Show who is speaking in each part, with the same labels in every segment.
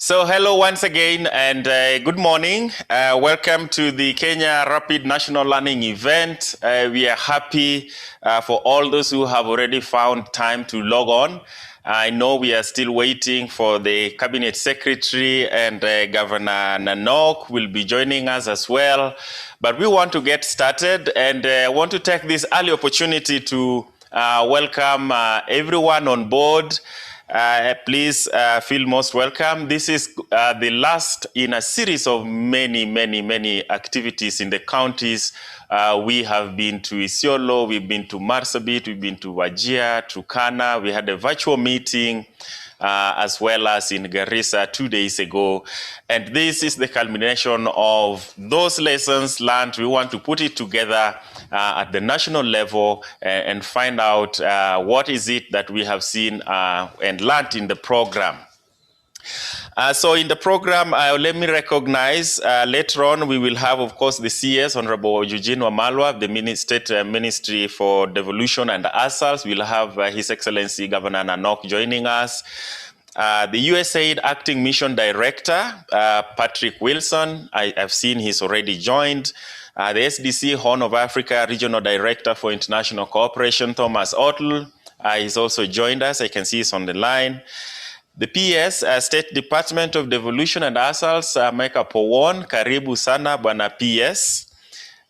Speaker 1: So hello once again and good morning. Welcome to the Kenya Rapid National Learning Event. We are happy for all those who have already found time to log on. I know we are still waiting for the Cabinet Secretary and Governor Nanok will be joining us as well. But we want to get started and want to take this early opportunity to welcome everyone on board. Please feel most welcome. This is the last in a series of many activities in the counties. We have been to Isiolo, we've been to Marsabit, we've been to Wajir, Turkana. We had a virtual meeting as well as in Garissa 2 days ago. And this is the culmination of those lessons learned. We want to put it together at the national level and find out what is it that we have seen and learned in the program. So in the program, let me recognize later on we will have, of course, the CS, Honorable Eugene Wamalwa, the State Ministry for Devolution and Asals. We'll have His Excellency Governor Nanok joining us. The USAID Acting Mission Director, Patrick Wilson, I've seen he's already joined. The SDC Horn of Africa Regional Director for International Cooperation, Thomas Otl, he's also joined us. I can see he's on the line. The PS, State Department of Devolution and Asals, Mecca Powon, Karibu Sana, Bwana PS.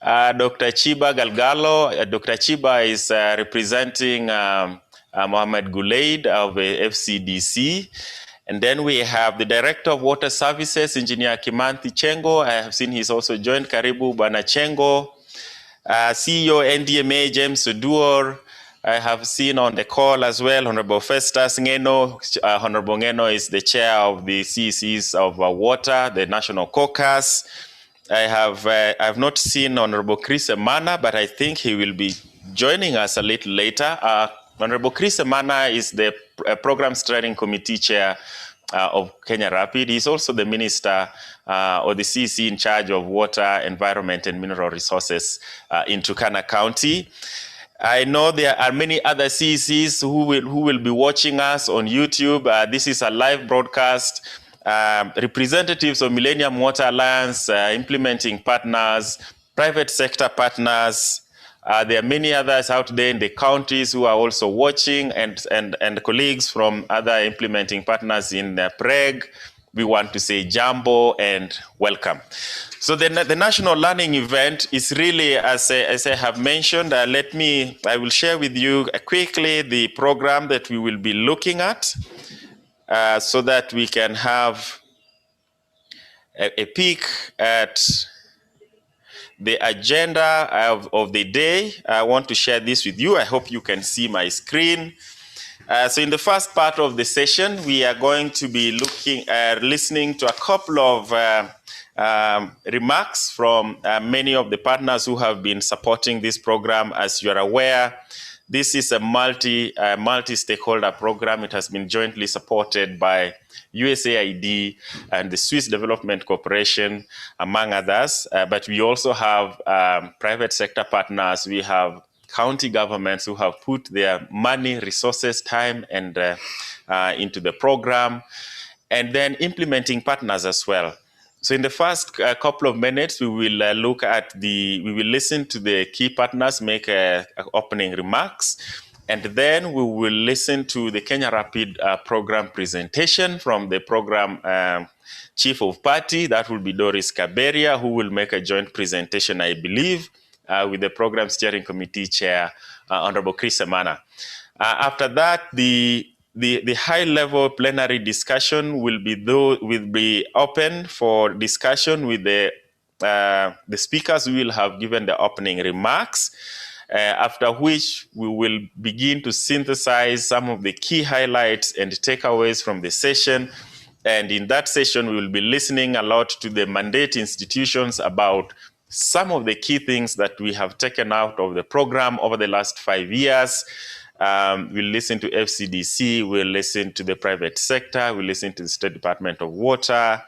Speaker 1: Dr. Chiba Galgalo, Dr. Chiba is representing Mohamed Gulaid of FCDC. And then we have the Director of Water Services, Engineer Kimanthi Chengo. I have seen he's also joined. Karibu Bwana Chengo. CEO NDMA, James Oduor. I have seen on the call as well, Honorable Festus Ngeno. Honorable Ngeno is the chair of the CECs of Water, the National Caucus. I have not seen Honorable Chris Emana, but I think he will be joining us a little later. Honorable Chris Emana is the Program Steering Committee Chair of Kenya Rapid. He's also the Minister or the CEC in charge of Water, Environment and Mineral Resources in Turkana County. I know there are many other CECs who will be watching us on YouTube. This is a live broadcast. Representatives of Millennium Water Alliance, implementing partners, private sector partners. There are many others out there in the counties who are also watching, and colleagues from other implementing partners in PREG. We want to say jambo and welcome. So the National Learning Event is really, as I have mentioned, I will share with you quickly the program that we will be looking at so that we can have a peek at the agenda of the day. I want to share this with you. I hope you can see my screen. So in the first part of the session, we are going to be listening to a couple of remarks from many of the partners who have been supporting this program. As you are aware, this is a multi-stakeholder program. It has been jointly supported by USAID and the Swiss Development Corporation, among others. But we also have private sector partners. We have county governments who have put their money, resources, time, and into the program, and then implementing partners as well. So in the first couple of minutes, we will listen to the key partners make opening remarks, and then we will listen to the Kenya Rapid program presentation from the program chief of party. That will be Doris Kaberia, who will make a joint presentation, I believe, with the Program Steering Committee Chair, Honorable Chris Emana. After that, the high-level plenary discussion will be open for discussion with the speakers who will have given the opening remarks, after which we will begin to synthesize some of the key highlights and takeaways from the session. And in that session, we will be listening a lot to the mandate institutions about some of the key things that we have taken out of the program over the last 5 years. We'll listen to FCDC, we'll listen to the private sector, we'll listen to the State Department of Water,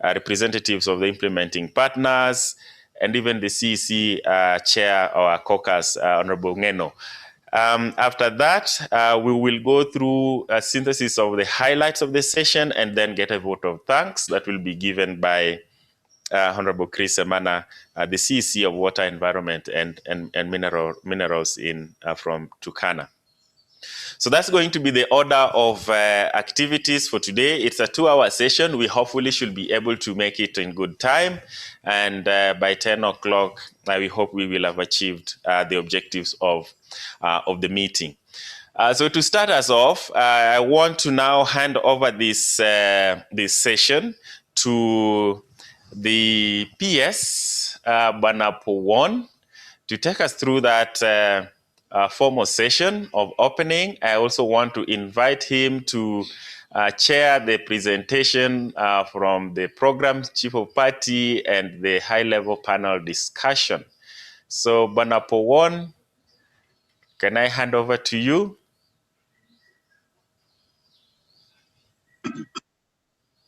Speaker 1: representatives of the implementing partners, and even the CEC chair or caucus, Honorable Ngeno. After that, we will go through a synthesis of the highlights of the session and then get a vote of thanks that will be given by Honorable Chris Semana, the CEC of Water, Environment and Minerals from Turkana. So that's going to be the order of activities for today. It's a 2-hour session. We hopefully should be able to make it in good time. And by 10 o'clock, we hope we will have achieved the objectives of the meeting. So to start us off, I want to now hand over this session to the PS, Banapowon, to take us through that formal session of opening. I also want to invite him to chair the presentation from the program chief of party and the high-level panel discussion. So, Banapowon, can I hand over to you?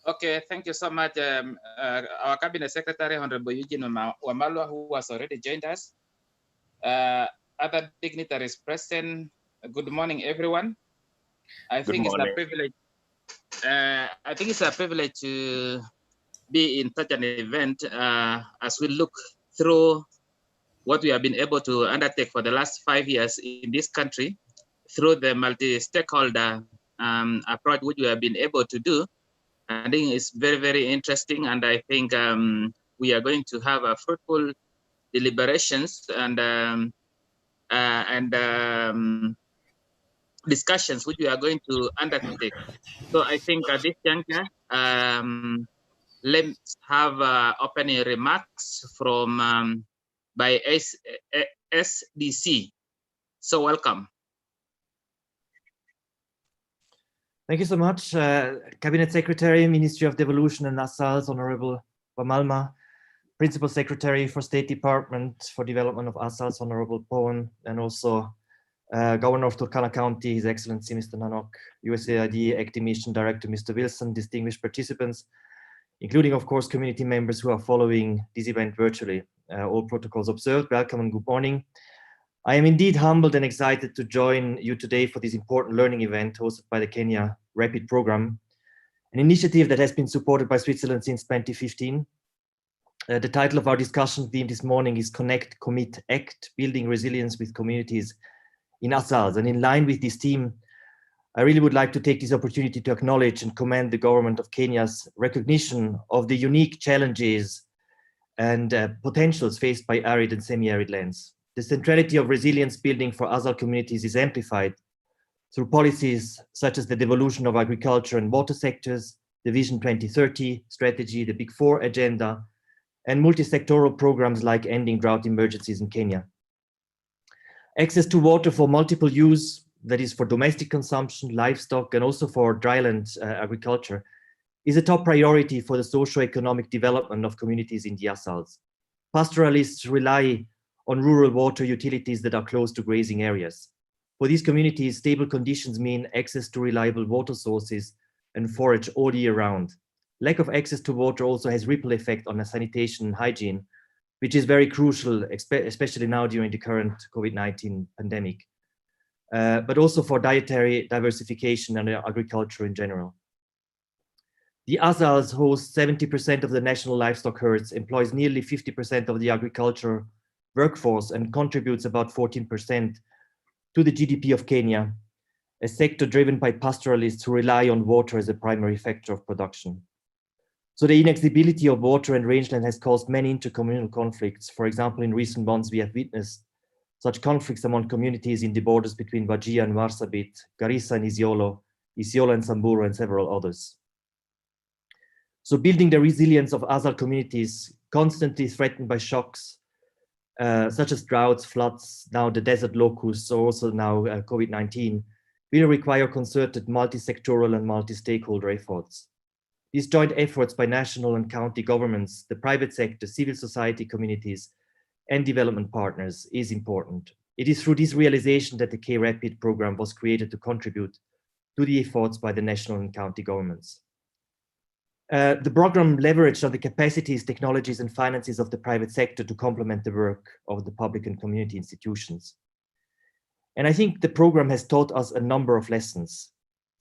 Speaker 2: Okay, thank you so much. Our Cabinet Secretary, Honorable Eugene Wamalwa, who has already joined us. Other dignitaries present, good morning, everyone. I think it's a privilege. I think it's a privilege to be in such an event as we look through what we have been able to undertake for the last 5 years in this country through the multi-stakeholder approach which we have been able to do. I think it's very, very interesting, and I think we are going to have a fruitful deliberations and discussions which we are going to undertake. So I think at this juncture, let's have opening remarks from by SDC. So welcome.
Speaker 3: Thank you so much, Cabinet Secretary, Ministry of Devolution and ASALS, Honorable Wamalma, Principal Secretary for State Department for Development of ASALS, Honorable Powon, and also Governor of Turkana County, His Excellency Mr. Nanok, USAID Acting Mission Director Mr. Wilson, distinguished participants, including, of course, community members who are following this event virtually. All protocols observed. Welcome and good morning. I am indeed humbled and excited to join you today for this important learning event hosted by the Kenya RAPID program, an initiative that has been supported by Switzerland since 2015. The title of our discussion theme this morning is Connect, Commit, Act, Building Resilience with Communities in ASALS. And in line with this theme, I really would like to take this opportunity to acknowledge and commend the government of Kenya's recognition of the unique challenges and potentials faced by arid and semi-arid lands. The centrality of resilience building for ASAL communities is amplified through policies such as the devolution of agriculture and water sectors, the Vision 2030 strategy, the Big Four agenda, and multi-sectoral programs like ending drought emergencies in Kenya. Access to water for multiple use, that is for domestic consumption, livestock, and also for dryland agriculture, is a top priority for the socio-economic development of communities in the ASALs. Pastoralists rely on rural water utilities that are close to grazing areas. For these communities, stable conditions mean access to reliable water sources and forage all year round. Lack of access to water also has ripple effect on sanitation and hygiene, which is very crucial, especially now during the current COVID-19 pandemic, but also for dietary diversification and agriculture in general. The ASALs host 70% of the national livestock herds, employs nearly 50% of the agriculture workforce, and contributes about 14% to the GDP of Kenya, a sector driven by pastoralists who rely on water as a primary factor of production. So the inaccessibility of water and rangeland has caused many intercommunal conflicts. For example, in recent months, we have witnessed such conflicts among communities in the borders between Wajir and Marsabit, Garissa and Isiolo and Samburu, and several others. So building the resilience of ASAL communities constantly threatened by shocks, such as droughts, floods, now the desert locusts, or also now COVID-19, will require concerted multi-sectoral and multi-stakeholder efforts. These joint efforts by national and county governments, the private sector, civil society communities, and development partners is important. It is through this realization that the K-RAPID program was created to contribute to the efforts by the national and county governments. The program leveraged on the capacities, technologies, and finances of the private sector to complement the work of the public and community institutions. And I think the program has taught us a number of lessons.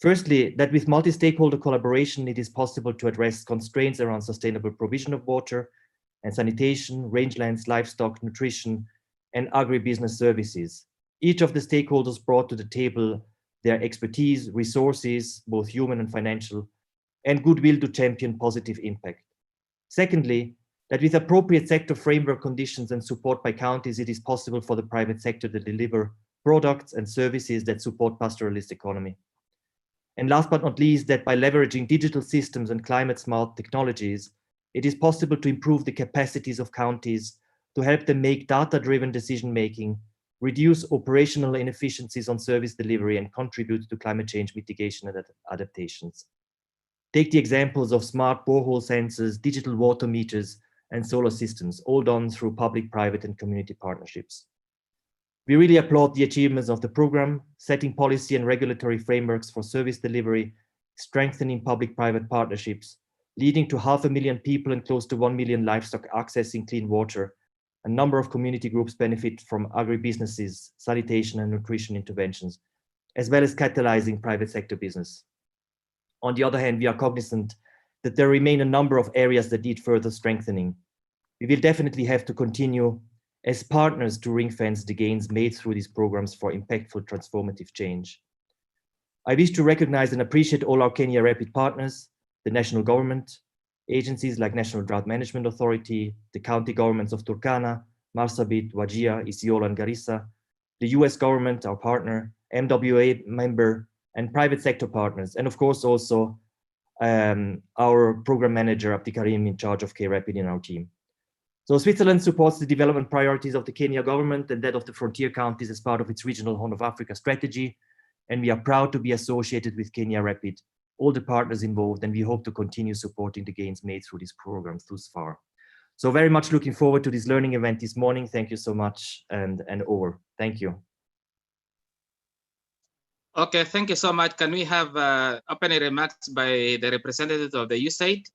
Speaker 3: Firstly, that with multi-stakeholder collaboration, it is possible to address constraints around sustainable provision of water and sanitation, rangelands, livestock, nutrition, and agribusiness services. Each of the stakeholders brought to the table their expertise, resources, both human and financial, and goodwill to champion positive impact. Secondly, that with appropriate sector framework conditions and support by counties, it is possible for the private sector to deliver products and services that support pastoralist economy. And last but not least, that by leveraging digital systems and climate smart technologies, it is possible to improve the capacities of counties to help them make data-driven decision-making, reduce operational inefficiencies on service delivery, and contribute to climate change mitigation and adaptations. Take the examples of smart borehole sensors, digital water meters, and solar systems, all done through public, private, and community partnerships. We really applaud the achievements of the program, setting policy and regulatory frameworks for service delivery, strengthening public-private partnerships, leading to 500,000 people and close to 1 million livestock accessing clean water. A number of community groups benefit from agribusinesses, sanitation and nutrition interventions, as well as catalyzing private sector business. On the other hand, we are cognizant that there remain a number of areas that need further strengthening. We will definitely have to continue as partners to ring-fence the gains made through these programs for impactful transformative change. I wish to recognize and appreciate all our Kenya Rapid partners, the national government, agencies like National Drought Management Authority, the county governments of Turkana, Marsabit, Wajir, Isiolo, and Garissa, the US government, our partner, MWA member, and private sector partners, and of course also our program manager, Abdi Karim, in charge of K-Rapid in our team. So Switzerland supports the development priorities of the Kenya government and that of the frontier counties as part of its regional Horn of Africa strategy. And we are proud to be associated with Kenya Rapid, all the partners involved, and we hope to continue supporting the gains made through these programs thus far. So very much looking forward to this learning event this morning. Thank you so much, and over. Thank you.
Speaker 2: Okay, thank you so much. Can we have opening remarks by the representative of the USAID?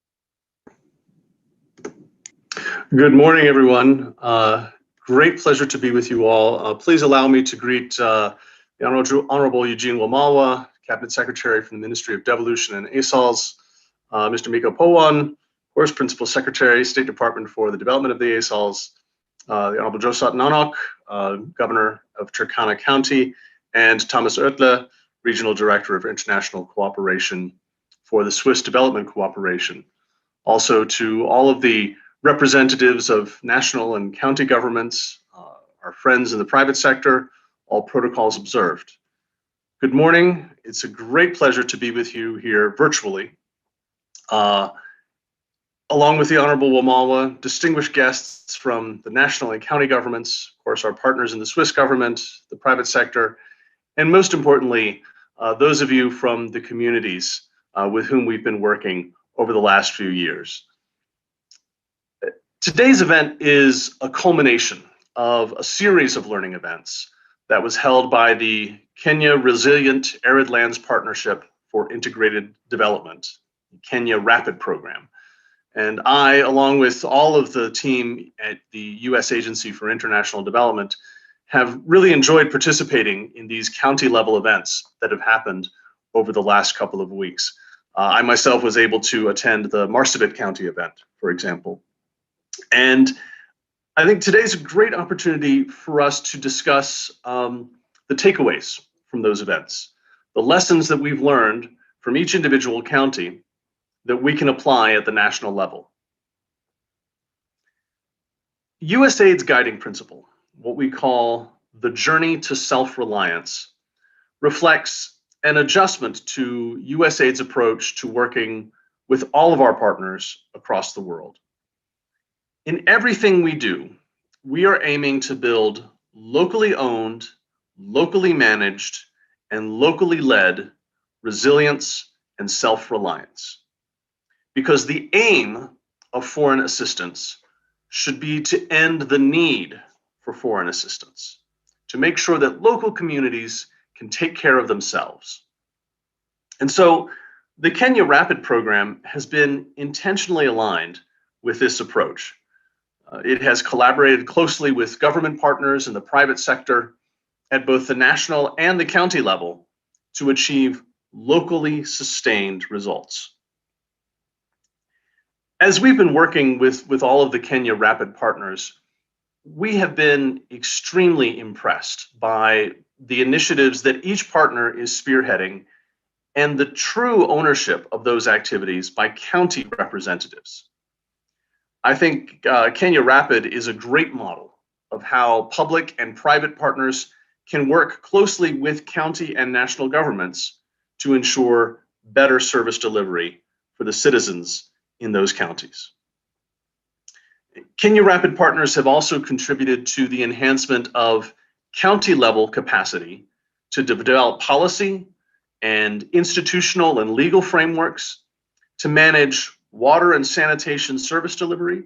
Speaker 4: Good morning, everyone. Great pleasure to be with you all. Please allow me to greet the Honorable Eugene Wamalwa, Cabinet Secretary from the Ministry of Devolution and ASOLs, Mr. Miko Powan, of course, Principal Secretary, State Department for the Development of the ASOLs, the Honorable Josat Nanok, Governor of Turkana County, and Thomas Oettler, Regional Director of International Cooperation for the Swiss Development Cooperation. Also to all of the representatives of national and county governments, our friends in the private sector, all protocols observed. Good morning. It's a great pleasure to be with you here virtually. Along with the Honorable Wamalwa, distinguished guests from the national and county governments, of course, our partners in the Swiss government, the private sector, and most importantly, those of you from the communities with whom we've been working over the last few years. Today's event is a culmination of a series of learning events that was held by the Kenya Resilient Arid Lands Partnership for Integrated Development, Kenya Rapid program. And I, along with all of the team at the U.S. Agency for International Development, have really enjoyed participating in these county level events that have happened over the last couple of weeks. I myself was able to attend the Marsabit County event, for example. And I think today's a great opportunity for us to discuss the takeaways from those events, the lessons that we've learned from each individual county that we can apply at the national level. USAID's guiding principle, what we call the journey to self-reliance, reflects an adjustment to USAID's approach to working with all of our partners across the world. In everything we do, we are aiming to build locally owned, locally managed, and locally led resilience and self-reliance. Because the aim of foreign assistance should be to end the need for foreign assistance, to make sure that local communities can take care of themselves. And so the Kenya Rapid program has been intentionally aligned with this approach. It has collaborated closely with government partners in the private sector at both the national and the county level to achieve locally sustained results. As we've been working with all of the Kenya Rapid partners, we have been extremely impressed by the initiatives that each partner is spearheading and the true ownership of those activities by county representatives. I think Kenya Rapid is a great model of how public and private partners can work closely with county and national governments to ensure better service delivery for the citizens in those counties. Kenya Rapid partners have also contributed to the enhancement of county level capacity to develop policy and institutional and legal frameworks to manage water and sanitation service delivery,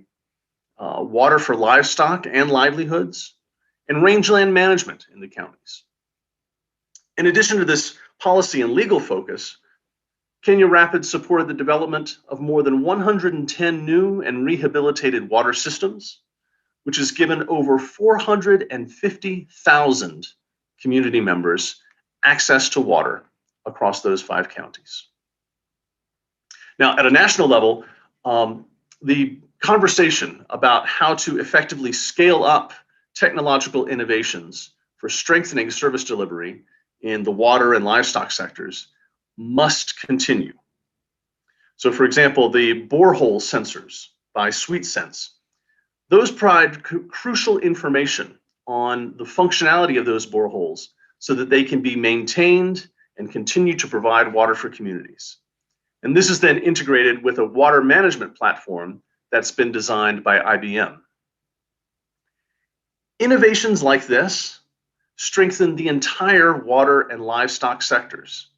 Speaker 4: water for livestock and livelihoods, and rangeland management in the counties. In addition to this policy and legal focus, Kenya Rapid supported the development of more than 110 new and rehabilitated water systems, which has given over 450,000 community members access to water across those 5 counties. Now, at a national level, the conversation about how to effectively scale up technological innovations for strengthening service delivery in the water and livestock sectors must continue. So, for example, the borehole sensors by SweetSense, those provide crucial information on the functionality of those boreholes so that they can be maintained and continue to provide water for communities. And this is then integrated with a water management platform that's been designed by IBM. Innovations like this strengthen the entire water and livestock sectors,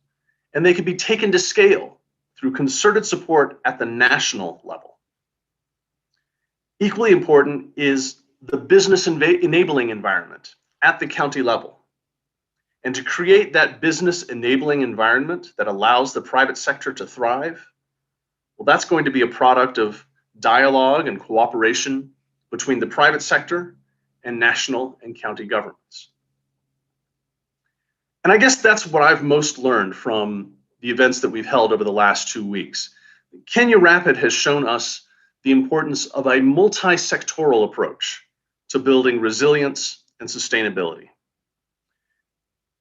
Speaker 4: and they can be taken to scale through concerted support at the national level. Equally important is the business enabling environment at the county level. And to create that business enabling environment that allows the private sector to thrive, well, that's going to be a product of dialogue and cooperation between the private sector and national and county governments. And I guess that's what I've most learned from the events that we've held over the last 2 weeks. Kenya Rapid has shown us the importance of a multi-sectoral approach to building resilience and sustainability.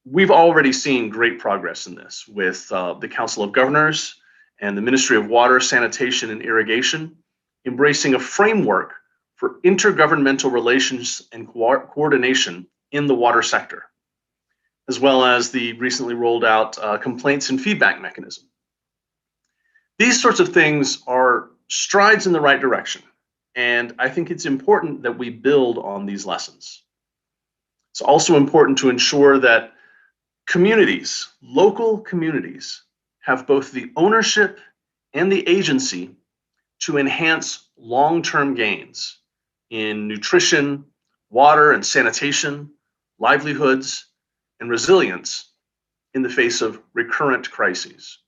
Speaker 4: We've already seen great progress in this with the Council of Governors and the Ministry of Water, Sanitation, and Irrigation embracing a framework for intergovernmental relations and coordination in the water sector, as well as the recently rolled out complaints and feedback mechanism. These sorts of things are strides in the right direction, and I think it's important that we build on these lessons. It's also important to ensure that communities, local communities, have both the ownership and the agency to enhance long-term gains in nutrition, water and sanitation, livelihoods, and resilience in the face of recurrent crises.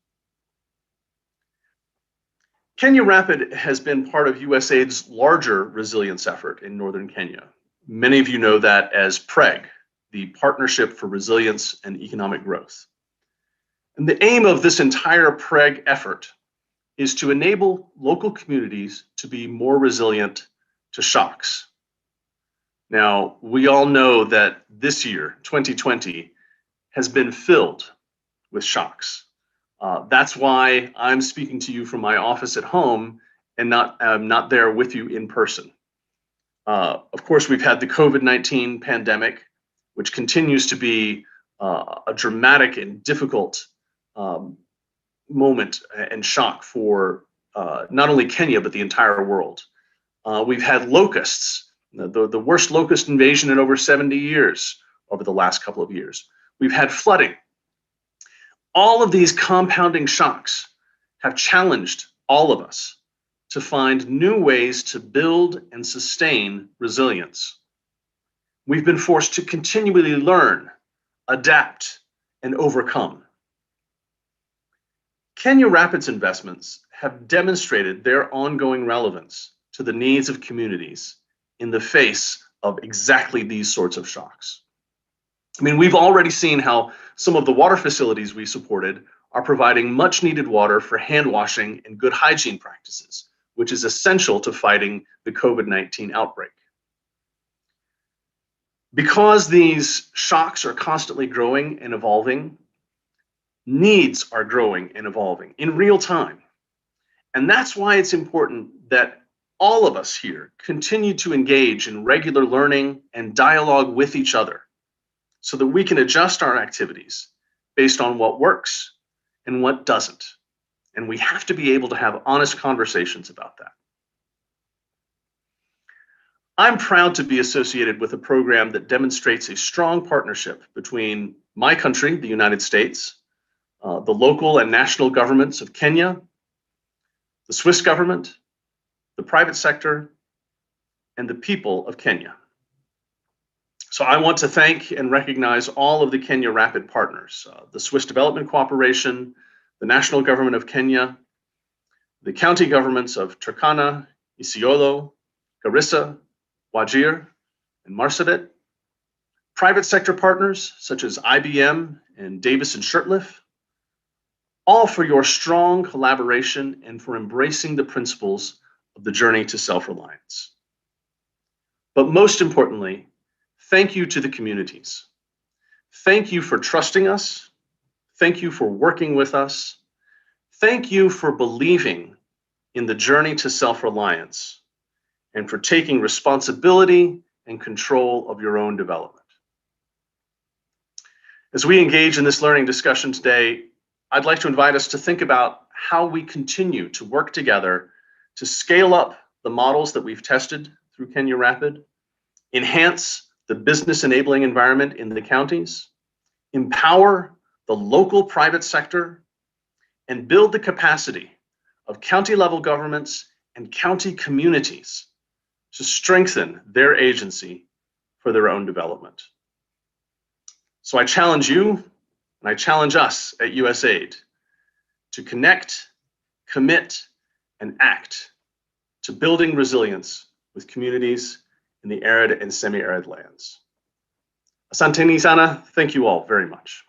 Speaker 4: Kenya Rapid has been part of USAID's larger resilience effort in northern Kenya. Many of you know that as PREG, the Partnership for Resilience and Economic Growth. And the aim of this entire PREG effort is to enable local communities to be more resilient to shocks. Now, we all know that this year, 2020, has been filled with shocks. That's why I'm speaking to you from my office at home and not there with you in person. Of course, we've had the COVID-19 pandemic, which continues to be a dramatic and difficult moment and shock for not only Kenya, but the entire world. We've had locusts, the worst locust invasion in over 70 years over the last couple of years. We've had flooding. All of these compounding shocks have challenged all of us to find new ways to build and sustain resilience. We've been forced to continually learn, adapt, and overcome. Kenya Rapid's investments have demonstrated their ongoing relevance to the needs of communities in the face of exactly these sorts of shocks. I mean, we've already seen how some of the water facilities we supported are providing much needed water for hand washing and good hygiene practices, which is essential to fighting the COVID-19 outbreak. Because these shocks are constantly growing and evolving, needs are growing and evolving in real time. And that's why it's important that all of us here continue to engage in regular learning and dialogue with each other so that we can adjust our activities based on what works and what doesn't. And we have to be able to have honest conversations about that. I'm proud to be associated with a program that demonstrates a strong partnership between my country, the United States, the local and national governments of Kenya, the Swiss government, the private sector, and the people of Kenya. So I want to thank and recognize all of the Kenya Rapid partners, the Swiss Development Cooperation, the National Government of Kenya, the county governments of Turkana, Isiolo, Garissa, Wajir, and Marsabit, private sector partners such as IBM and Davis and Shurtleff, all for your strong collaboration and for embracing the principles of the journey to self-reliance. But most importantly, thank you to the communities. Thank you for trusting us. Thank you for working with us. Thank you for believing in the journey to self-reliance and for taking responsibility and control of your own development. As we engage in this learning discussion today, I'd like to invite us to think about how we continue to work together to scale up the models that we've tested through Kenya Rapid, enhance the business enabling environment in the counties, empower the local private sector, and build the capacity of county level governments and county communities to strengthen their agency for their own development. So I challenge you and I challenge us at USAID to connect, commit, and act to building resilience with communities in the arid and semi-arid lands. Asante sana, thank you all very much.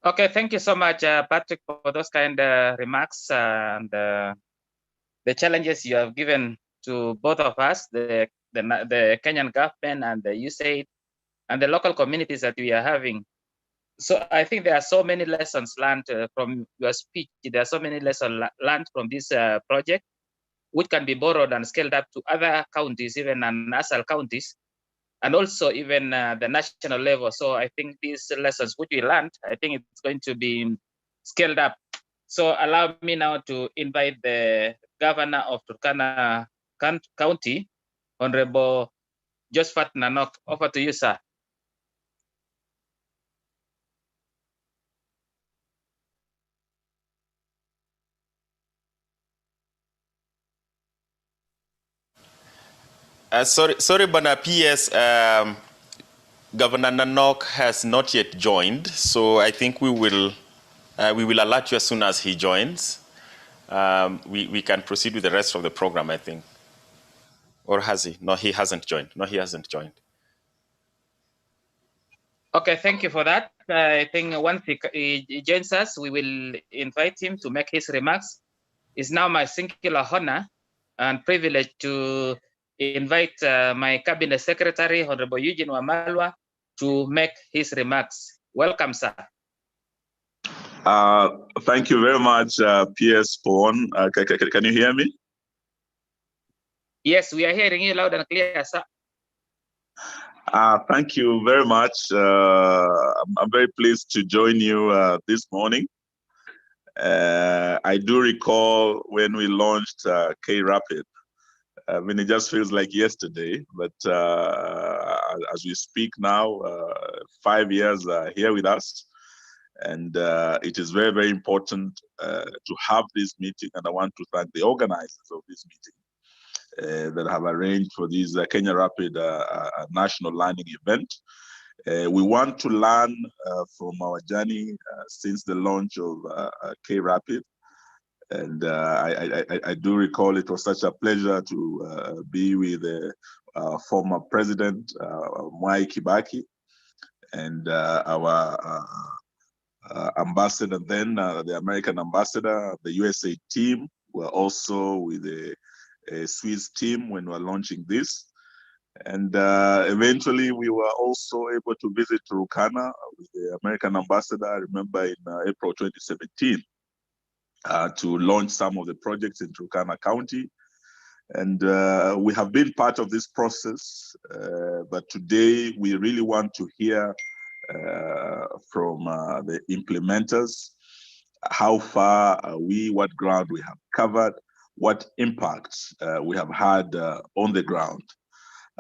Speaker 2: Okay, thank you so much, Patrick, for those kind remarks and the challenges you have given to both of us, the Kenyan government and the USAID and the local communities that we are having. So I think there are so many lessons learned from your speech. There are so many lessons learned from this project, which can be borrowed and scaled up to other counties, even nasal counties, and also even the national level. So I think these lessons which we learned, I think it's going to be scaled up. So allow me now to invite the governor of Turkana County, Honorable Josephat Nanok. Over to you, sir.
Speaker 1: Sorry, Bana PS, Governor Nanok has not yet joined, so I think we will alert you as soon as he joins. We can proceed with the rest of the program, I think. Or has he? No, he hasn't joined. No, he hasn't joined.
Speaker 2: Okay, thank you for that. I think once he joins us, we will invite him to make his remarks. It's now my singular honor and privilege to invite my Cabinet Secretary, Honorable Eugene Wamalwa, to make his remarks. Welcome, sir.
Speaker 5: Thank you very much, PS Pon. Can you hear me?
Speaker 2: Yes, we are hearing you loud and clear, sir.
Speaker 5: Thank you very much. I'm very pleased to join you this morning. I do recall when we launched K-Rapid. I mean, it just feels like yesterday, but as we speak now, 5 years here with us. And it is very, very important to have this meeting. And I want to thank the organizers of this meeting that have arranged for this Kenya Rapid National Learning event. We want to learn from our journey since the launch of K-Rapid. And I do recall it was such a pleasure to be with former President Mwai Kibaki, and our ambassador then, the American ambassador, the USA team were also with a Swiss team when we were launching this. And eventually we were also able to visit Turkana with the American ambassador, I remember in April 2017, to launch some of the projects in Turkana County. And we have been part of this process, but today we really want to hear from the implementers, how far are we, what ground we have covered, what impacts we have had on the ground.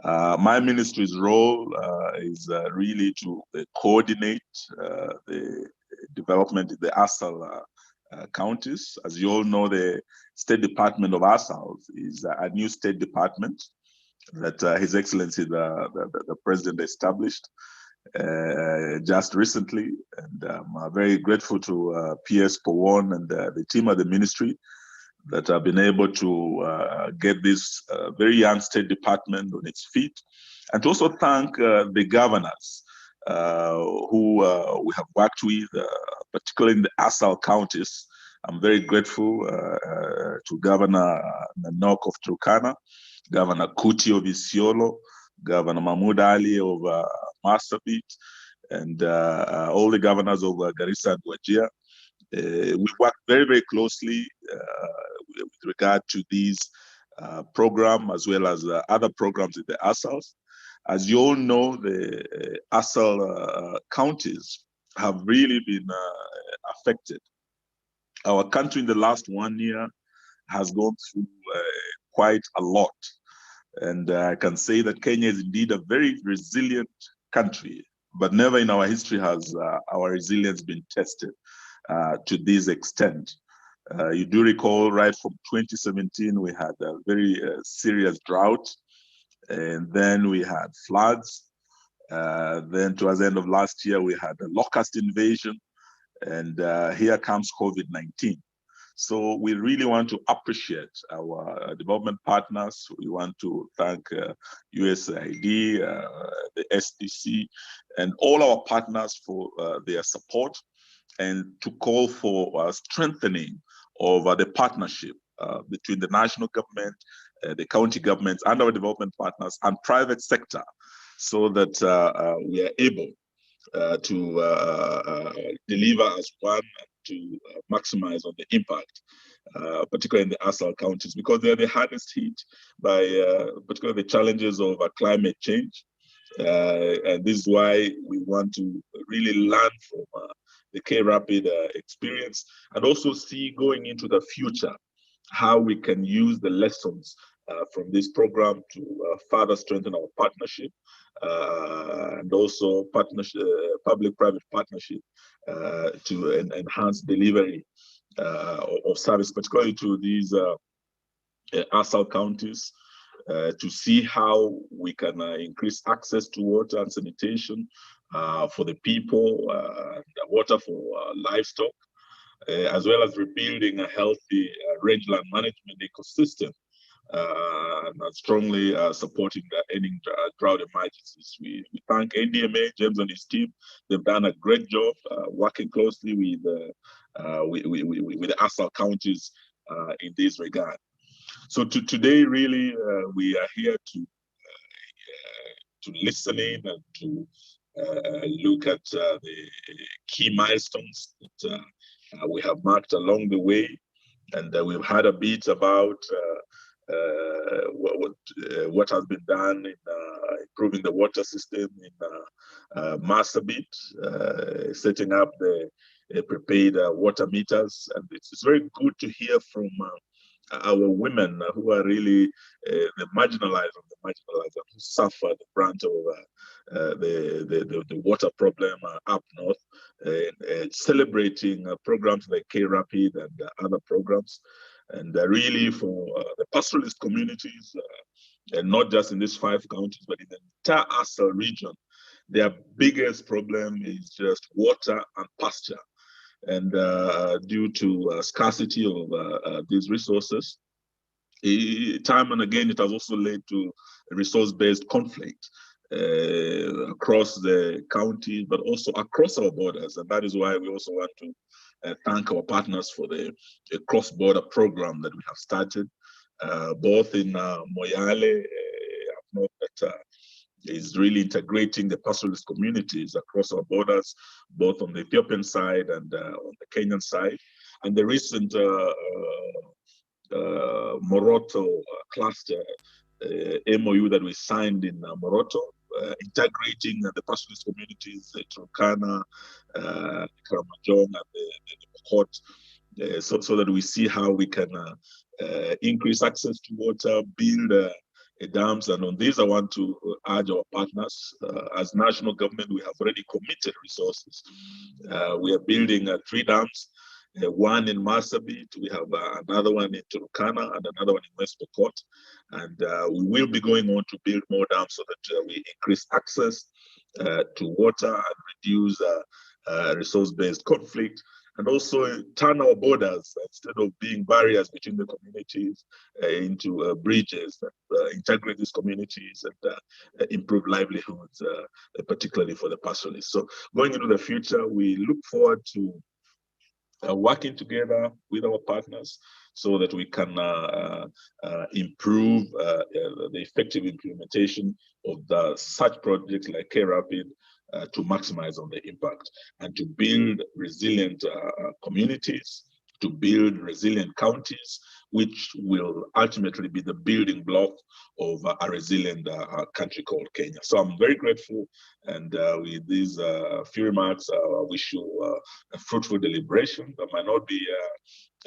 Speaker 5: My ministry's role is really to coordinate the development in the ASAL counties. As you all know, the State Department of ASAL is a new state department that His Excellency the President established just recently, and I'm very grateful to PS Powon and the team at the ministry that have been able to get this very young state department on its feet, and to also thank the governors who we have worked with, particularly in the ASAL counties. I'm very grateful to Governor Nanok of Turkana, Governor Kuti of Isiolo, Governor Mahmoud Ali of Marsabit, and all the governors of Garissa and Wajir. We work very, very closely with regard to these program, as well as other programs in the ASALs. As you all know, the ASAL counties have really been affected. Our country in the last 1 year has gone through quite a lot. And I can say that Kenya is indeed a very resilient country, but never in our history has our resilience been tested to this extent. You do recall right from 2017, we had a very serious drought, and then we had floods. Then towards the end of last year, we had a locust invasion, and here comes COVID-19. So we really want to appreciate our development partners. We want to thank USAID, the SDC, and all our partners for their support, and to call for strengthening of the partnership between the national government, the county governments, and our development partners and private sector, so that we are able to deliver as one, to maximize on the impact, particularly in the ASAL counties, because they're the hardest hit by particularly the challenges of climate change. And this is why we want to really learn from the K-Rapid experience, and also see going into the future how we can use the lessons from this program to further strengthen our partnership, and also partnership, public-private partnership, to enhance delivery of service, particularly to these ASAL counties, to see how we can increase access to water and sanitation for the people, water for livestock, as well as rebuilding a healthy rangeland management ecosystem, and strongly supporting ending drought emergencies. We thank NDMA, James and his team. They've done a great job working closely with the ASAL counties in this regard. So today, really, we are here to listen in and to look at the key milestones that we have marked along the way, and we've had a bit about what has been done in improving the water system in Marsabit, setting up the prepaid water meters, and it's very good to hear from our women who are really the marginalized of the marginalized, who suffer the brunt of the water problem up north, celebrating programs like K-Rapid and other programs, and really for the pastoralist communities, and not just in these 5 counties, but in the entire ASAL region. Their biggest problem is just water and pasture. And due to scarcity of these resources, time and again, it has also led to resource-based conflict across the county, but also across our borders. And that is why we also want to thank our partners for the cross-border program that we have started, both in Moyale, that is really integrating the pastoralist communities across our borders, both on the Ethiopian side and on the Kenyan side. And the recent Moroto cluster MOU that we signed in Moroto, integrating the pastoralist communities, Turkana, Karamajong, and the Pokot, so that we see how we can increase access to water, build dams. And on this, I want to urge our partners. As national government, we have already committed resources. We are building 3 dams, one in Marsabit, we have another one in Turkana, and another one in West Pokot. And we will be going on to build more dams so that we increase access to water and reduce resource-based conflict, and also turn our borders, instead of being barriers between the communities, into bridges that integrate these communities and improve livelihoods, particularly for the pastoralists. So going into the future, we look forward to working together with our partners so that we can improve the effective implementation of such projects like K-Rapid, to maximize on the impact and to build resilient communities, to build resilient counties, which will ultimately be the building block of a resilient country called Kenya. So I'm very grateful, and with these few remarks, I wish you a fruitful deliberation. I might not be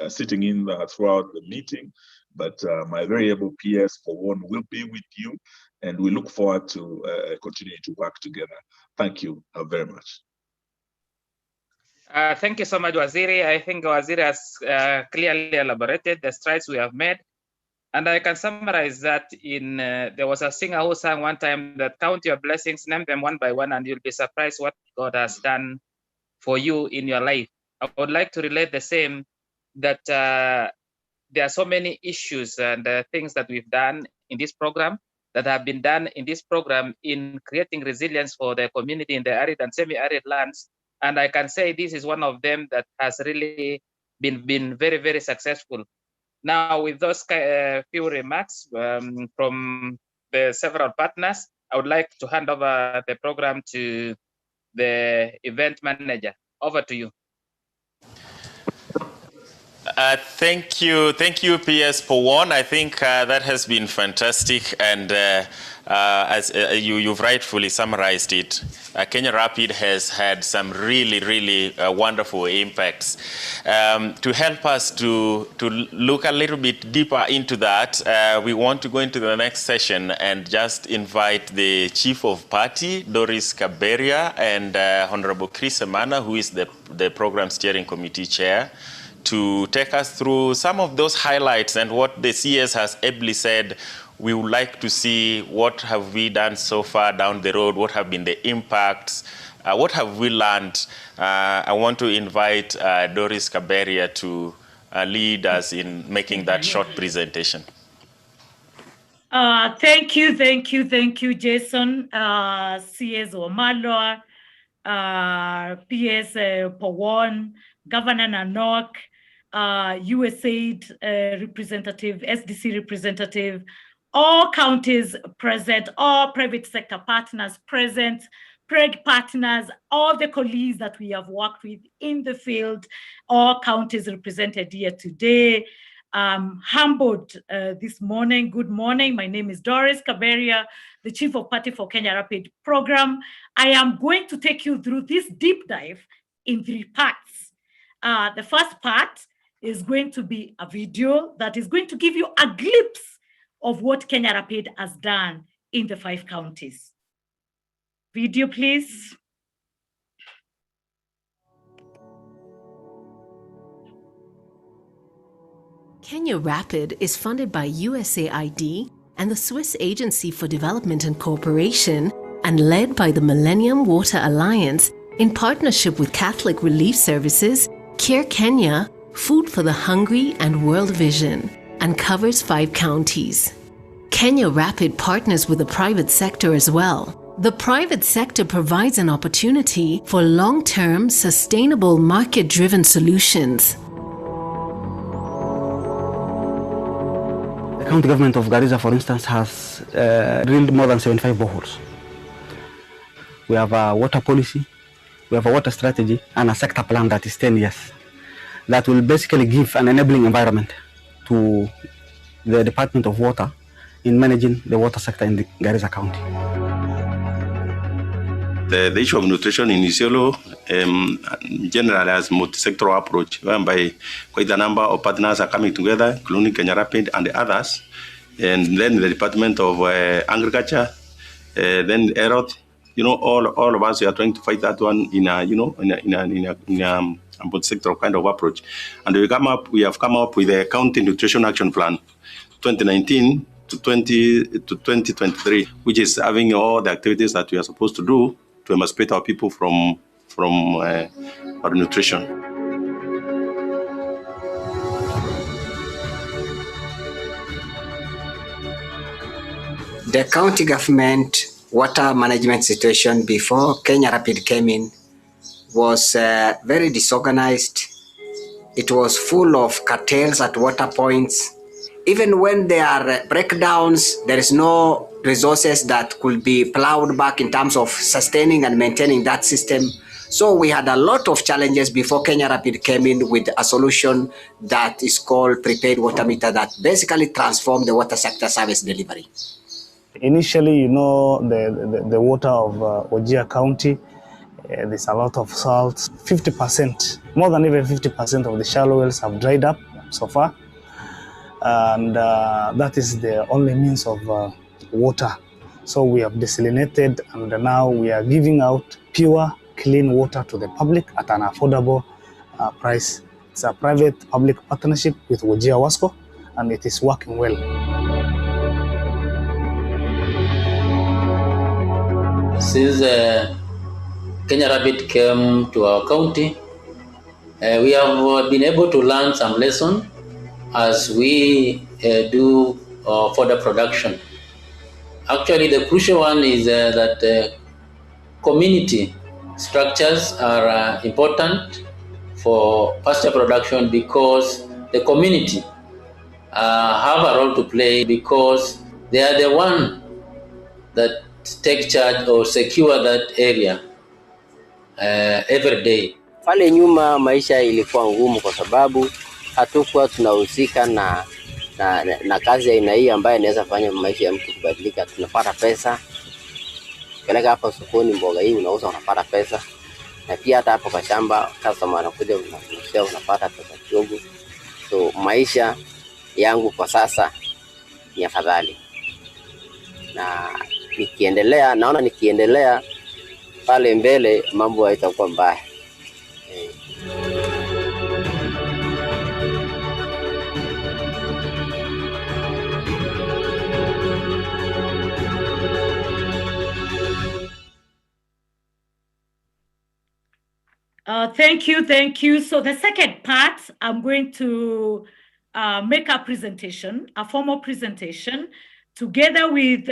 Speaker 5: sitting in throughout the meeting, but my very able PS Powon will be with you, and we look forward to continuing to work together. Thank you very much.
Speaker 2: Thank you so much, Waziri. I think Waziri has clearly elaborated the strides we have made. And I can summarize that in, there was a singer who sang one time that count your blessings, name them one by one, and you'll be surprised what God has done for you in your life. I would like to relate the same, that there are so many issues and things that we've done in this program, that have been done in this program in creating resilience for the community in the arid and semi-arid lands. And I can say this is one of them that has really been very, very successful. Now, with those few remarks from the several partners, I would like to hand over the program to the event manager. Over to you.
Speaker 1: Thank you, PS Powon. I think that has been fantastic, and as you've rightfully summarized it, Kenya Rapid has had some really wonderful impacts. To help us to look a little bit deeper into that, we want to go into the next session and just invite the Chief of Party, Doris Kaberia, and Honorable Chris Emana, who is the Program Steering Committee Chair, to take us through some of those highlights and what the CS has ably said. We would like to see what have we done so far down the road, what have been the impacts, what have we learned. I want to invite Doris Kaberia to lead us in making that short presentation.
Speaker 6: Thank you, Jason, CS Omalo, PS Powon, Governor Nanok, USAID representative, SDC representative, all counties present, all private sector partners present, PREG partners, all the colleagues that we have worked with in the field, all counties represented here today. Humbled this morning. Good morning. My name is Doris Kaberia, the Chief of Party for Kenya Rapid Program. I am going to take you through this deep dive in 3 parts. The first part is going to be a video that is going to give you a glimpse of what Kenya Rapid has done in the 5 counties. Video, please.
Speaker 7: Kenya Rapid is funded by USAID and the Swiss Agency for Development and Cooperation, and led by the Millennium Water Alliance in partnership with Catholic Relief Services, Care Kenya, Food for the Hungry, and World Vision, and covers 5 counties. Kenya Rapid partners with the private sector as well. The private sector provides an opportunity for long-term, sustainable, market-driven solutions.
Speaker 8: The county government of Garissa, for instance, has drilled more than 75 boreholes. We have a water policy, we have a water strategy, and a sector plan that is 10 years. That will basically give an enabling environment to the Department of Water in managing the water sector in the Garissa County.
Speaker 9: The issue of nutrition in Isiolo generally has a multi-sectoral approach, whereby quite a number of partners are coming together, including Kenya Rapid and the others, and then the Department of Agriculture, then EROT. All of us are trying to fight that one in a multi-sectoral kind of approach, and we have come up with a County Nutrition Action Plan, 2019 to 2023, which is having all the activities that we are supposed to do to emancipate our people from our nutrition.
Speaker 10: The county government water management situation before Kenya Rapid came in was very disorganized. It was full of cartels at water points. Even when there are breakdowns, there is no resources that could be plowed back in terms of sustaining and maintaining that system. So we had a lot of challenges before Kenya Rapid came in with a solution that is called prepaid water meter that basically transformed the water sector service delivery.
Speaker 11: Initially, the water of Wajir County, there's a lot of salt. 50%, more than even 50% of the shallow wells have dried up so far. And that is the only means of water. So we have desalinated, and now we are giving out pure, clean water to the public at an affordable price. It's a private-public partnership with Wajir Wasco, and it is working well.
Speaker 12: Since Kenya Rapid came to our county, we have been able to learn some lessons as we do further production. Actually, the crucial one is that community structures are important for pasture production, because the community have a role to play, because they are the one that take charge or secure that area every day.
Speaker 13: Pale nyuma maisha ilikuwa ngumu kwa sababu hatukuwa tunahusika na kazi ya aina hii ambayo inaweza fanya maisha ya mtu kubadilika. Tunapata pesa, peleka hapa sokoni mboga hii unauza unapata pesa, na pia hata hapo kwa shamba customer anakuja unakushia unapata pesa kidogo. So maisha yangu kwa sasa ni afadhali, na naona nikiendelea pale mbele mambo haitakuwa mbaya.
Speaker 6: Thank you. So the second part, I'm going to make a presentation, a formal presentation, together with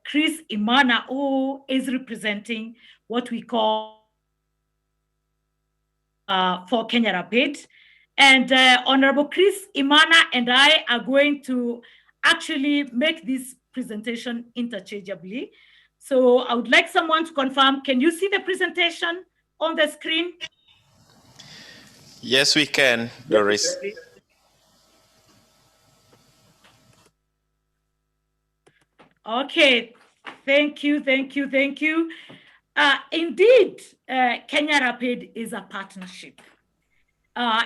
Speaker 6: Chris Imana, who is representing what we call for Kenya Rapid. And Honorable Chris Imana and I are going to actually make this presentation interchangeably. So I would like someone to confirm, can you see the presentation on the screen?
Speaker 1: Yes, we can, Doris.
Speaker 6: Okay, thank you. Indeed, Kenya Rapid is a partnership.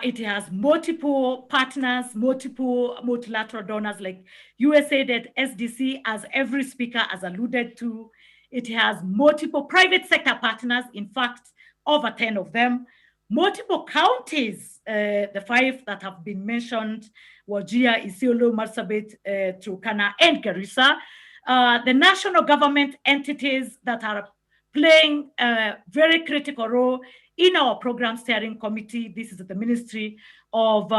Speaker 6: It has multiple partners, multiple multilateral donors like USAID and SDC, as every speaker has alluded to. It has multiple private sector partners, in fact, over 10 of them. Multiple counties, the 5 that have been mentioned, Wajir, Isiolo, Marsabit, Turkana, and Garissa. The national government entities that are playing a very critical role in our program steering committee. This is the Ministry of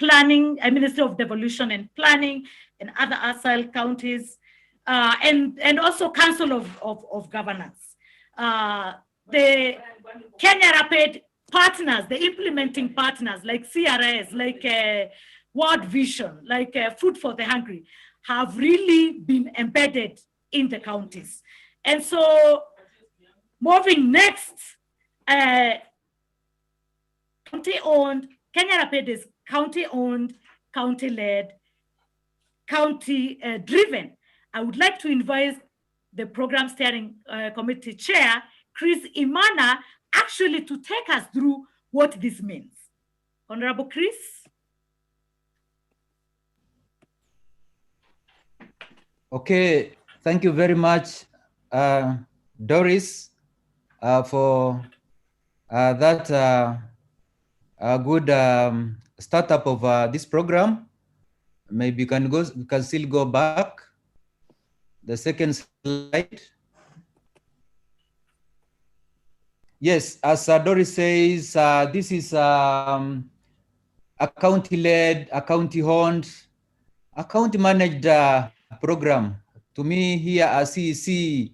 Speaker 6: Planning, Ministry of Devolution and Planning, and other ASAL counties, and also Council of Governance. The Kenya Rapid partners, the implementing partners like CRS, like World Vision, like Food for the Hungry, have really been embedded in the counties. And so moving next, county-owned, Kenya Rapid is county-owned, county-led, county-driven. I would like to invite the Program Steering Committee Chair, Chris Imana, actually to take us through what this means. Honorable Chris.
Speaker 14: Okay, thank you very much, Doris, for that good startup of this program. Maybe you can still go back. The second slide. Yes, as Doris says, this is a county-led, a county-owned, a county-managed program. To me, here as CEC,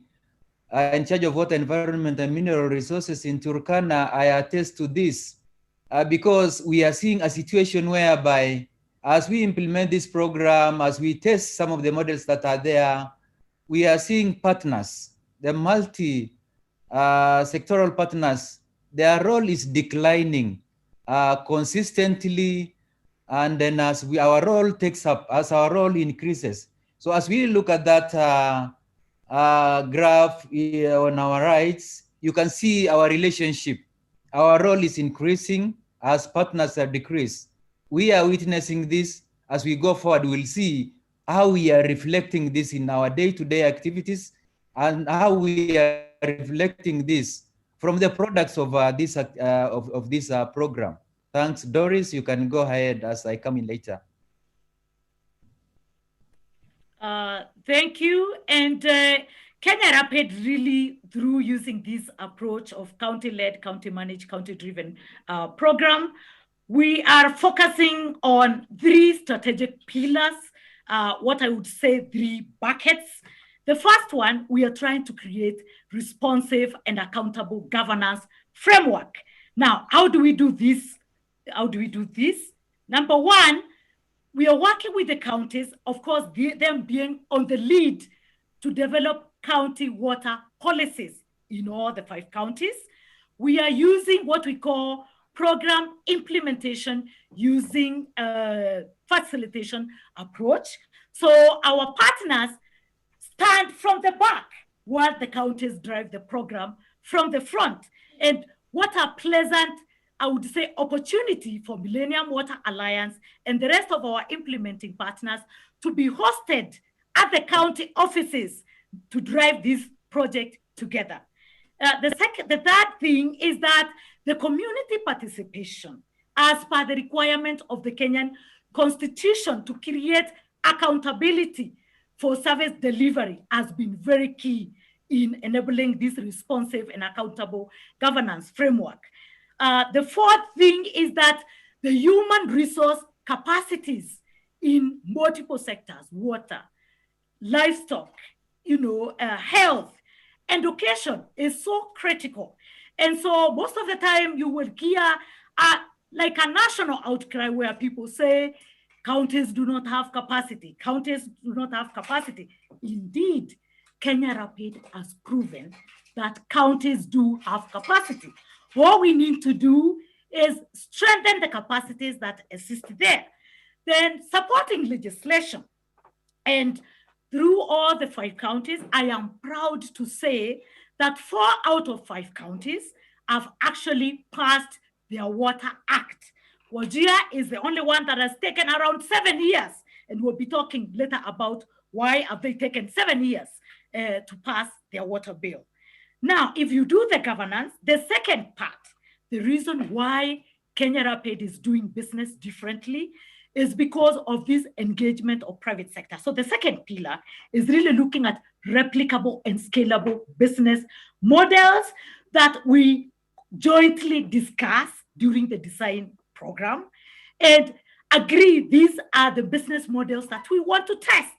Speaker 14: in charge of water, environment, and mineral resources in Turkana, I attest to this because we are seeing a situation whereby, as we implement this program, as we test some of the models that are there, we are seeing partners, the multi-sectoral partners, their role is declining consistently, and then as our role takes up, as our role increases. So as we look at that graph on our rights, you can see our relationship. Our role is increasing as partners are decreased. We are witnessing this. As we go forward, we'll see how we are reflecting this in our day-to-day activities and how we are reflecting this from the products of this program. Thanks, Doris. You can go ahead as I come in later.
Speaker 6: Thank you. And Kenya Rapid really, through using this approach of county-led, county-managed, county-driven program, we are focusing on 3 strategic pillars, what I would say 3 buckets. The first one, we are trying to create responsive and accountable governance framework. Now, how do we do this? How do we do this? Number one, we are working with the counties, of course, them being on the lead to develop county water policies in all the 5 counties. We are using what we call program implementation using a facilitation approach. So our partners stand from the back while the counties drive the program from the front. And what a pleasant, I would say, opportunity for Millennium Water Alliance and the rest of our implementing partners to be hosted at the county offices to drive this project together. The third thing is that the community participation, as per the requirement of the Kenyan Constitution to create accountability for service delivery, has been very key in enabling this responsive and accountable governance framework. The fourth thing is that the human resource capacities in multiple sectors, water, livestock, health, education is so critical. And so most of the time you will hear like a national outcry where people say, counties do not have capacity. Counties do not have capacity. Indeed, Kenya Rapid has proven that counties do have capacity. What we need to do is strengthen the capacities that exist there. Then supporting legislation. And through all the 5 counties, I am proud to say that 4 out of 5 counties have actually passed their Water Act. Wajir is the only one that has taken around 7 years, and we'll be talking later about why have they taken 7 years to pass their water bill. Now, if you do the governance, the second part, the reason why Kenya Rapid is doing business differently is because of this engagement of private sector. So the second pillar is really looking at replicable and scalable business models that we jointly discuss during the design program. And agree these are the business models that we want to test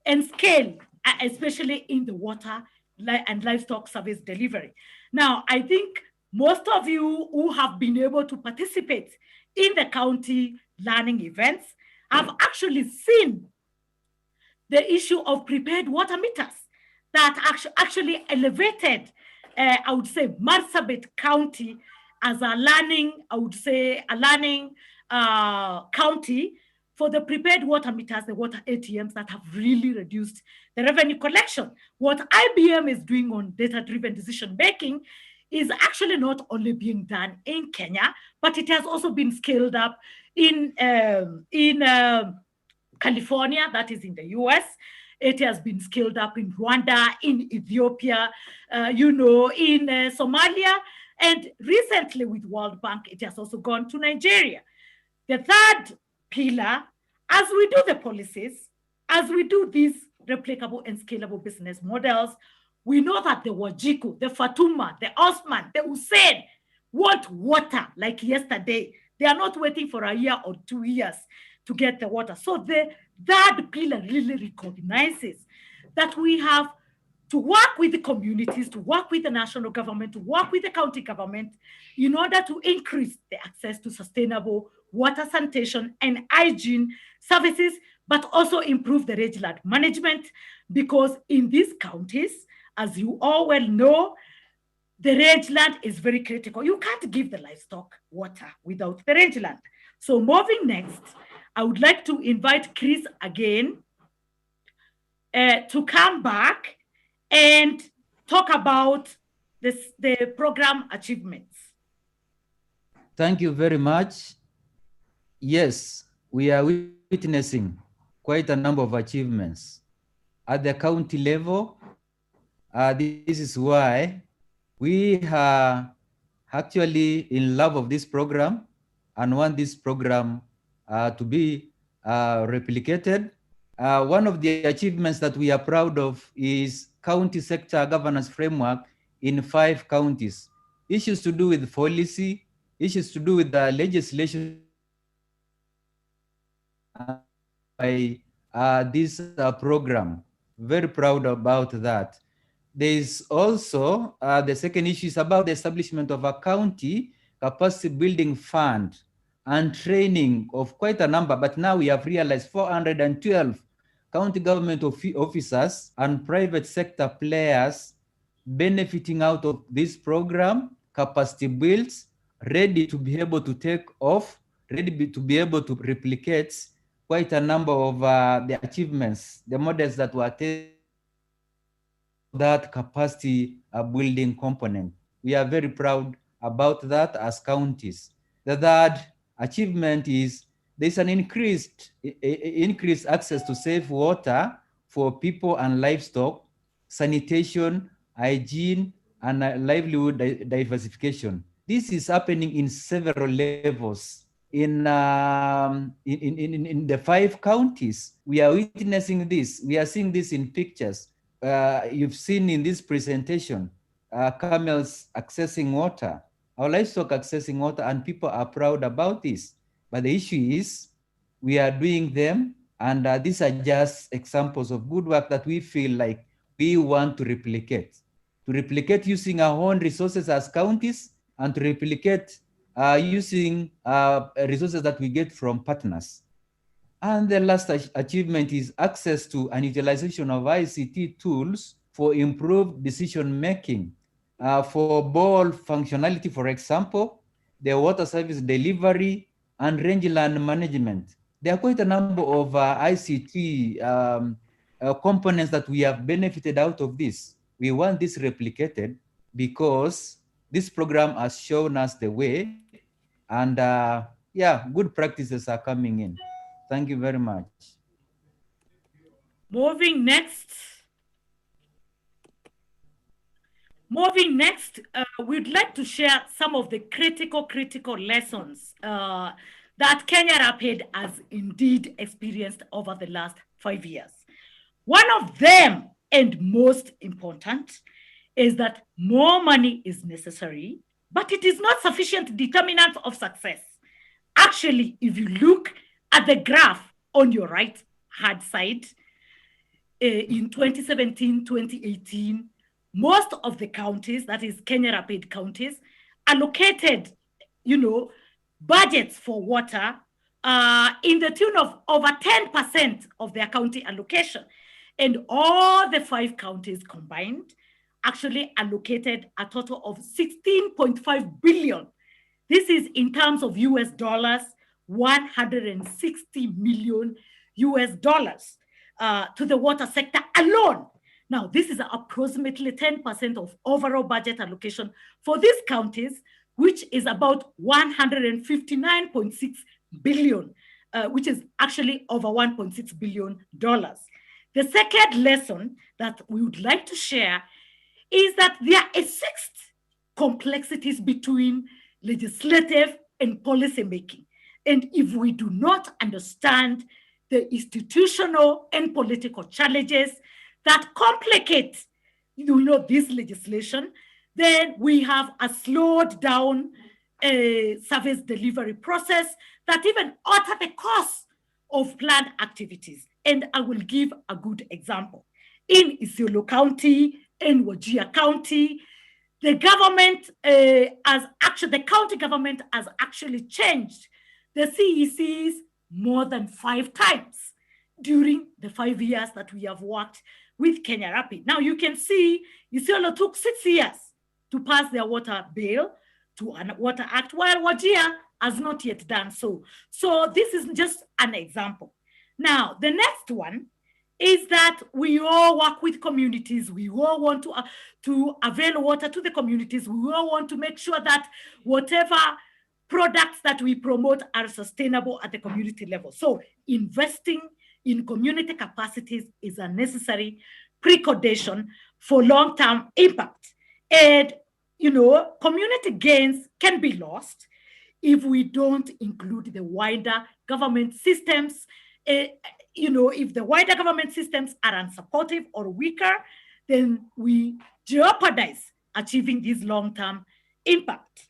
Speaker 6: and scale, especially in the water and livestock service delivery. Now, I think most of you who have been able to participate in the county learning events have actually seen the issue of prepared water meters that actually elevated, I would say, Marsabit County as a learning, county for the prepared water meters, the water ATMs that have really reduced the revenue collection. What IBM is doing on data-driven decision-making is actually not only being done in Kenya, but it has also been scaled up in California, that is in the US. It has been scaled up in Rwanda, in Ethiopia, in Somalia, and recently with World Bank, it has also gone to Nigeria. The third pillar, as we do the policies, as we do these replicable and scalable business models, we know that the Wajiko, the Fatuma, the Osman, the Hussein want water like yesterday. They are not waiting for a year or 2 years to get the water. So the third pillar really recognizes that we have to work with the communities, to work with the national government, to work with the county government in order to increase the access to sustainable water sanitation and hygiene services, but also improve the rangeland management, because in these counties, as you all well know, the rangeland is very critical. You can't give the livestock water without the rangeland. So moving next, I would like to invite Chris again to come back and talk about the program achievements.
Speaker 14: Thank you very much. Yes, we are witnessing quite a number of achievements at the county level. This is why we are actually in love of this program and want this program to be replicated. One of the achievements that we are proud of is county sector governance framework in 5 counties. Issues to do with policy, issues to do with the legislation by this program. Very proud about that. There is also the second issue is about the establishment of a county capacity building fund and training of quite a number, but now we have realized 412 county government officers and private sector players benefiting out of this program, capacity builds, ready to be able to take off, ready to be able to replicate quite a number of the achievements, the models that were that capacity building component. We are very proud about that as counties. The third achievement is there's an increased access to safe water for people and livestock, sanitation, hygiene, and livelihood diversification. This is happening in several levels. In the 5 counties, we are witnessing this. We are seeing this in pictures. You've seen in this presentation, camels accessing water, our livestock accessing water, and people are proud about this. But the issue is we are doing them, and these are just examples of good work that we feel like we want to replicate using our own resources as counties, and to replicate using resources that we get from partners. And the last achievement is access to and utilization of ICT tools for improved decision-making. For ball functionality, for example, the water service delivery and rangeland management. There are quite a number of ICT components that we have benefited out of this. We want this replicated because this program has shown us the way, and yeah, good practices are coming in. Thank you very much.
Speaker 6: Moving next, we'd like to share some of the critical lessons that Kenya Rapid has indeed experienced over the last 5 years. One of them, and most important, is that more money is necessary, but it is not sufficient determinant of success. Actually, if you look at the graph on your right hand side, in 2017-2018, most of the counties, that is Kenya Rapid counties, allocated, budgets for water in the tune of over 10% of their county allocation. And all the 5 counties combined actually allocated a total of 16.5 billion. This is in terms of US dollars, 160 million US dollars to the water sector alone. Now, this is approximately 10% of overall budget allocation for these counties, which is about 159.6 billion, which is actually over $1.6 billion. The second lesson that we would like to share is that there exists complexities between legislative and policy making. And if we do not understand the institutional and political challenges that complicate, this legislation, then we have a slowed down service delivery process that even alter the cost of planned activities. And I will give a good example. In Isiolo County, in Wajir County, the government the county government has actually changed the CECs more than 5 times during the 5 years that we have worked with Kenya Rapid. Now you can see Isiolo took 6 years to pass their water bill to a water act, while Wajir has not yet done so. So this is just an example. Now, the next one is that we all work with communities. We all want to avail water to the communities. We all want to make sure that whatever products that we promote are sustainable at the community level. So investing in community capacities is a necessary precondition for long-term impact. And, community gains can be lost if we don't include the wider government systems. If the wider government systems are unsupportive or weaker, then we jeopardize achieving this long-term impact.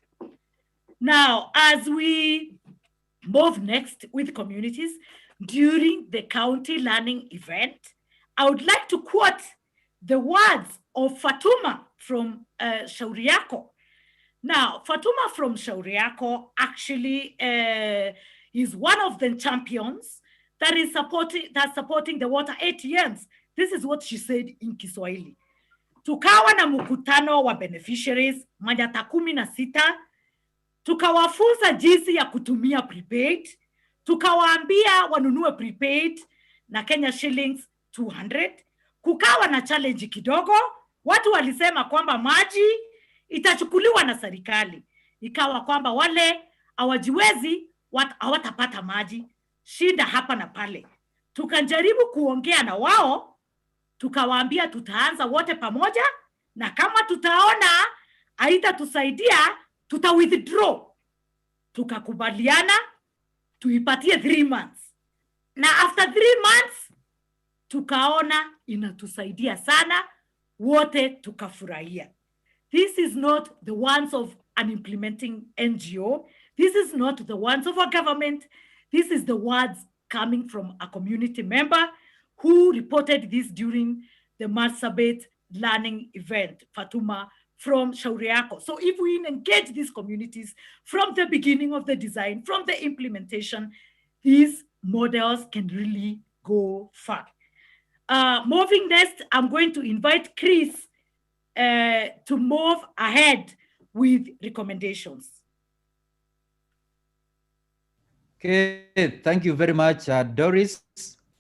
Speaker 6: Now, as we move next with communities, during the county learning event, I would like to quote the words of Fatuma from Shauriako. Now, Fatuma from Shauriako actually is one of the champions that is supporting the water ATMs. This is what she said in Kiswahili. Tukawa na mkutano wa beneficiaries majata 16, tukawafunza jinsi ya kutumia prepaid, tukawaambia wanunue prepaid na Kenya shillings 200. Kukawa na challenge kidogo, watu walisema kwamba maji itachukuliwa na serikali. Ikawa kwamba wale hawajiwezi hawatapata maji, shida hapa na pale. Tukajaribu kuongea na wao, tukawaambia tutaanza wote pamoja, na kama tutaona haitatusaidia tuta withdraw. Tukakubaliana tuipatie 3 months. Na after 3 months tukaona inatusaidia sana, wote tukafurahia. This is not the ones of an implementing NGO. This is not the ones of our government. This is the words coming from a community member who reported this during the Marsabit learning event, Fatuma from Shauriako. So if we engage these communities from the beginning of the design, from the implementation, these models can really go far. Moving next, I'm going to invite Chris to move ahead with recommendations.
Speaker 14: Okay, thank you very much, Doris.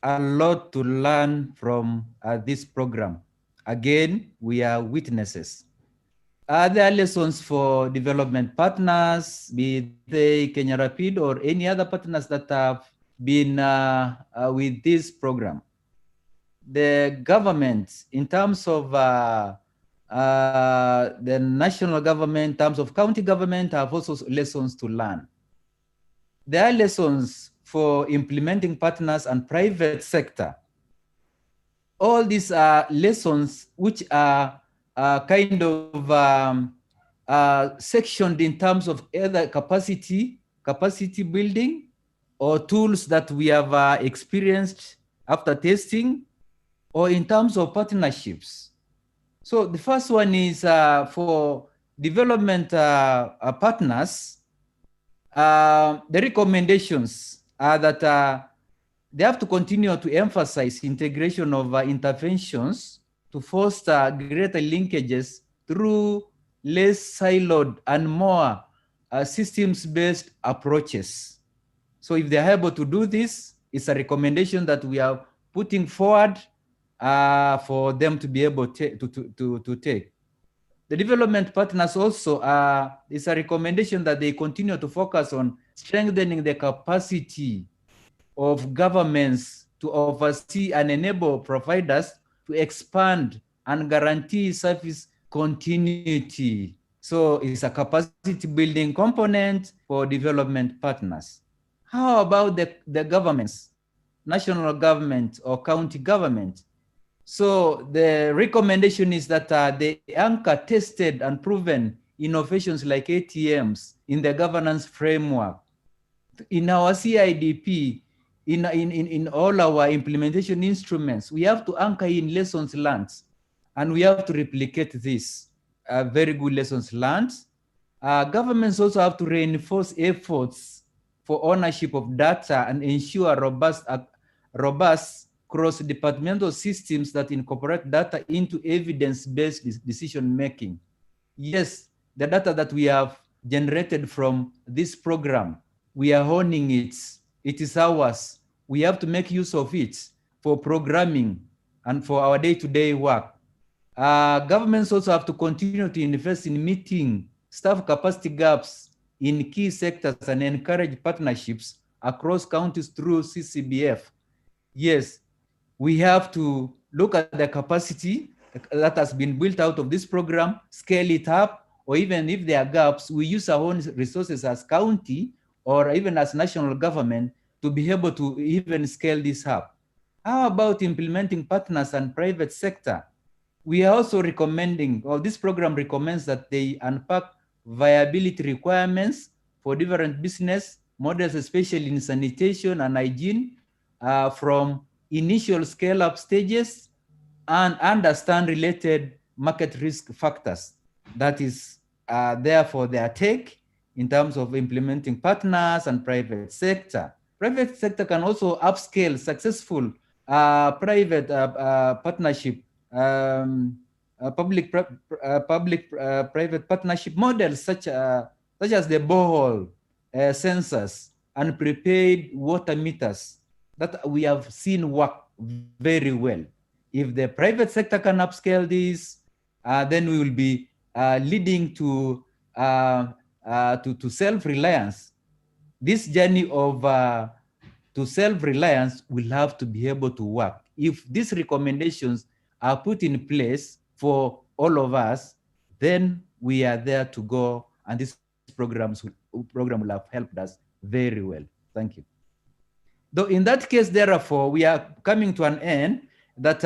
Speaker 14: A lot to learn from this program. Again, we are witnesses. Are there lessons for development partners, be they Kenya Rapid or any other partners that have been with this program? The government, in terms of the national government, in terms of county government, have also lessons to learn. There are lessons for implementing partners and private sector. All these are lessons which are kind of sectioned in terms of either capacity building or tools that we have experienced after testing, or in terms of partnerships. So the first one is for development partners. The recommendations are that they have to continue to emphasize integration of interventions to foster greater linkages through less siloed and more systems-based approaches. So if they're able to do this, it's a recommendation that we are putting forward for them to be able to take. The development partners also, it's a recommendation that they continue to focus on strengthening the capacity of governments to oversee and enable providers to expand and guarantee service continuity. So it's a capacity building component for development partners. How about the governments, national government or county government? So the recommendation is that they anchor tested and proven innovations like ATMs in the governance framework. In our CIDP, in all our implementation instruments, we have to anchor in lessons learned, and we have to replicate this very good lessons learned. Governments also have to reinforce efforts for ownership of data and ensure robust cross-departmental systems that incorporate data into evidence-based decision-making. Yes, the data that we have generated from this program, we are owning it. It is ours. We have to make use of it for programming and for our day-to-day work. Governments also have to continue to invest in meeting staff capacity gaps in key sectors and encourage partnerships across counties through CCBF. Yes, we have to look at the capacity that has been built out of this program, scale it up, or even if there are gaps, we use our own resources as county or even as national government to be able to even scale this up. How about implementing partners and private sector? We are also recommending, or this program recommends that they unpack viability requirements for different business models, especially in sanitation and hygiene, from initial scale-up stages, and understand related market risk factors. That is there for their take in terms of implementing partners and private sector. Private sector can also upscale successful private partnership, public-private partnership models such as the borehole sensors and prepaid water meters that we have seen work very well. If the private sector can upscale this, then we will be leading to self-reliance. This journey of to self-reliance will have to be able to work. If these recommendations are put in place for all of us, then we are there to go, and this program will have helped us very well. Thank you. Though in that case, therefore, we are coming to an end that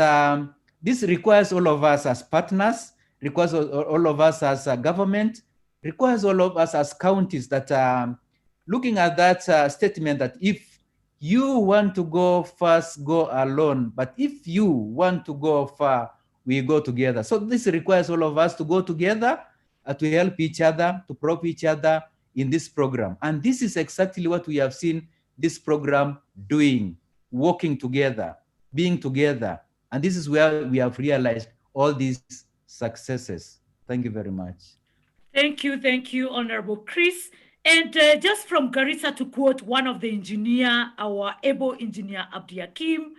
Speaker 14: this requires all of us as partners, requires all of us as a government, requires all of us as counties that looking at that statement that if you want to go fast, go alone, but if you want to go far, we go together. So this requires all of us to go together to help each other, to prop each other in this program. And this is exactly what we have seen this program doing, working together, being together. And this is where we have realized all these successes. Thank you very much.
Speaker 6: Thank you, Honorable Chris. And just from Garissa, to quote one of the engineer, our able engineer, Abdi Hakim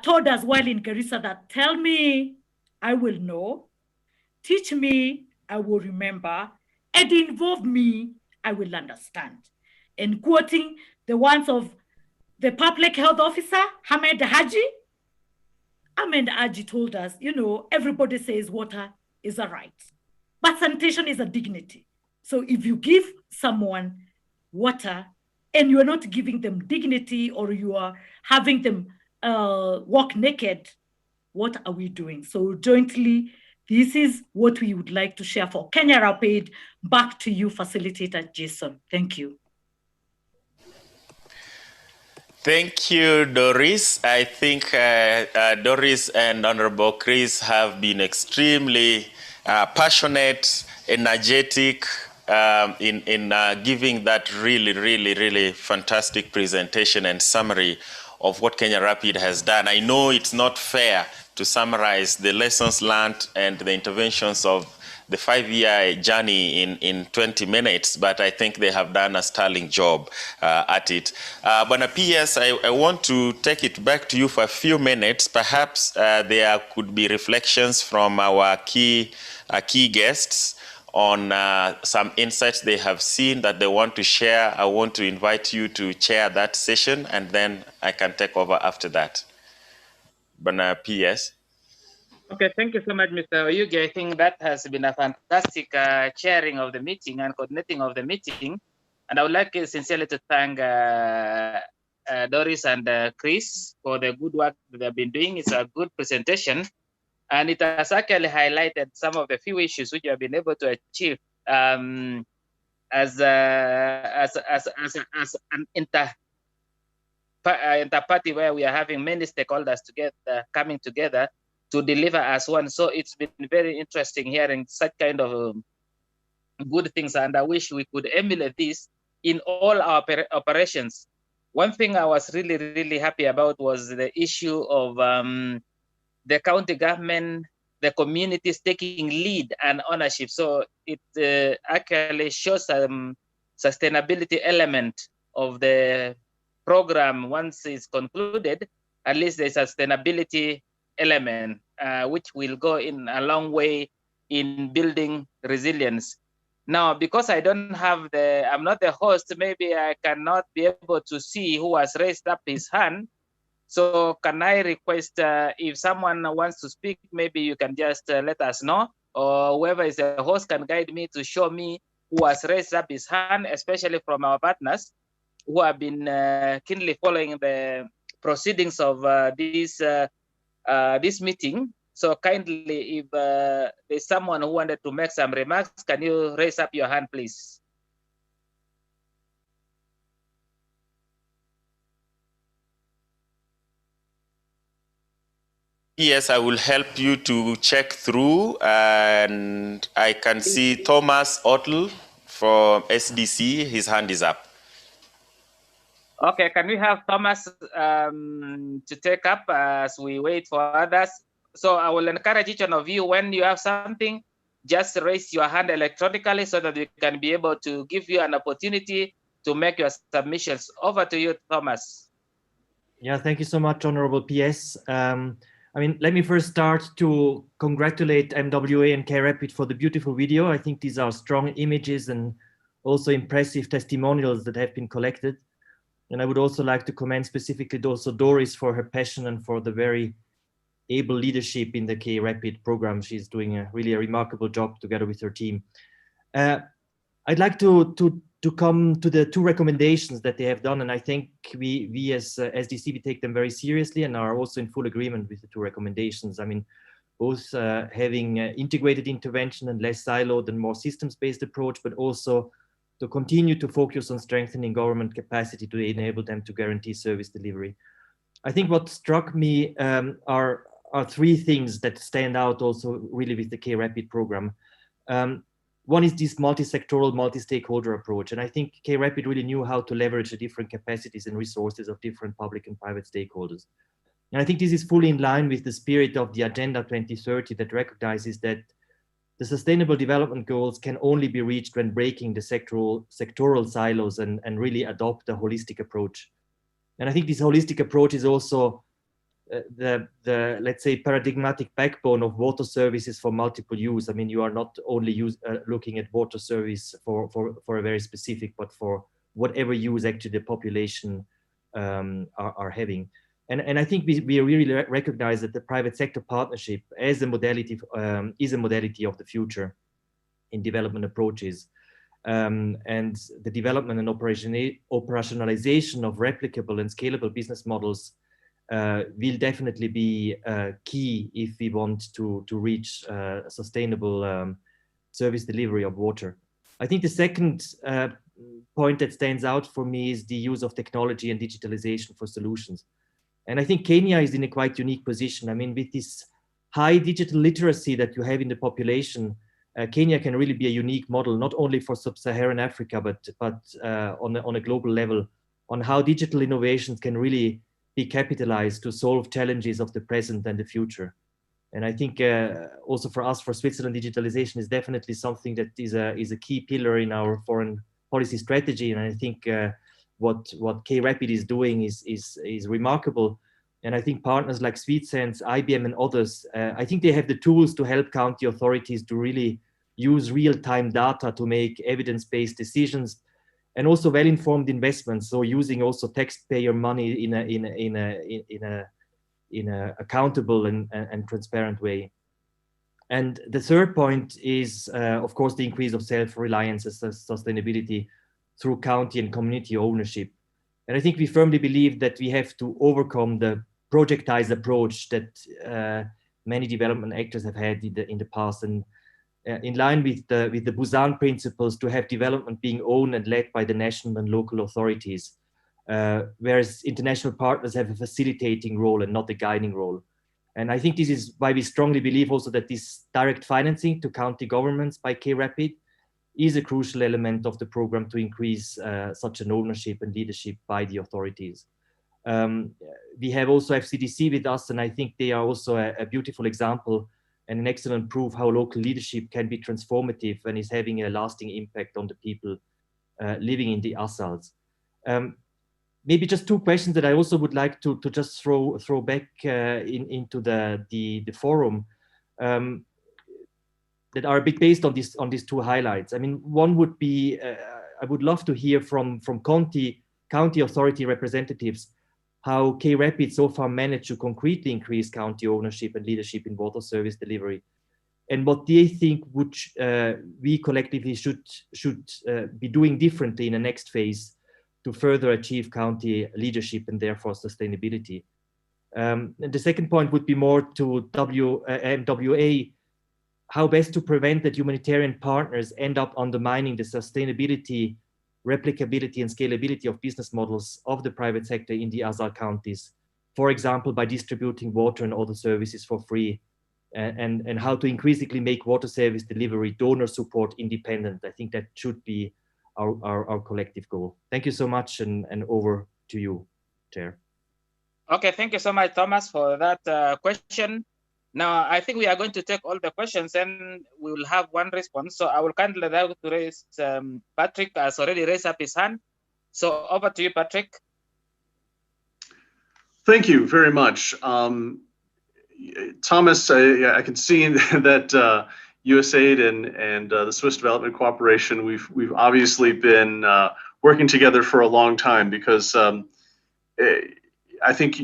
Speaker 6: told us while in Garissa that, tell me, I will know, teach me, I will remember, and involve me, I will understand. And quoting the ones of the public health officer, Ahmed Haji. Ahmed Haji told us, you know, everybody says water is a right, but sanitation is a dignity. So if you give someone water and you're not giving them dignity, or you are having them walk naked, what are we doing? So jointly, this is what we would like to share for Kenya Rapid. Back to you, Facilitator Jason. Thank you.
Speaker 1: Thank you, Doris. I think Doris and Honorable Chris have been extremely passionate, energetic in giving that really fantastic presentation and summary of what Kenya Rapid has done. I know it's not fair to summarize the lessons learned and the interventions of the 5-year journey in 20 minutes, but I think they have done a sterling job at it. Bwana PS, I want to take it back to you for a few minutes. Perhaps there could be reflections from our key guests on some insights they have seen that they want to share. I want to invite you to chair that session, and then I can take over after that. Bwana PS.
Speaker 2: Okay, thank you so much, Mr. Oyugi. I think that has been a fantastic chairing of the meeting and coordinating of the meeting. And I would like sincerely to thank Doris and Chris for the good work that they've been doing. It's a good presentation. And it has actually highlighted some of the few issues which you have been able to achieve as an inter-party where we are having many stakeholders together, coming together to deliver as one. So it's been very interesting hearing such kind of good things, and I wish we could emulate this in all our operations. One thing I was really happy about was the issue of the county government, the communities taking lead and ownership. So it actually shows some sustainability element of the program. Once it's concluded, at least there's a sustainability element, which will go in a long way in building resilience. Now, because I don't have I'm not the host, maybe I cannot be able to see who has raised up his hand. So can I request if someone wants to speak, maybe you can just let us know, or whoever is the host can guide me to show me who has raised up his hand, especially from our partners who have been keenly following the proceedings of this meeting. So kindly, if there's someone who wanted to make some remarks, can you raise up your hand, please?
Speaker 1: Yes, I will help you to check through, and I can see Thomas Ottle from SDC. His hand is up.
Speaker 2: Okay, can we have Thomas to take up as we wait for others? So I will encourage each one of you, when you have something, just raise your hand electronically so that we can be able to give you an opportunity to make your submissions. Over to you, Thomas.
Speaker 3: Yeah, thank you so much, Honorable PS. I mean, let me first start to congratulate MWA and K-Rapid for the beautiful video. I think these are strong images and also impressive testimonials that have been collected. And I would also like to commend specifically also Doris for her passion and for the very able leadership in the K-Rapid program. She's doing really a remarkable job together with her team. I'd like to come to the two recommendations that they have done, and I think we as SDC, we take them very seriously and are also in full agreement with the two recommendations. I mean, both having integrated intervention and less siloed and more systems-based approach, but also to continue to focus on strengthening government capacity to enable them to guarantee service delivery. I think what struck me are three things that stand out also really with the K-Rapid program. One is this multi-sectoral, multi-stakeholder approach. And I think K-Rapid really knew how to leverage the different capacities and resources of different public and private stakeholders. And I think this is fully in line with the spirit of the Agenda 2030 that recognizes that the sustainable development goals can only be reached when breaking the sectoral silos and really adopt a holistic approach. And I think this holistic approach is also the let's say paradigmatic backbone of water services for multiple use. I mean, you are not only looking at water service for a very specific, but for whatever use actually the population are having. And I think we really recognize that the private sector partnership as a modality is a modality of the future in development approaches. And the development and operationalization of replicable and scalable business models will definitely be key if we want to reach sustainable service delivery of water. I think the second point that stands out for me is the use of technology and digitalization for solutions. And I think Kenya is in a quite unique position. I mean, with this high digital literacy that you have in the population, Kenya can really be a unique model, not only for sub-Saharan Africa, but on a global level, on how digital innovations can really be capitalized to solve challenges of the present and the future. And I think also for us, for Switzerland, digitalization is definitely something that is a key pillar in our foreign policy strategy. And I think what K-Rapid is doing is remarkable. And I think partners like SweetSense, IBM and others, I think they have the tools to help county authorities to really use real-time data to make evidence-based decisions and also well-informed investments. So using also taxpayer money in a accountable and transparent way. And the third point is, of course, the increase of self-reliance and sustainability through county and community ownership. And I think we firmly believe that we have to overcome the projectized approach that many development actors have had in the past, and in line with the Busan principles, to have development being owned and led by the national and local authorities, whereas international partners have a facilitating role and not a guiding role. And I think this is why we strongly believe also that this direct financing to county governments by K-Rapid is a crucial element of the program to increase such an ownership and leadership by the authorities. We have also FCDC with us, and I think they are also a beautiful example and an excellent proof how local leadership can be transformative and is having a lasting impact on the people living in the ASALs. Maybe just two questions that I also would like to just throw back into the forum that are a bit based on these two highlights. I mean, one would be, I would love to hear from county authority representatives how K-Rapid so far managed to concretely increase county ownership and leadership in water service delivery, and what they think we collectively should be doing differently in the next phase to further achieve county leadership and therefore sustainability. And the second point would be more to MWA, how best to prevent that humanitarian partners end up undermining the sustainability, replicability and scalability of business models of the private sector in the ASAL counties, for example, by distributing water and other services for free, and how to increasingly make water service delivery donor support independent. I think that should be our collective goal. Thank you so much, and over to you, Chair.
Speaker 2: Okay, thank you so much, Thomas, for that question. Now, I think we are going to take all the questions and we will have one response. So I will kindly like to raise, Patrick has already raised up his hand. So over to you, Patrick.
Speaker 4: Thank you very much. Thomas, I can see that USAID and the Swiss Development Cooperation, we've obviously been working together for a long time, because I think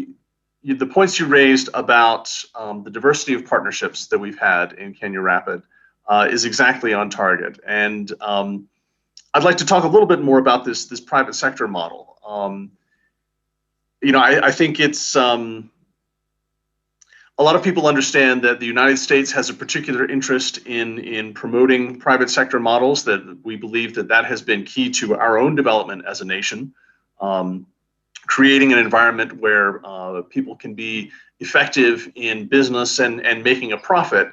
Speaker 4: the points you raised about the diversity of partnerships that we've had in Kenya Rapid is exactly on target. And I'd like to talk a little bit more about this private sector model. I think it's a lot of people understand that the United States has a particular interest in promoting private sector models, that we believe that has been key to our own development as a nation. Creating an environment where people can be effective in business and making a profit,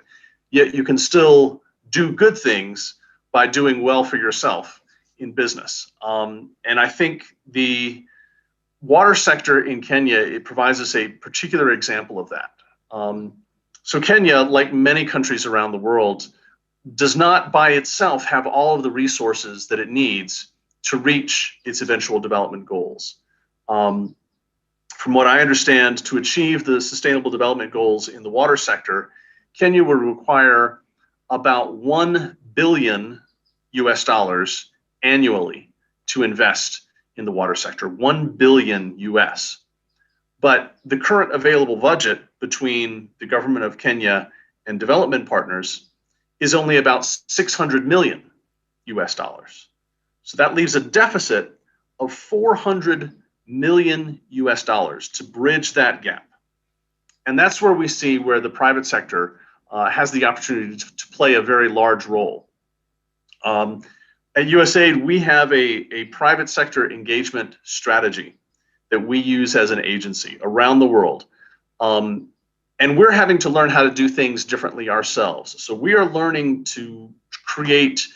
Speaker 4: yet you can still do good things by doing well for yourself in business. And I think the water sector in Kenya, it provides us a particular example of that. So Kenya, like many countries around the world, does not by itself have all of the resources that it needs to reach its eventual development goals. From what I understand, to achieve the Sustainable Development Goals in the water sector, Kenya will require about $1 billion annually to invest in the water sector, $1 billion US. But the current available budget between the government of Kenya and development partners is only about $600 million US. So that leaves a deficit of $400 million US to bridge that gap. And that's where we see where the private sector has the opportunity to play a very large role. At USAID, we have a private sector engagement strategy that we use as an agency around the world. And we're having to learn how to do things differently ourselves. So we are learning to create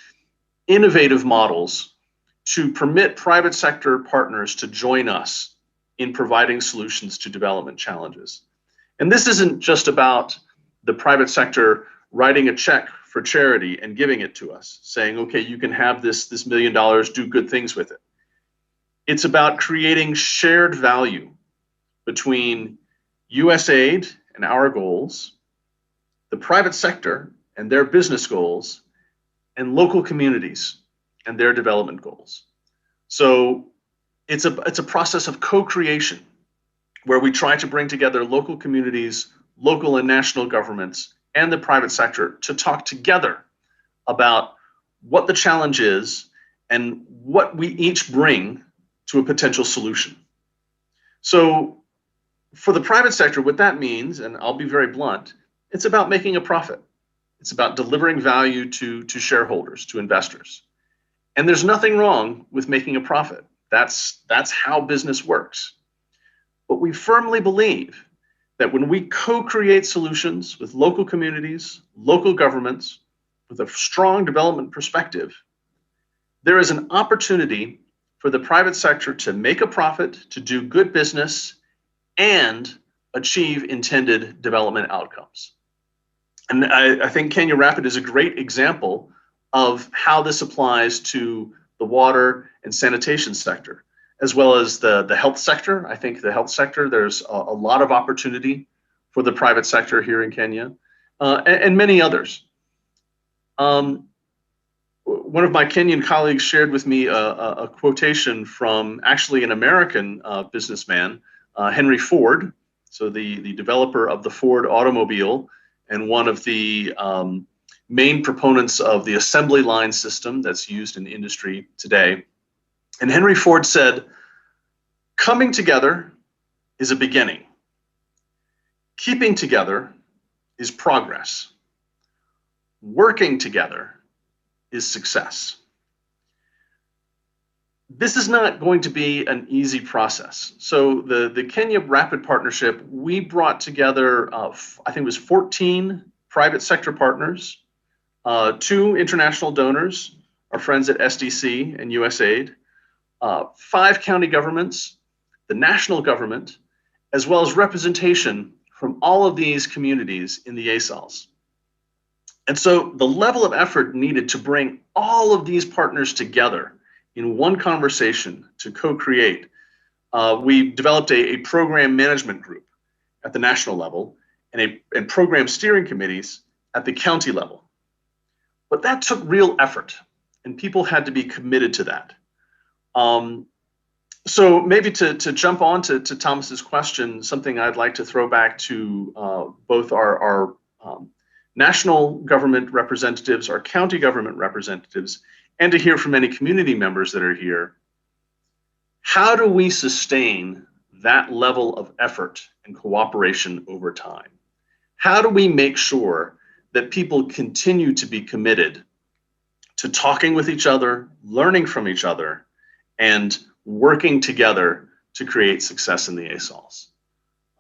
Speaker 4: innovative models to permit private sector partners to join us in providing solutions to development challenges. And this isn't just about the private sector writing a check for charity and giving it to us, saying, okay, you can have this $1 million, do good things with it. It's about creating shared value between USAID and our goals, the private sector and their business goals, and local communities and their development goals. So it's a process of co-creation where we try to bring together local communities, local and national governments, and the private sector to talk together about what the challenge is and what we each bring to a potential solution. So for the private sector, what that means, and I'll be very blunt, it's about making a profit. It's about delivering value to shareholders, to investors. And there's nothing wrong with making a profit. That's how business works. But we firmly believe that when we co-create solutions with local communities, local governments, with a strong development perspective, there is an opportunity for the private sector to make a profit, to do good business, and achieve intended development outcomes. And I think Kenya Rapid is a great example of how this applies to the water and sanitation sector, as well as the health sector. I think the health sector, there's a lot of opportunity for the private sector here in Kenya, and many others. One of my Kenyan colleagues shared with me a quotation from actually an American businessman, Henry Ford, so the developer of the Ford automobile and one of the main proponents of the assembly line system that's used in industry today. And Henry Ford said, "Coming together is a beginning. Keeping together is progress. Working together is success." This is not going to be an easy process. So the Kenya Rapid Partnership, we brought together, I think it was 14 private sector partners, 2 international donors, our friends at SDC and USAID, 5 county governments, the national government, as well as representation from all of these communities in the ASALs. And so the level of effort needed to bring all of these partners together in one conversation to co-create, we developed a program management group at the national level and program steering committees at the county level. But that took real effort, and people had to be committed to that. So maybe to jump on to Thomas's question, something I'd like to throw back to both our national government representatives, our county government representatives, and to hear from any community members that are here. How do we sustain that level of effort and cooperation over time? How do we make sure that people continue to be committed to talking with each other, learning from each other, and working together to create success in the ASALs?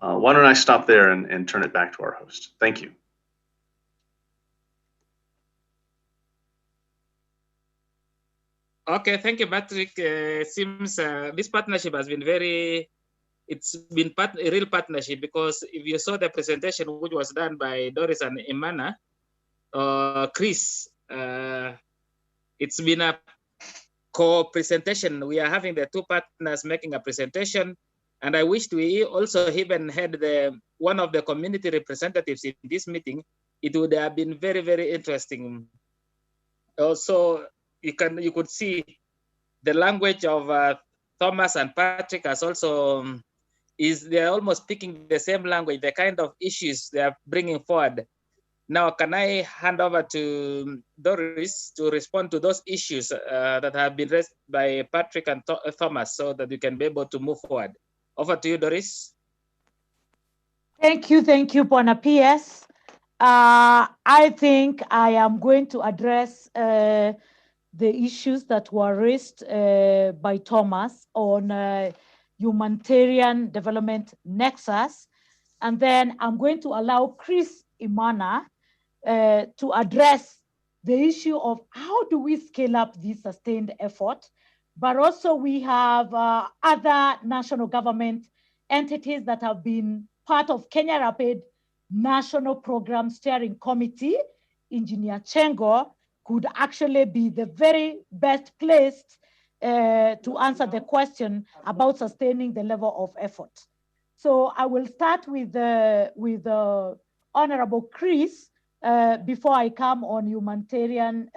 Speaker 4: Why don't I stop there and turn it back to our host? Thank you.
Speaker 2: Okay, thank you, Patrick. Seems this partnership has been it's been a real partnership, because if you saw the presentation which was done by Doris and Imana, Chris, it's been a co-presentation. We are having the 2 partners making a presentation, and I wished we also even had one of the community representatives in this meeting. It would have been very, very interesting. Also, you could see the language of Thomas and Patrick as also they're almost speaking the same language, the kind of issues they are bringing forward. Now, can I hand over to Doris to respond to those issues that have been raised by Patrick and Thomas, so that we can be able to move forward? Over to you, Doris.
Speaker 6: Thank you, Bwana PS. I think I am going to address the issues that were raised by Thomas on humanitarian development nexus. And then I'm going to allow Chris Imana to address the issue of how do we scale up this sustained effort. But also we have other national government entities that have been part of Kenya Rapid National Program Steering Committee. Engineer Chengo could actually be the very best placed to answer the question about sustaining the level of effort. So I will start with Honorable Chris before I come on humanitarian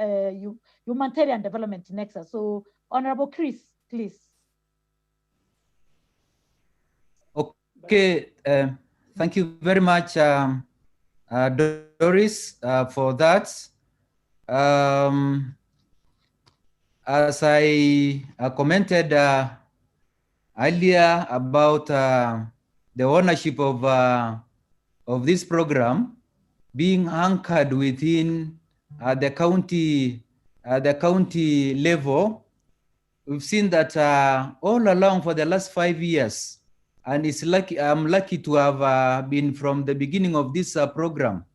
Speaker 6: development nexus. So Honorable Chris, please.
Speaker 14: Okay, thank you very much, Doris, for that. As I commented earlier about the ownership of this program being anchored within the county level, we've seen that all along for the last 5 years, and I'm lucky to have been from the beginning of this program.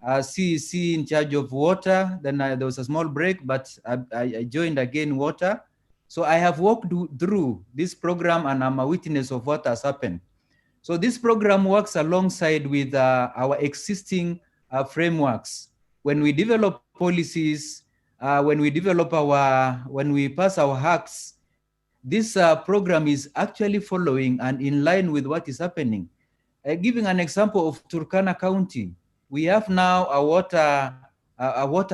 Speaker 14: CEC in charge of water, then there was a small break, but I joined again water. So I have walked through this program and I'm a witness of what has happened. So this program works alongside with our existing frameworks. When we develop policies, when we pass our acts, this program is actually following and in line with what is happening. Giving an example of Turkana County, we have now a water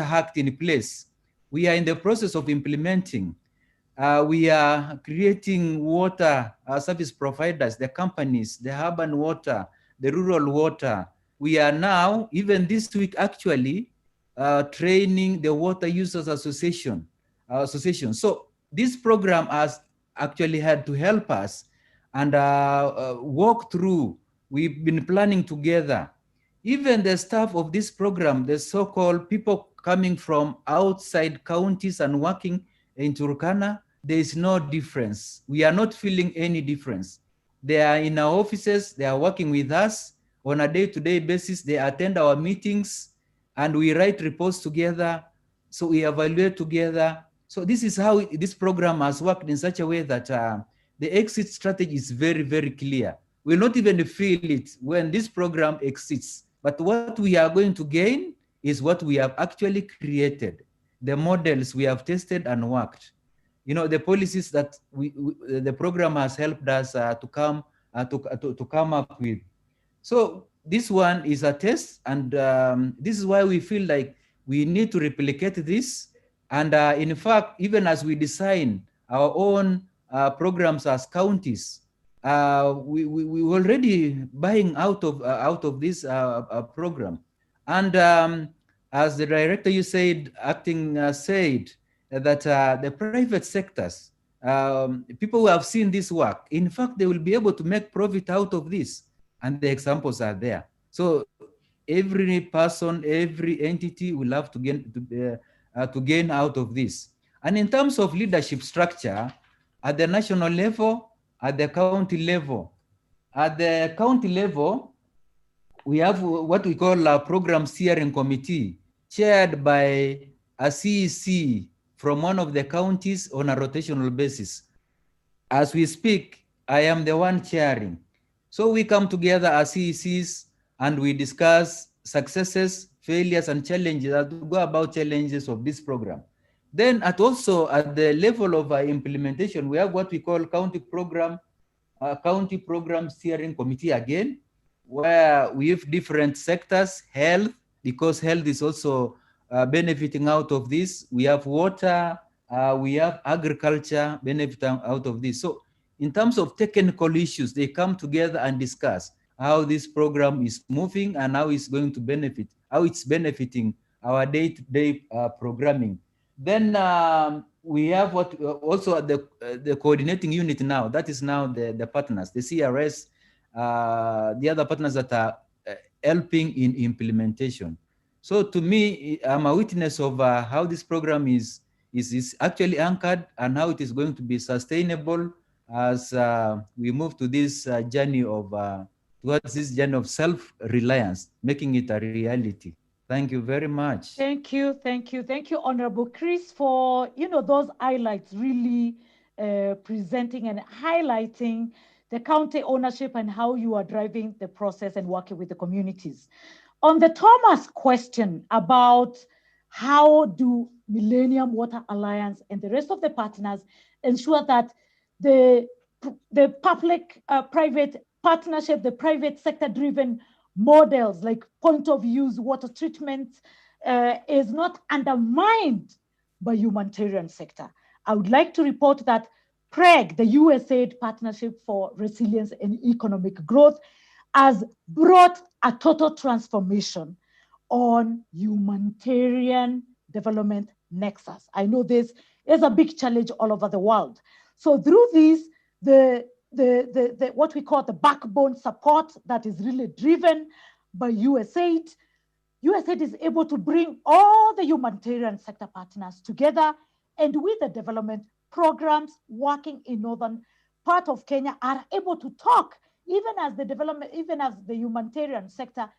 Speaker 14: act in place. We are in the process of implementing. We are creating water service providers, the companies, the urban water, the rural water. We are now, even this week actually, training the Water Users Association. So this program has actually had to help us and walk through. We've been planning together. Even the staff of this program, the so-called people coming from outside counties and working in Turkana, there is no difference. We are not feeling any difference. They are in our offices, they are working with us on a day-to-day basis. They attend our meetings and we write reports together. So we evaluate together. So this is how this program has worked in such a way that the exit strategy is very, very clear. We'll not even feel it when this program exits. But what we are going to gain is what we have actually created, the models we have tested and worked. You know, the policies that the program has helped us to come up with. So this one is a test, and this is why we feel like we need to replicate this. And in fact, even as we design our own programs as counties, we already buying out of this program. And as the director you said, said that the private sectors, people who have seen this work, in fact, they will be able to make profit out of this. And the examples are there. So every person, every entity will have to gain out of this. And in terms of leadership structure, at the national level, at the county level. At the county level, we have what we call a program steering committee, chaired by a CEC from one of the counties on a rotational basis. As we speak, I am the one chairing. So we come together as CECs and we discuss successes, failures, and challenges, as we go about challenges of this program. Then at the level of implementation, we have what we call county program steering committee again, where we have different sectors, health, because health is also benefiting out of this. We have water, we have agriculture benefiting out of this. So in terms of technical issues, they come together and discuss how this program is moving and how it's going to benefit, how it's benefiting our day-to-day programming. Then we have what also the coordinating unit now, that is now the partners, the CRS, the other partners that are helping in implementation. So to me, I'm a witness of how this program is is actually anchored and how it is going to be sustainable as we move to this journey of towards this journey of self-reliance, making it a reality. Thank you very much.
Speaker 6: Thank you, Honorable Chris, for those highlights, really presenting and highlighting the county ownership and how you are driving the process and working with the communities. On the Thomas question about how do Millennium Water Alliance and the rest of the partners ensure that the public-private partnership, the private sector-driven models like point of use water treatment is not undermined by humanitarian sector. I would like to report that PREG, the USAID Partnership for Resilience and Economic Growth, has brought a total transformation on humanitarian development nexus. I know this is a big challenge all over the world. So through this, the what we call the backbone support that is really driven by USAID, USAID is able to bring all the humanitarian sector partners together, and with the development programs working in northern part of Kenya are able to talk, even as the humanitarian sector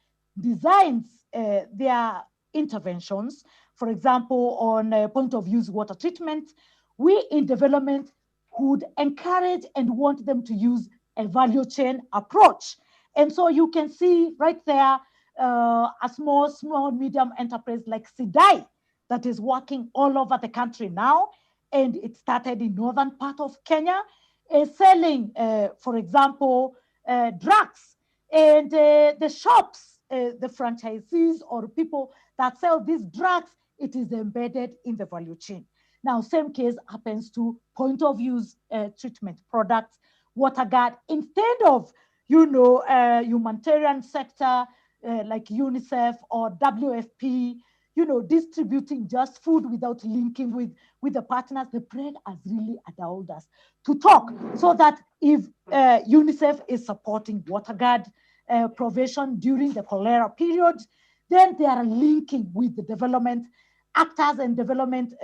Speaker 6: designs their interventions. For example, on point of use water treatment, we in development would encourage and want them to use a value chain approach. And so you can see right there a small, medium enterprise like Sidai that is working all over the country now. And it started in northern part of Kenya, selling, for example, drugs. And the shops, the franchisees or people that sell these drugs, it is embedded in the value chain. Now, same case happens to point of use treatment products, WaterGuard, instead of, humanitarian sector like UNICEF or WFP, distributing just food without linking with the partners. The PREG has really allowed us to talk so that if UNICEF is supporting WaterGuard provision during the cholera period, then they are linking with the development actors and development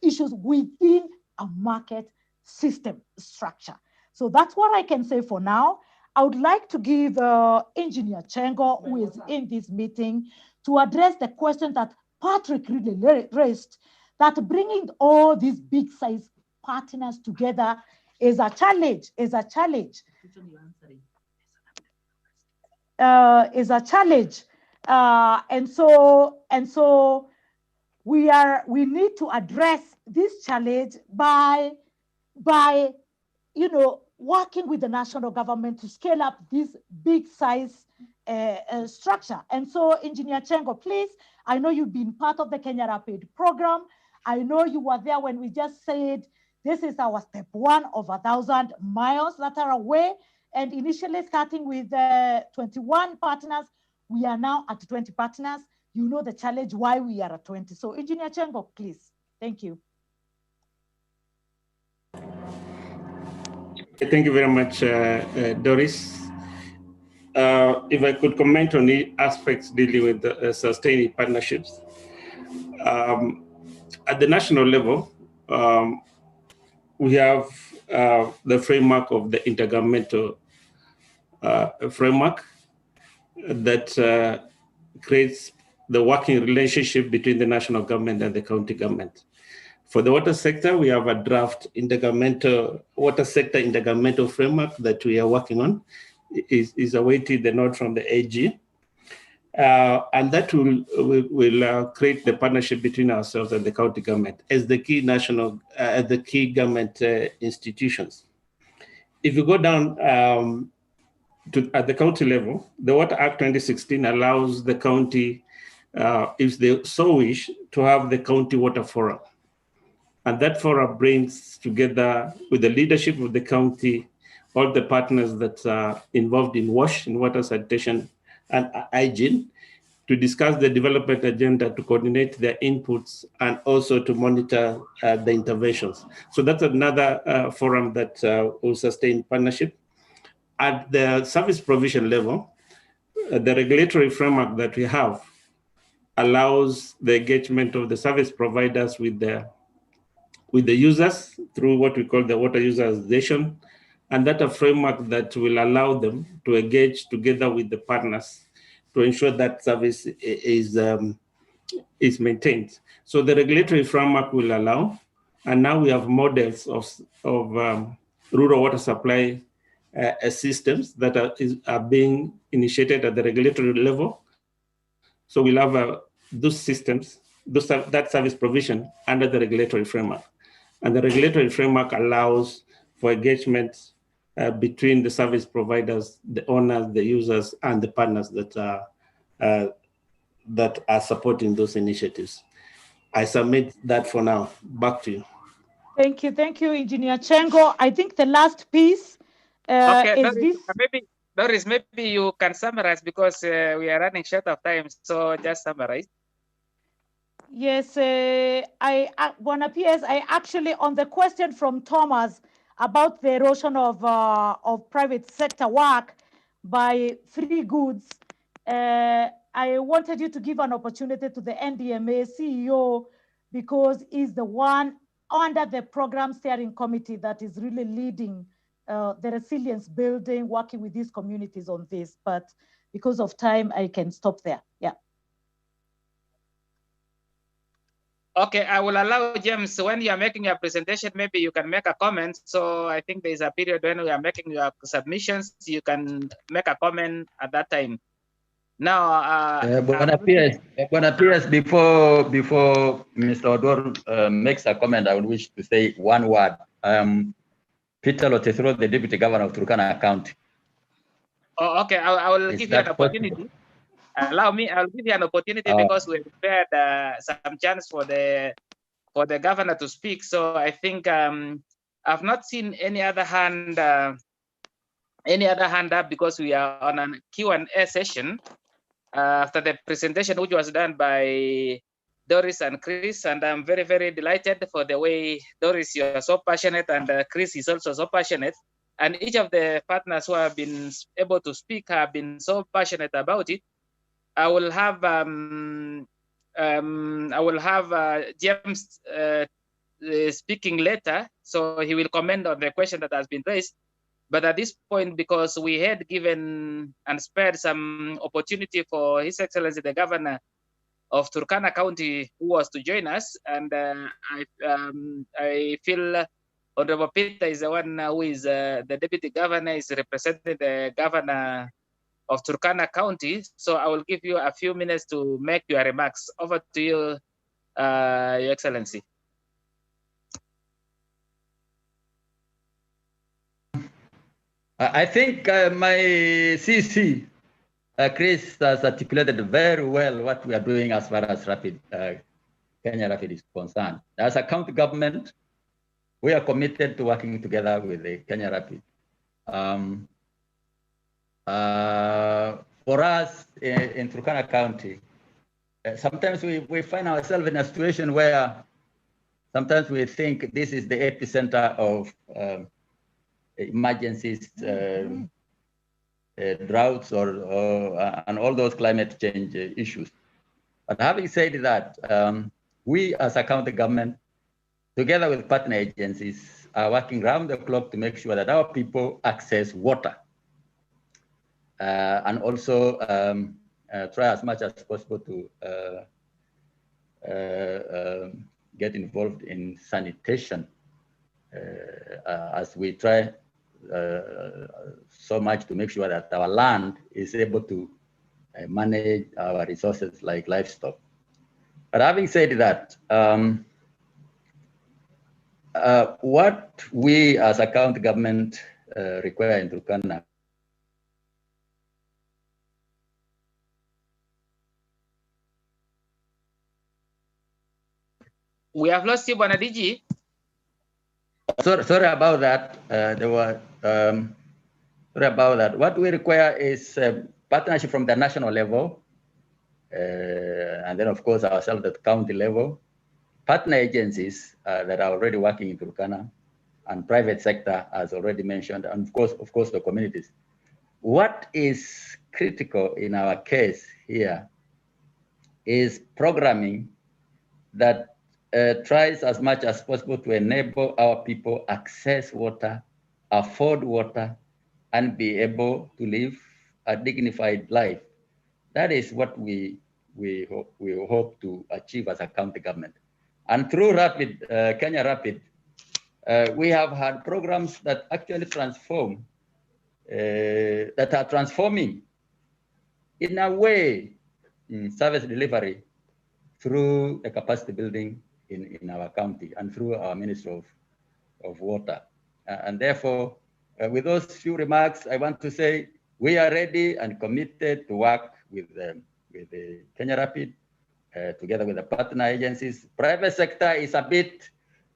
Speaker 6: issues within a market system structure. So that's what I can say for now. I would like to give Engineer Chengo, who is in this meeting, to address the question that Patrick really raised, that bringing all these big size partners together is a challenge, and so we need to address this challenge by working with the national government to scale up this big size structure. And so, Engineer Chengo, please, I know you've been part of the Kenya Rapid program. I know you were there when we just said this is our step 1 of 1,000 miles that are away. And initially starting with 21 partners, we are now at 20 partners. You know the challenge why we are at 20. So Engineer Chengo, please. Thank you.
Speaker 15: Thank you very much, Doris. If I could comment on the aspects dealing with the, sustaining partnerships. At the national level, we have the framework of the intergovernmental framework that creates the working relationship between the national government and the county government. For the water sector, we have a draft water sector intergovernmental framework that we are working on. Is awaiting the nod from the AG. And that will create the partnership between ourselves and the county government as the key government institutions. If you go down at the county level, the Water Act 2016 allows the county, if they so wish, to have the county water forum. And that forum brings together with the leadership of the county, all the partners that are involved in WASH, in water sanitation and hygiene, to discuss the development agenda, to coordinate their inputs, and also to monitor the interventions. So that's another forum that will sustain partnership. At the service provision level, the regulatory framework that we have allows the engagement of the service providers with the with the users through what we call the water userization, and that a framework that will allow them to engage together with the partners to ensure that service is maintained. So the regulatory framework will allow, and now we have models of rural water supply systems that are being initiated at the regulatory level. So we'll have those systems, that service provision under the regulatory framework. And the regulatory framework allows for engagement between the service providers, the owners, the users, and the partners that are supporting those initiatives. I submit that for now. Back to you.
Speaker 6: Thank you, Engineer Chengo. I think the last piece
Speaker 2: okay,
Speaker 6: is this.
Speaker 2: Doris, maybe you can summarize because we are running short of time. So just summarize.
Speaker 6: Yes, Bwana PS, I actually, on the question from Thomas about the erosion of private sector work by free goods, I wanted you to give an opportunity to the NDMA CEO because he's the one under the program steering committee that is really leading the resilience building, working with these communities on this. But because of time, I can stop there. Yeah.
Speaker 2: Okay, I will allow James, when you are making your presentation, maybe you can make a comment. So I think there is a period when we are making your submissions, you can make a comment at that time. Now,
Speaker 16: Bwana PS, before Mr. Odor makes a comment, I would wish to say one word. Peter Lotethro, the Deputy Governor of Turkana County.
Speaker 2: Oh, okay, I will give you an opportunity. Possible? Allow me, I'll give you an opportunity because we prepared some chance for the governor to speak. So I think I've not seen any other hand up because we are on a Q&A session after the presentation, which was done by Doris and Chris, and I'm very, very delighted for the way, Doris, you are so passionate, and Chris is also so passionate, and each of the partners who have been able to speak have been so passionate about it. I will have James speaking later, so he will comment on the question that has been raised. But at this point, because we had given and spared some opportunity for His Excellency the Governor of Turkana County, who was to join us, and I feel Honorable Peter is the one who is the Deputy Governor, is representing the Governor of Turkana County. So I will give you a few minutes to make your remarks. Over to you, Your Excellency.
Speaker 16: I think my CC, Chris, has articulated very well what we are doing as far as Kenya Rapid is concerned. As a county government, we are committed to working together with the Kenya Rapid. For us in Turkana County, sometimes we find ourselves in a situation where sometimes we think this is the epicenter of emergencies, droughts, and all those climate change issues. But having said that, we as a county government, together with partner agencies, are working round the clock to make sure that our people access water. And also try as much as possible to get involved in sanitation as we try so much to make sure that our land is able to manage our resources like livestock. But having said that, what we as a county government require in Turkana
Speaker 2: We have lost you, Bwana DG.
Speaker 16: Sorry about that. Sorry about that. What we require is partnership from the national level, and then of course ourselves at the county level, partner agencies that are already working in Turkana, and private sector, as already mentioned, and of course the communities. What is critical in our case here is programming that tries as much as possible to enable our people access water, afford water, and be able to live a dignified life. That is what we hope to achieve as a county government. And through Rapid, Kenya Rapid, we have had programs that actually transform, that are transforming in a way service delivery through the capacity building in our county and through our Ministry of Water. And therefore, with those few remarks, I want to say we are ready and committed to work with the Kenya Rapid, together with the partner agencies. Private sector is a bit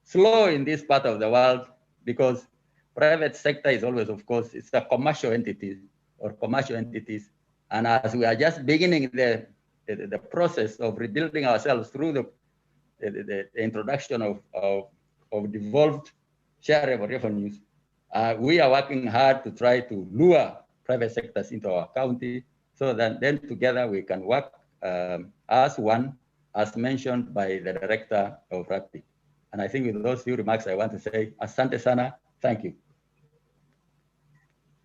Speaker 16: slow in this part of the world because private sector is always, of course, it's a commercial entity or commercial entities. And as we are just beginning the process of rebuilding ourselves through the introduction of devolved shareable revenues, we are working hard to try to lure private sectors into our county so that then together we can work as one, as mentioned by the director of Rapid. And I think with those few remarks, I want to say, Asante Sana, thank you.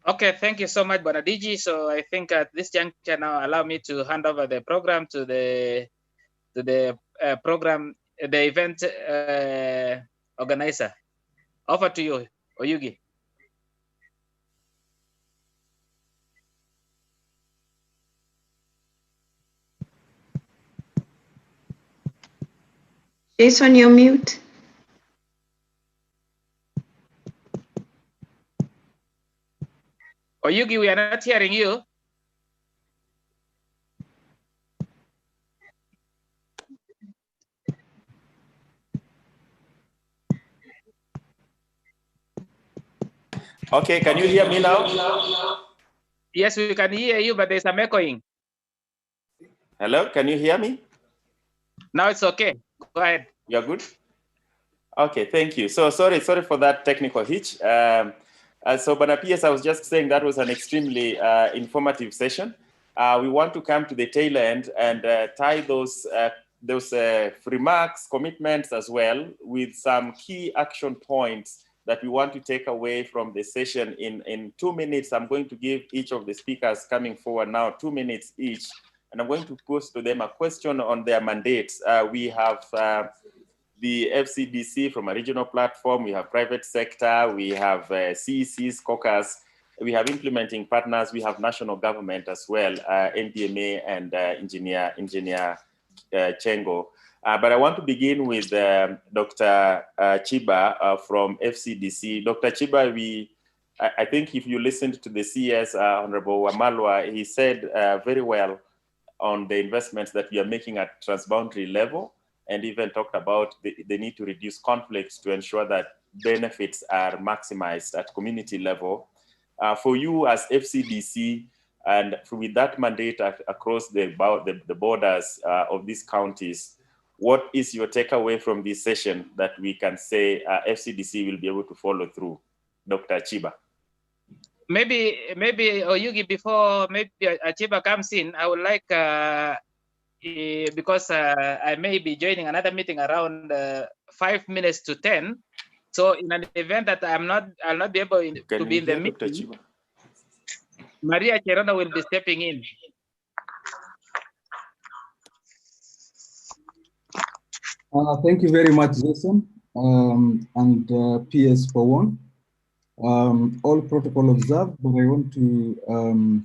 Speaker 2: Okay, thank you so much, Bonadiji. So I think at this juncture now, allow me to hand over the program to the event organizer. Over to you, Oyugi.
Speaker 17: Jason, you're mute.
Speaker 2: Oyugi, we are not hearing you.
Speaker 1: Okay, can you hear me now?
Speaker 2: Yes, we can hear you, but there's some echoing.
Speaker 1: Hello, can you hear me?
Speaker 2: Now it's okay. Go ahead.
Speaker 1: You're good? Okay, thank you. So sorry for that technical hitch. So Banapias, I was just saying that was an extremely informative session. We want to come to the tail end and tie those remarks, commitments as well with some key action points that we want to take away from the session in 2 minutes. I'm going to give each of the speakers coming forward now 2 minutes each, and I'm going to pose to them a question on their mandates. We have the FCDC from a regional platform, we have private sector, we have CECs, caucus, we have implementing partners, we have national government as well, NDMA and Engineer Chengo. But I want to begin with Dr. Chiba from FCDC. Dr. Chiba, I think if you listened to the CS, Honorable Wamalwa, he said very well on the investments that we are making at transboundary level, and even talked about the need to reduce conflicts to ensure that benefits are maximized at community level. For you as FCDC, and with that mandate across the borders of these counties, what is your takeaway from this session that we can say FCDC will be able to follow through? Dr. Chiba.
Speaker 2: Maybe Oyugi, before maybe Chiba comes in, I would like, because I may be joining another meeting around 5 minutes to 10. So in an event that I'll not be able to be in the meeting, Maria Cherona will be stepping in.
Speaker 18: Thank you very much, Jason, and PS for one. All protocol observed, but I want to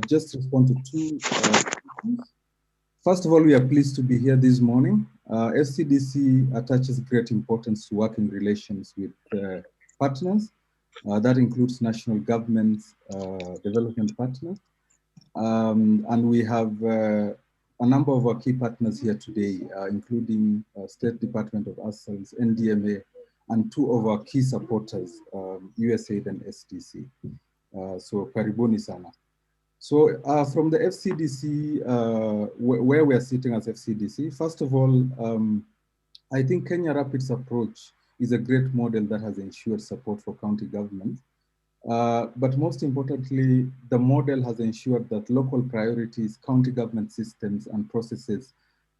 Speaker 18: just respond to two questions. First of all, we are pleased to be here this morning. FCDC attaches great importance to working relations with partners. That includes national governments, development partners. And we have a number of our key partners here today, including State Department of Assets, NDMA, and two of our key supporters, USAID and SDC. So karibuni sana. So from the FCDC, where we are sitting as FCDC, first of all, I think Kenya Rapid's approach is a great model that has ensured support for county government. But most importantly, the model has ensured that local priorities, county government systems and processes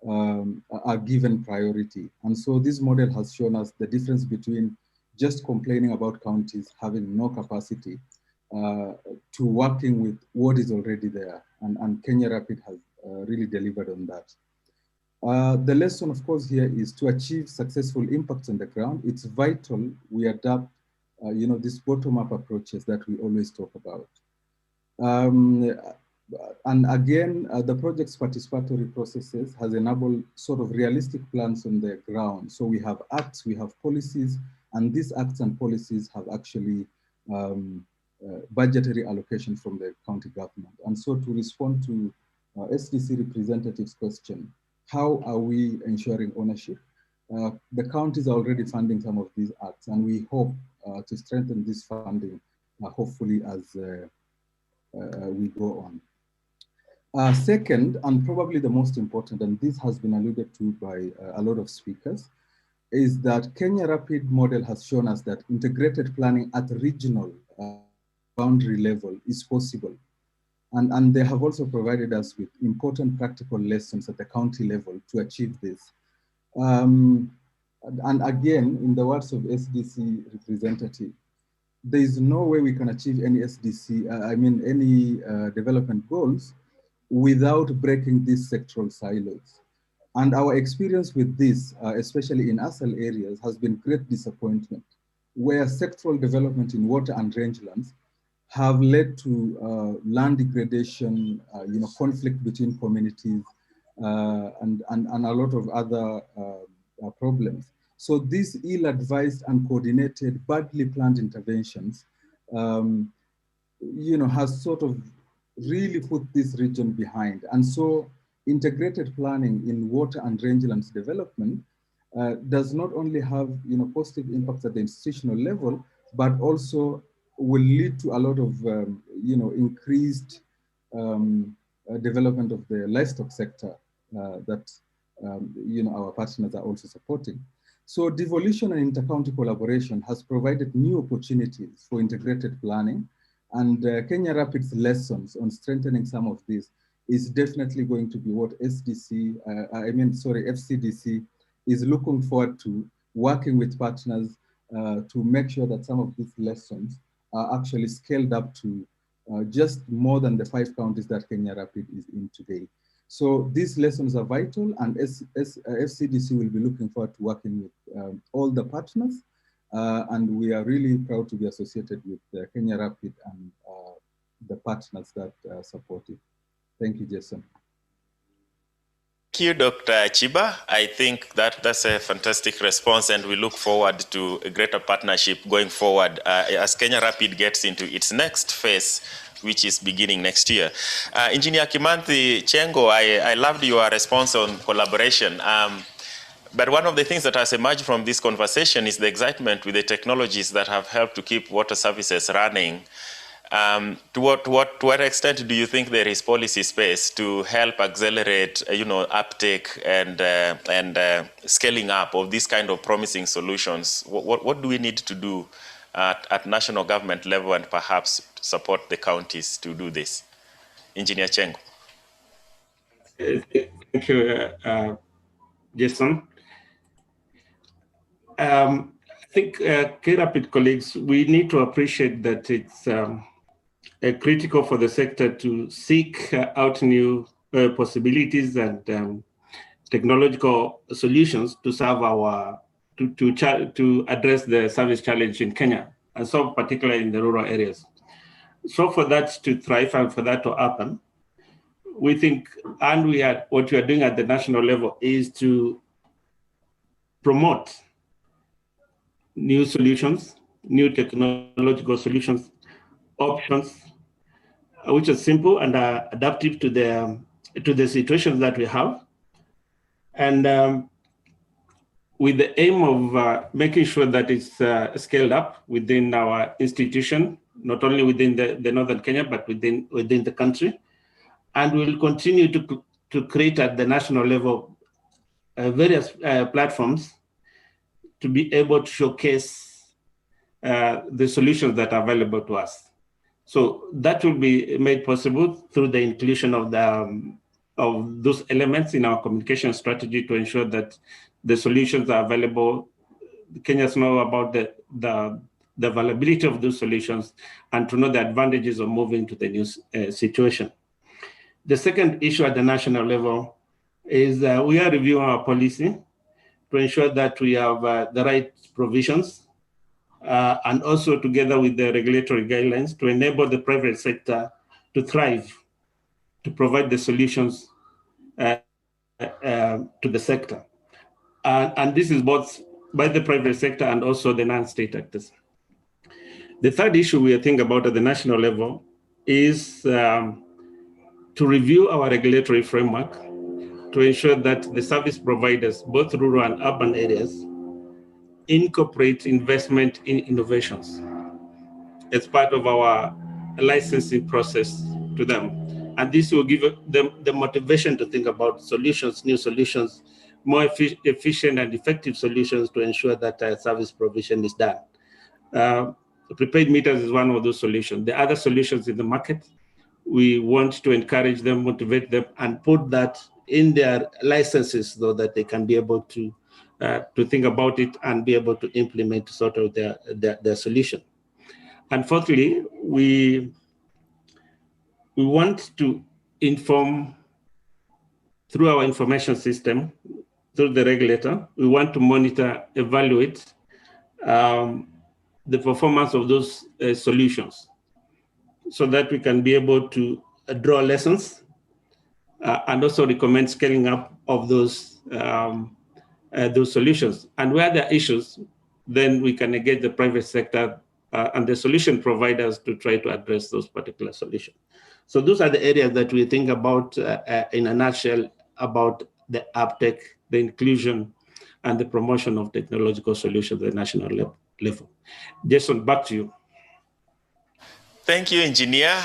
Speaker 18: are given priority. And so this model has shown us the difference between just complaining about counties having no capacity to working with what is already there. And Kenya Rapid has really delivered on that. The lesson, of course, here is to achieve successful impacts on the ground. It's vital we adapt, these bottom-up approaches that we always talk about. And again, the project's participatory processes has enabled sort of realistic plans on the ground. So we have acts, we have policies, and these acts and policies have actually budgetary allocation from the county government. And so to respond to SDC representative's question, how are we ensuring ownership? The counties are already funding some of these acts, and we hope to strengthen this funding, hopefully as we go on. Second, and probably the most important, and this has been alluded to by a lot of speakers, is that Kenya Rapid model has shown us that integrated planning at regional boundary level is possible. And they have also provided us with important practical lessons at the county level to achieve this. And again, in the words of SDC representative, there is no way we can achieve any SDC, any development goals without breaking these sectoral silos. And our experience with this, especially in ASAL areas, has been great disappointment, where sectoral development in water and rangelands have led to land degradation, conflict between communities, and a lot of other problems. So these ill-advised, uncoordinated, badly planned interventions, has sort of really put this region behind. And so integrated planning in water and rangelands development does not only have positive impacts at the institutional level, but also will lead to a lot of increased development of the livestock sector that our partners are also supporting. So devolution and inter-county collaboration has provided new opportunities for integrated planning, and Kenya Rapid's lessons on strengthening some of this is definitely going to be what FCDC is looking forward to, working with partners to make sure that some of these lessons are actually scaled up to just more than the 5 counties that Kenya Rapid is in today. So these lessons are vital, and FCDC will be looking forward to working with all the partners. And we are really proud to be associated with Kenya Rapid and the partners that support it. Thank you, Jason.
Speaker 1: Thank you, Dr. Chiba. I think that's a fantastic response, and we look forward to a greater partnership going forward as Kenya Rapid gets into its next phase, which is beginning next year. Engineer Kimanthi Chengo, I loved your response on collaboration. But one of the things that has emerged from this conversation is the excitement with the technologies that have helped to keep water services running. To what extent do you think there is policy space to help accelerate, uptake and scaling up of these kind of promising solutions? What do we need to do at national government level and perhaps support the counties to do this? Engineer Chengo.
Speaker 15: Thank you, Jason. I think K-Rapid colleagues, we need to appreciate that it's critical for the sector to seek out new possibilities and technological solutions to serve to address the service challenge in Kenya, and so particularly in the rural areas. So for that to thrive and for that to happen, we think, and what we are doing at the national level is to promote new solutions, new technological solutions, options, which are simple and are adaptive to the situations that we have, and with the aim of making sure that it's scaled up within our institution, not only within the northern Kenya, but within the country. And we'll continue to create at the national level various platforms to be able to showcase the solutions that are available to us. So that will be made possible through the inclusion of the of those elements in our communication strategy to ensure that the solutions are available. Kenyans know about the availability of those solutions and to know the advantages of moving to the new situation. The second issue at the national level is we are reviewing our policy to ensure that we have the right provisions and also together with the regulatory guidelines to enable the private sector to thrive, to provide the solutions to the sector. And this is both by the private sector and also the non-state actors. The third issue we are thinking about at the national level is to review our regulatory framework to ensure that the service providers, both rural and urban areas, incorporate investment in innovations as part of our licensing process to them. And this will give them the motivation to think about solutions, new solutions, more efficient and effective solutions to ensure that service provision is done. Prepaid meters is one of those solutions. The other solutions in the market, we want to encourage them, motivate them, and put that in their licenses so that they can be able to think about it and be able to implement sort of their solution. And fourthly, we want to inform through our information system, through the regulator. We want to monitor, evaluate the performance of those solutions so that we can be able to draw lessons and also recommend scaling up of those solutions. And where there are issues, then we can engage the private sector and the solution providers to try to address those particular solutions. So those are the areas that we think about in a nutshell about the uptake, the inclusion, and the promotion of technological solutions at the national level. Jason, back to you.
Speaker 1: Thank you, Engineer,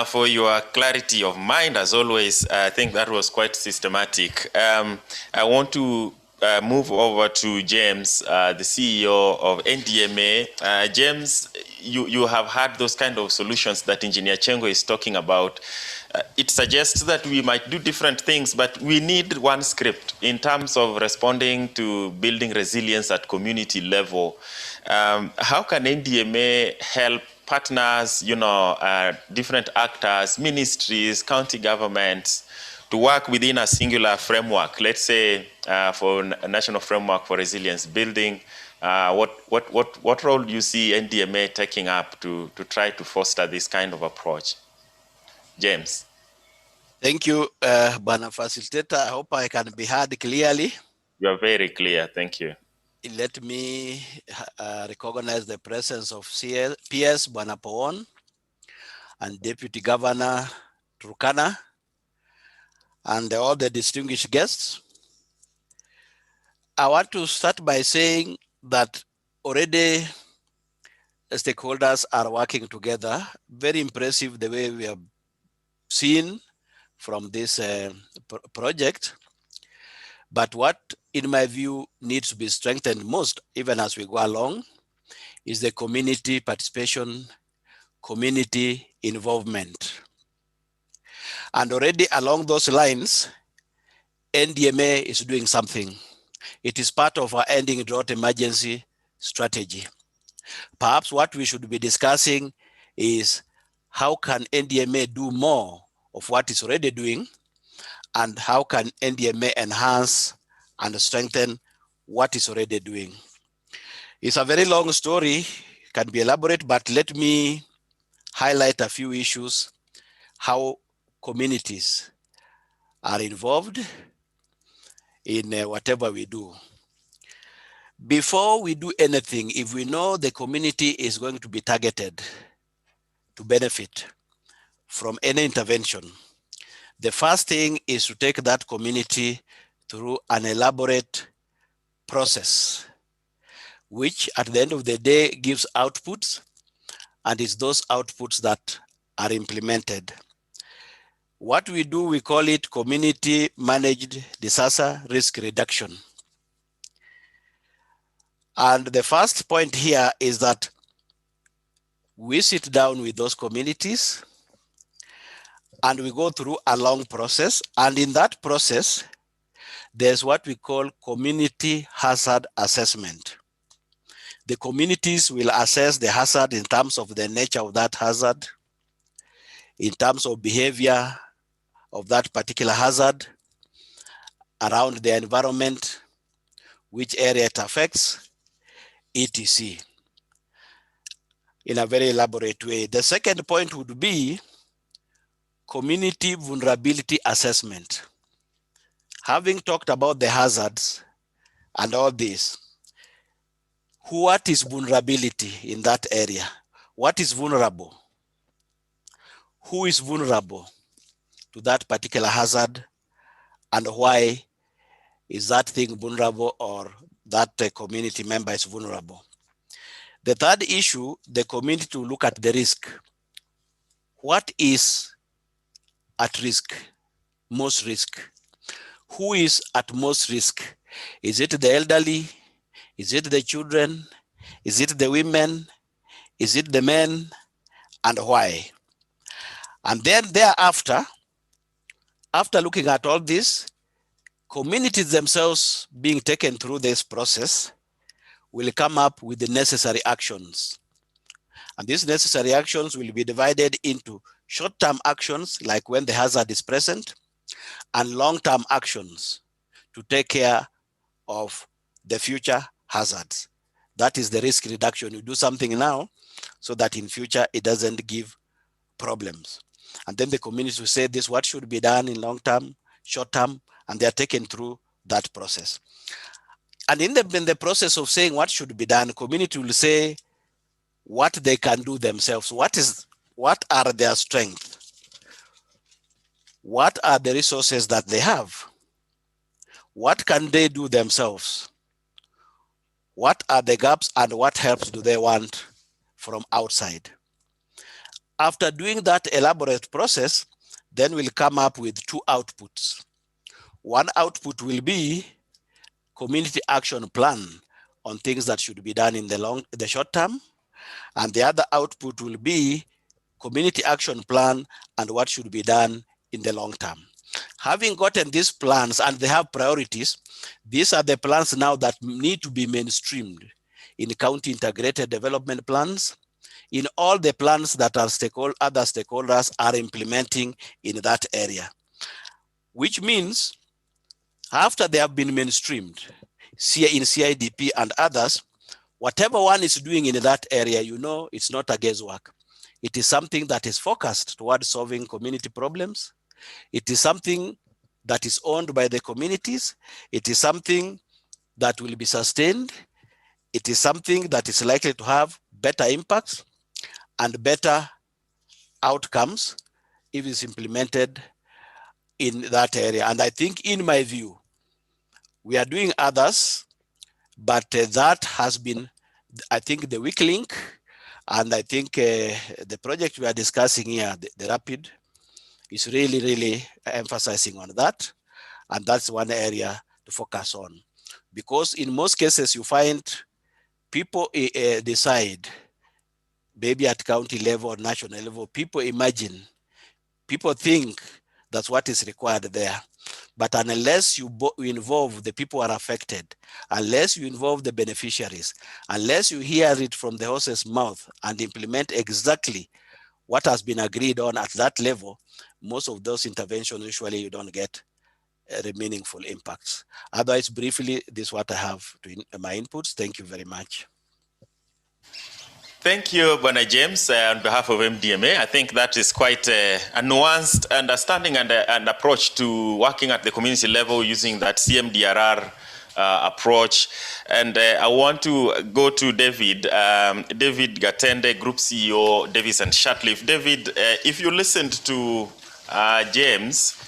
Speaker 1: for your clarity of mind. As always, I think that was quite systematic. I want to move over to James, the CEO of NDMA. James, you have had those kind of solutions that Engineer Chengo is talking about. It suggests that we might do different things, but we need one script in terms of responding to building resilience at community level. How can NDMA help partners, different actors, ministries, county governments, to work within a singular framework? Let's say for a national framework for resilience building, what role do you see NDMA taking up to try to foster this kind of approach? James.
Speaker 17: Thank you, Bana Facilitator. I hope I can be heard clearly.
Speaker 1: You are very clear. Thank you.
Speaker 17: Let me recognize the presence of PS Bwana Powon and Deputy Governor Turkana and all the distinguished guests. I want to start by saying that already stakeholders are working together. Very impressive the way we have seen from this project. But what, in my view, needs to be strengthened most, even as we go along, is the community participation, community involvement. And already along those lines, NDMA is doing something. It is part of our ending drought emergency strategy. Perhaps what we should be discussing is how can NDMA do more of what it's already doing, and how can NDMA enhance and strengthen what it's already doing. It's a very long story, can be elaborate, but let me highlight a few issues, how communities are involved in whatever we do. Before we do anything, if we know the community is going to be targeted to benefit from any intervention, the first thing is to take that community through an elaborate process, which at the end of the day gives outputs, and it's those outputs that are implemented. What we do, we call it community managed disaster risk reduction. And the first point here is that we sit down with those communities And we go through a long process. And in that process, there's what we call community hazard assessment. The communities will assess the hazard in terms of the nature of that hazard, in terms of behavior of that particular hazard, around the environment, which area it affects, etc. in a very elaborate way. The second point would be community vulnerability assessment. Having talked about the hazards and all this, what is vulnerability in that area? What is vulnerable? Who is vulnerable to that particular hazard, and why is that thing vulnerable, or that community member is vulnerable? The third issue, the community to look at the risk. What is at risk, most risk? Who is at most risk? Is it the elderly? Is it the children? Is it the women? Is it the men? And why? And then thereafter, after looking at all this, communities themselves being taken through this process will come up with the necessary actions. And these necessary actions will be divided into short-term actions, like when the hazard is present, and long-term actions to take care of the future hazards. That is the risk reduction. You do something now so that in future it doesn't give problems. And then the communities will say this, what should be done in long-term, short-term, and they are taken through that process. And in the process of saying what should be done, community will say what they can do themselves. What are their strengths? What are the resources that they have? What can they do themselves? What are the gaps, and what helps do they want from outside? After doing that elaborate process, then we'll come up with two outputs. One output will be community action plan on things that should be done in the short term. And the other output will be community action plan and what should be done in the long term. Having gotten these plans, and they have priorities, these are the plans now that need to be mainstreamed in county integrated development plans, in all the plans that our other stakeholders are implementing in that area. Which means after they have been mainstreamed in CIDP and others, whatever one is doing in that area, you know, it's not a guesswork. It is something that is focused towards solving community problems. It is something that is owned by the communities. It is something that will be sustained. It is something that is likely to have better impacts and better outcomes if it's implemented in that area. And I think, in my view, we are doing others, but that has been, I think, the weak link. And I think the project we are discussing here, the RAPID, is really, really emphasizing on that. And that's one area to focus on. Because in most cases, you find people decide, maybe at county level or national level, people imagine, people think that's what is required there. But unless you involve the people who are affected, unless you involve the beneficiaries, unless you hear it from the horse's mouth and implement exactly what has been agreed on at that level, most of those interventions, usually you don't get meaningful impacts. Otherwise, briefly, this is what I have to my inputs. Thank you very much.
Speaker 1: Thank you, Bwana James, on behalf of MDMA. I think that is quite a nuanced understanding and approach to working at the community level using that CMDRR approach. And I want to go to David, David Gatende, Group CEO, Davis and Shatcliffe. David, if you listened to James,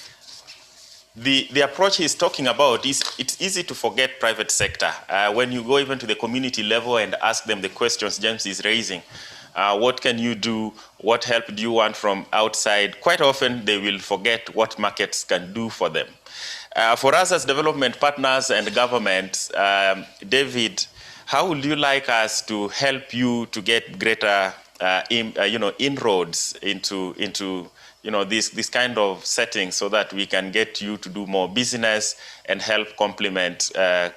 Speaker 1: the approach he's talking about is it's easy to forget private sector. When you go even to the community level and ask them the questions James is raising, what can you do? What help do you want from outside? Quite often they will forget what markets can do for them. For us as development partners and government, David, how would you like us to help you to get greater inroads into this kind of setting, so that we can get you to do more business and help complement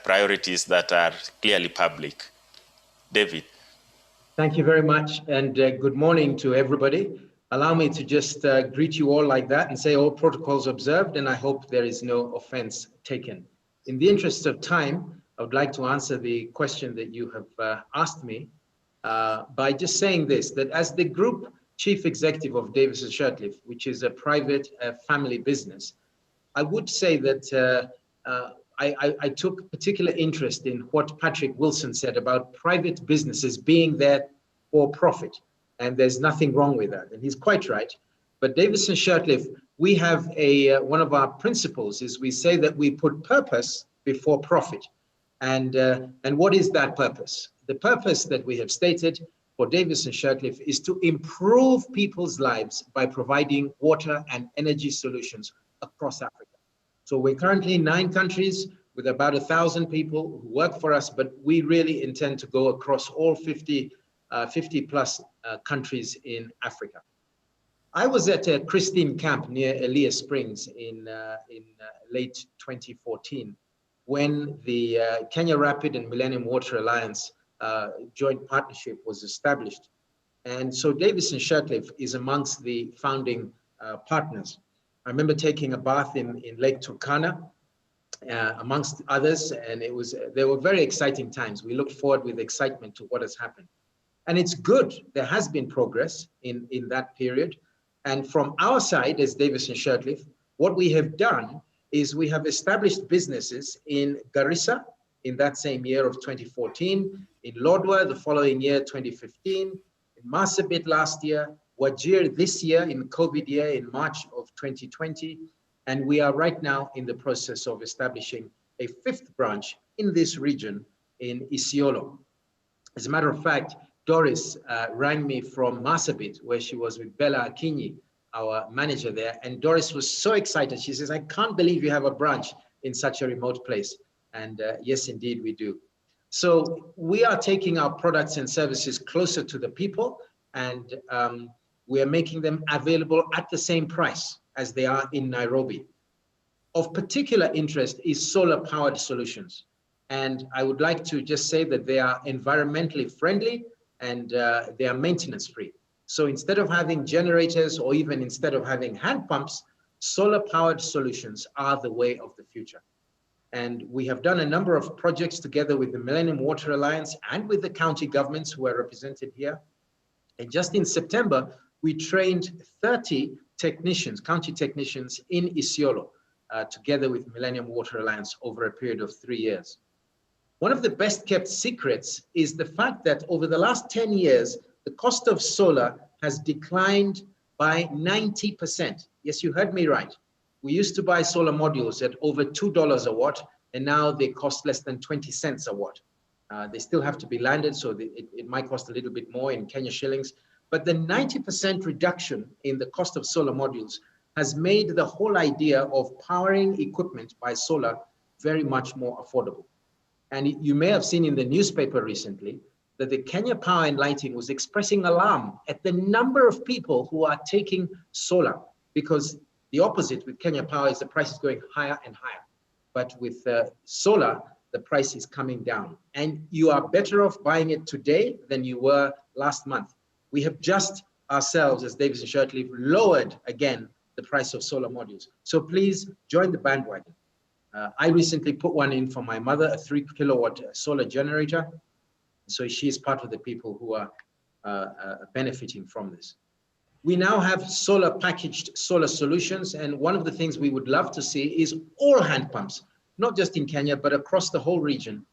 Speaker 1: priorities that are clearly public. David.
Speaker 19: Thank you very much, and good morning to everybody. Allow me to just greet you all like that and say all protocols observed, and I hope there is no offense taken. In the interest of time, I would like to answer the question that you have asked me by just saying this, that as the group chief executive of Davis & Shurtleff, which is a private family business, I would say that I took particular interest in what Patrick Wilson said about private businesses being there for profit. And there's nothing wrong with that. And he's quite right. But Davis & Shurtleff, we have one of our principles is we say that we put purpose before profit. And what is that purpose? The purpose that we have stated for Davis & Shurtleff is to improve people's lives by providing water and energy solutions across Africa. So we're currently in 9 countries with about 1,000 people who work for us, but we really intend to go across all 50 plus countries in Africa. I was at a Christine camp near Elias Springs in late 2014 when the Kenya Rapid and Millennium Water Alliance joint partnership was established. And so Davis & Shurtleff is amongst the founding partners. I remember taking a bath in Lake Turkana, amongst others, and they were very exciting times. We looked forward with excitement to what has happened. And it's good, there has been progress in that period. And from our side as Davis & Shurtleff, what we have done is we have established businesses in Garissa in that same year of 2014, in Lodwar the following year, 2015, in Marsabit last year, Wajir this year in COVID year in March of 2020. And we are right now in the process of establishing a 5th branch in this region in Isiolo. As a matter of fact, Doris rang me from Marsabit, where she was with Bella Akinyi, our manager there. And Doris was so excited. She says, I can't believe you have a branch in such a remote place. And yes, indeed, we do. So we are taking our products and services closer to the people, and we are making them available at the same price as they are in Nairobi. Of particular interest is solar powered solutions. And I would like to just say that they are environmentally friendly and they are maintenance free. So instead of having generators or even instead of having hand pumps, solar powered solutions are the way of the future. And we have done a number of projects together with the Millennium Water Alliance and with the county governments who are represented here. And just in September, we trained 30 technicians, county technicians in Isiolo, together with Millennium Water Alliance over a period of 3 years. One of the best kept secrets is the fact that over the last 10 years, the cost of solar has declined by 90%. Yes, you heard me right. We used to buy solar modules at over $2 a watt, and now they cost less than 20 cents a watt. They still have to be landed, so it might cost a little bit more in Kenya shillings. But the 90% reduction in the cost of solar modules has made the whole idea of powering equipment by solar very much more affordable. And you may have seen in the newspaper recently that the Kenya Power and Lighting was expressing alarm at the number of people who are taking solar, because the opposite with Kenya Power is the price is going higher and higher. But with solar, the price is coming down. And you are better off buying it today than you were last month. We have just ourselves as Davis & Shurtleff lowered again the price of solar modules. So please join the bandwagon. I recently put one in for my mother, a 3 kilowatt solar generator. So she is part of the people who are benefiting from this. We now have solar packaged solar solutions. And one of the things we would love to see is all hand pumps, not just in Kenya, but across the whole region,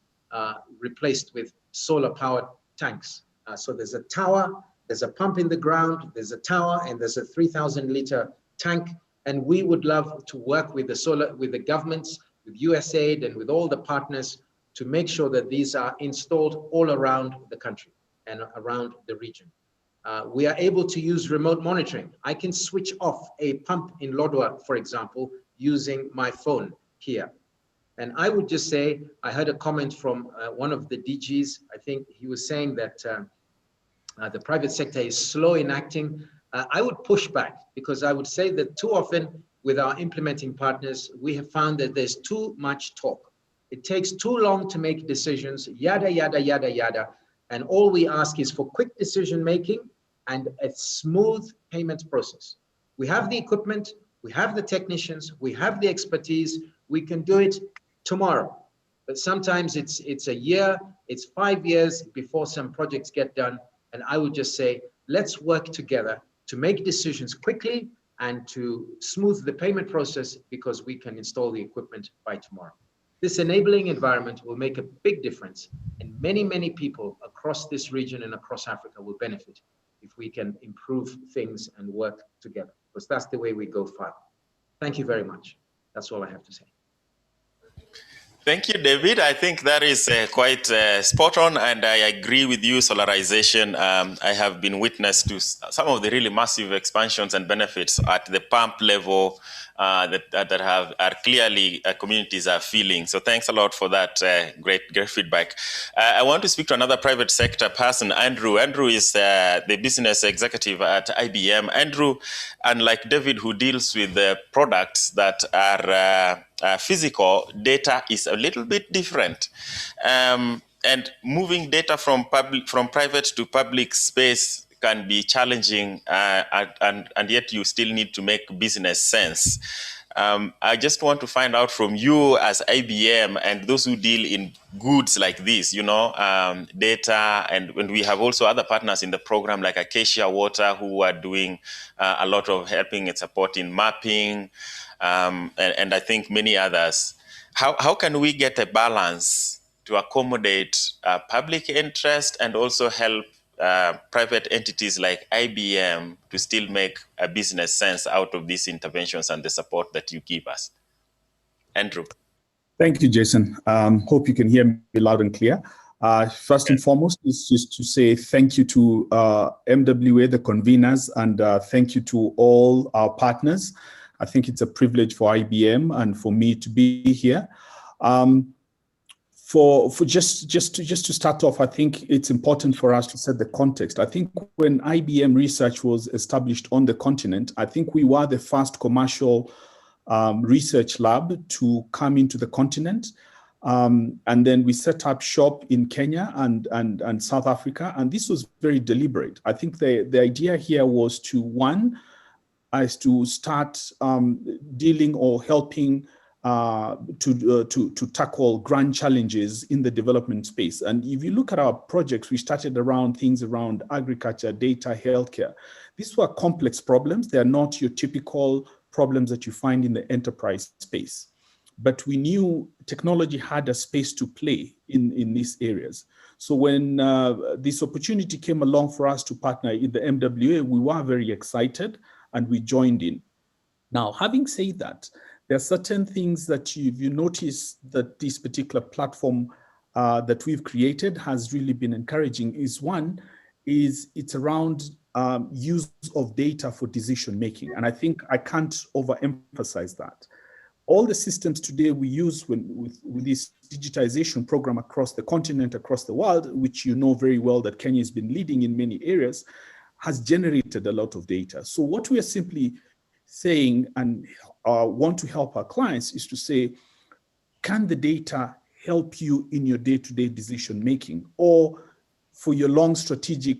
Speaker 19: replaced with solar powered tanks. So there's a tower, there's a pump in the ground, there's a tower, and there's a 3,000 liter tank. And we would love to work with the governments, with USAID and with all the partners to make sure that these are installed all around the country and around the region. We are able to use remote monitoring. I can switch off a pump in Lodwar, for example, using my phone here. And I would just say, I heard a comment from one of the DGs. I think he was saying that the private sector is slow in acting. I would push back, because I would say that too often with our implementing partners, we have found that there's too much talk. It takes too long to make decisions, yada, yada, yada, yada. And all we ask is for quick decision-making and a smooth payment process. We have the equipment, we have the technicians, we have the expertise, we can do it tomorrow. But sometimes it's a year, it's 5 years before some projects get done. And I would just say, let's work together to make decisions quickly and to smooth the payment process, because we can install the equipment by tomorrow. This enabling environment will make a big difference, and many, many people across this region and across Africa will benefit if we can improve things and work together, because that's the way we go far. Thank you very much. That's all I have to say.
Speaker 1: Thank you, David. I think that is quite spot on, and I agree with you, solarization. I have been witness to some of the really massive expansions and benefits at the pump level that are clearly communities are feeling. So thanks a lot for that great feedback. I want to speak to another private sector person, Andrew. Andrew is the business executive at IBM. Andrew, unlike David, who deals with the products that are physical, data is a little bit different. And moving data from private to public space can be challenging, and yet you still need to make business sense. I just want to find out from you as IBM and those who deal in goods like this, data, and we have also other partners in the program like Acacia Water, who are doing a lot of helping and supporting mapping, and I think many others. How can we get a balance to accommodate public interest and also help private entities like IBM to still make a business sense out of these interventions and the support that you give us? Andrew.
Speaker 20: Thank you, Jason. Hope you can hear me loud and clear. First and foremost is just to say thank you to MWA, the conveners, and thank you to all our partners. I think it's a privilege for IBM and for me to be here. Just to start off, I think it's important for us to set the context. I think when IBM Research was established on the continent, I think we were the first commercial research lab to come into the continent. And then we set up shop in Kenya and South Africa, and this was very deliberate. I think the idea here was to start dealing or helping to tackle grand challenges in the development space. And if you look at our projects, we started around things around agriculture, data, healthcare. These were complex problems. They are not your typical problems that you find in the enterprise space. But we knew technology had a space to play in these areas. So when this opportunity came along for us to partner in the MWA, we were very excited and we joined in. Now, having said that, there are certain things that you notice that this particular platform that we've created has really been encouraging. It's around use of data for decision making. And I think I can't overemphasize that. All the systems today we use with this digitization program across the continent, across the world, which you know very well that Kenya has been leading in many areas, has generated a lot of data. So what we are simply saying and want to help our clients is to say, can the data help you in your day-to-day decision making or for your long strategic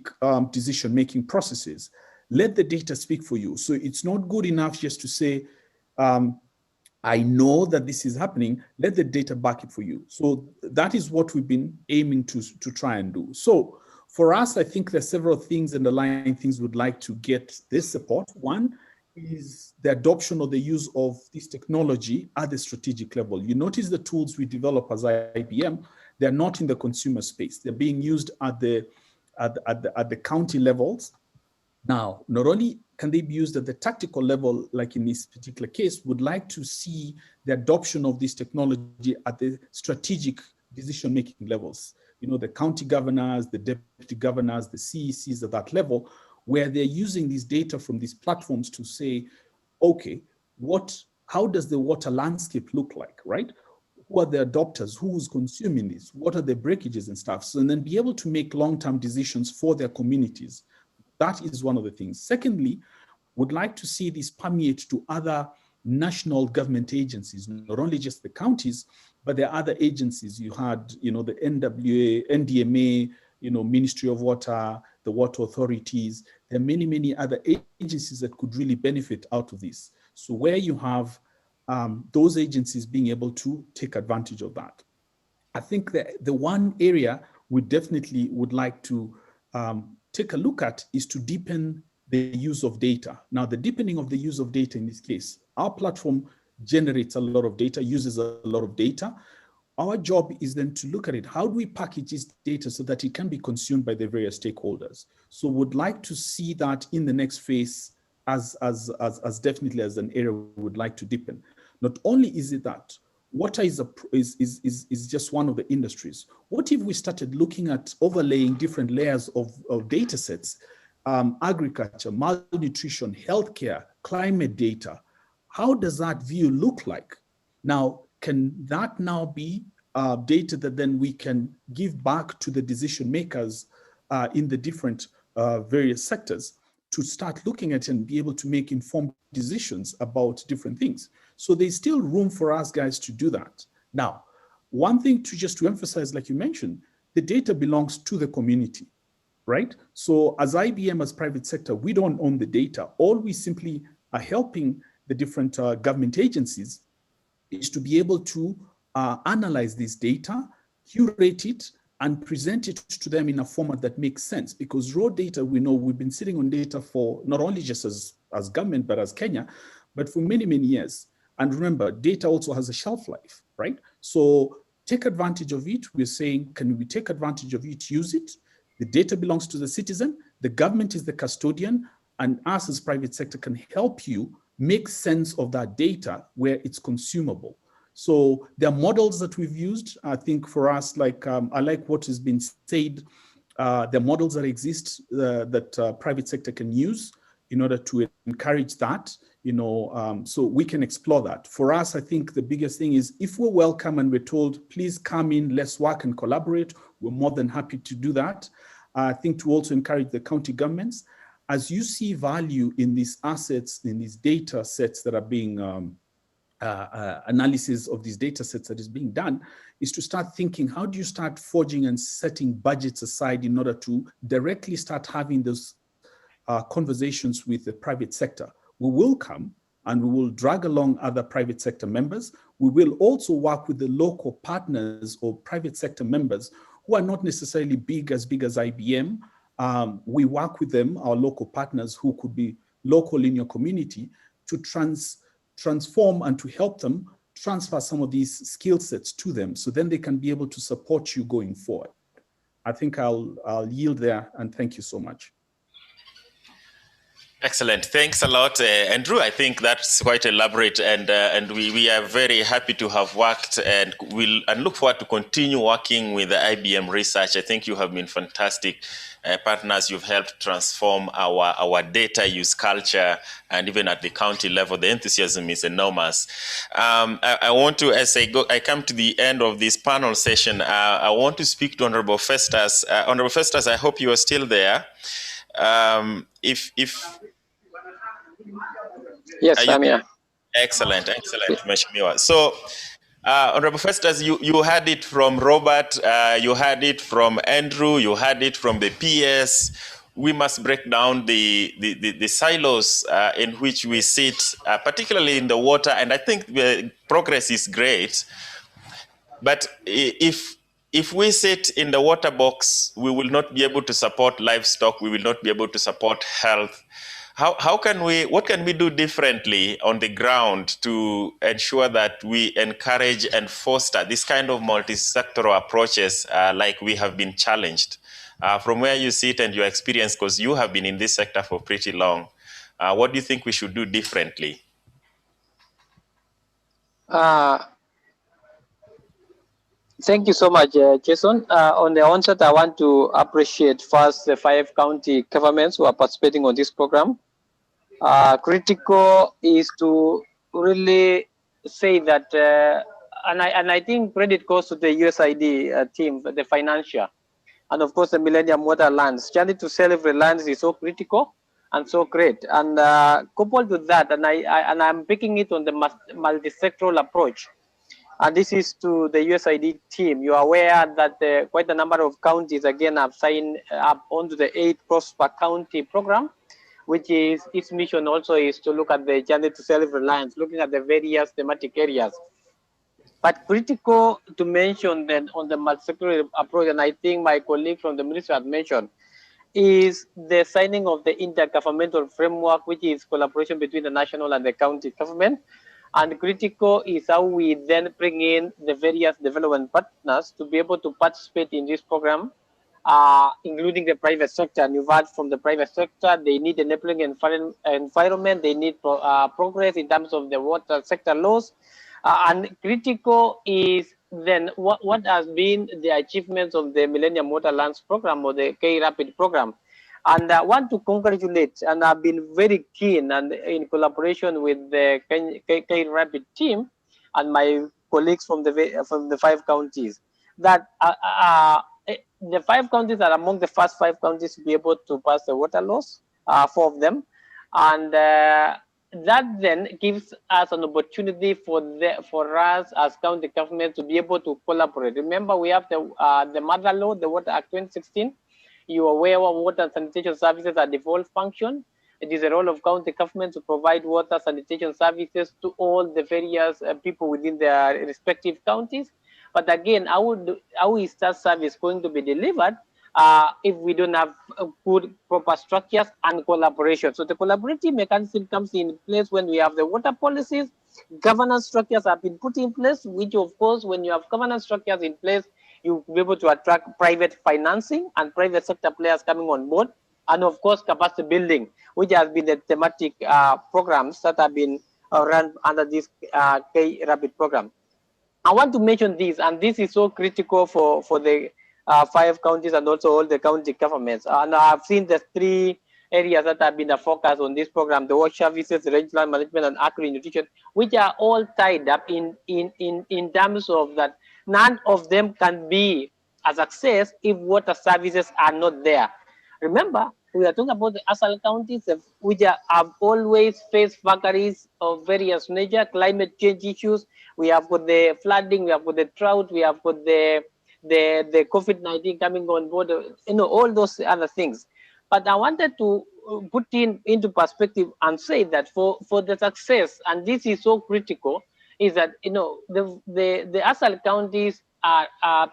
Speaker 20: decision making processes? Let the data speak for you. So it's not good enough just to say, I know that this is happening, let the data back it for you. So that is what we've been aiming to try and do. So for us, I think there's several things, underlying things we'd like to get this support. One is the adoption or the use of this technology at the strategic level. You notice the tools we develop as IBM, they're not in the consumer space. They're being used at the county levels. Now, not only can they be used at the tactical level, like in this particular case, would like to see the adoption of this technology at the strategic decision-making levels. You know, the county governors, the deputy governors, the CECs at that level, where they're using these data from these platforms to say, okay, how does the water landscape look like, right? who are the adopters, who is consuming this, what are the breakages and stuff, so and then be able to make long-term decisions for their communities. That is one of the things. Secondly, would like to see this permeate to other national government agencies, not only just the counties, but there are other agencies. You had, the NWA, NDMA, Ministry of Water, the water authorities. There are many, many other agencies that could really benefit out of this. So where you have those agencies being able to take advantage of that. I think that the one area we definitely would like to take a look at is to deepen the use of data. Now, the deepening of the use of data in this case, our platform generates a lot of data, uses a lot of data. Our job is then to look at it. How do we package this data so that it can be consumed by the various stakeholders? So would like to see that in the next phase as definitely as an area we would like to deepen. Not only is it that, water is just one of the industries. What if we started looking at overlaying different layers of data sets, agriculture, malnutrition, healthcare, climate data? How does that view look like? Now, can that now be data that then we can give back to the decision makers in the different various sectors to start looking at and be able to make informed decisions about different things? So there's still room for us guys to do that. Now, one thing to emphasize, like you mentioned, the data belongs to the community, right? So as IBM, as private sector, we don't own the data. All we simply are helping the different government agencies is to be able to analyze this data, curate it, and present it to them in a format that makes sense. Because raw data, we know we've been sitting on data for not only just as government, but as Kenya, but for many, many years. And remember, data also has a shelf life, right? So take advantage of it. We're saying, can we take advantage of it, use it? The data belongs to the citizen. The government is the custodian, and us as private sector can help you make sense of that data where it's consumable. So there are models that we've used. I think for us, like I like what has been said. There are models that exist that private sector can use in order to encourage that. So we can explore that. For us, I think the biggest thing is if we're welcome and we're told, please come in, let's work and collaborate, we're more than happy to do that. I think to also encourage the county governments, as you see value in these assets, in these data sets that are being, analysis of these data sets that is being done, is to start thinking, how do you start forging and setting budgets aside in order to directly start having those conversations with the private sector? We will come and we will drag along other private sector members. We will also work with the local partners or private sector members who are not necessarily big as IBM. We work with them, our local partners who could be local in your community, to transform and to help them transfer some of these skill sets to them, so then they can be able to support you going forward. I think I'll yield there, and thank you so much.
Speaker 1: Excellent. Thanks a lot, Andrew. I think that's quite elaborate, and we are very happy to have worked and look forward to continue working with the IBM research. I think you have been fantastic partners. You've helped transform our data use culture, and even at the county level, the enthusiasm is enormous. I want to, as I come to the end of this panel session, I want to speak to Honorable Festus. Honorable Festus, I hope you are still there.
Speaker 21: Yes, I'm here.
Speaker 1: Excellent, Mheshimiwa. So, Honorable Festus, you heard it from Robert, you heard it from Andrew, you heard it from the PS. We must break down the silos in which we sit, particularly in the water, and I think the progress is great. But if we sit in the water box, we will not be able to support livestock, we will not be able to support health. What can we do differently on the ground to ensure that we encourage and foster this kind of multi-sectoral approaches like we have been challenged? From where you sit and your experience, because you have been in this sector for pretty long, what do you think we should do differently?
Speaker 21: Thank you so much, Jason. On the onset, I want to appreciate first the 5 county governments who are participating on this program. Critical is to really say that I think credit goes to the USAID team, the financial, and of course the Millennium Water Alliance. Journey to self-reliance is so critical and so great. And coupled with that, and I'm picking it on the multi-sectoral approach. And this is to the USAID team. You are aware that quite a number of counties again have signed up onto the 8 Prosper County program, which is its mission also is to look at the journey to self-reliance, looking at the various thematic areas. But critical to mention then on the multi-sectoral approach, and I think my colleague from the ministry had mentioned, is the signing of the intergovernmental framework, which is collaboration between the national and the county government. And critical is how we then bring in the various development partners to be able to participate in this program, including the private sector. And you've heard from the private sector, they need enabling environment, they need progress in terms of the water sector laws. And critical is then what has been the achievements of the Millennium Water Alliance program or the K-Rapid program. And I want to congratulate, and I've been very keen and in collaboration with the K-Rapid team and my colleagues from the 5 counties, that the 5 counties are among the first 5 counties to be able to pass the water laws, 4 of them. And that then gives us an opportunity for us as county government to be able to collaborate. Remember, we have the Mother Law, the Water Act 2016. You are aware of water and sanitation services are devolved function. It is a role of county government to provide water sanitation services to all the various people within their respective counties. But again, how is that service going to be delivered if we don't have good, proper structures and collaboration? So the collaborative mechanism comes in place when we have the water policies, governance structures have been put in place, which of course, when you have governance structures in place, you'll be able to attract private financing and private sector players coming on board. And of course, capacity building, which has been the thematic programs that have been run under this K-Rapid program. I want to mention this, and this is so critical for the 5 counties and also all the county governments. And I've seen the 3 areas that have been a focus on this program: the water services, the regional management, and agri-nutrition, which are all tied up in terms of that none of them can be a success if water services are not there. Remember, we are talking about the ASAL counties, which have always faced vagaries of various nature, climate change issues. We have got the flooding, we have got the drought, we have got the COVID-19 coming on board, all those other things. But I wanted to put into perspective and say that for the success, and this is so critical, is that the ASAL counties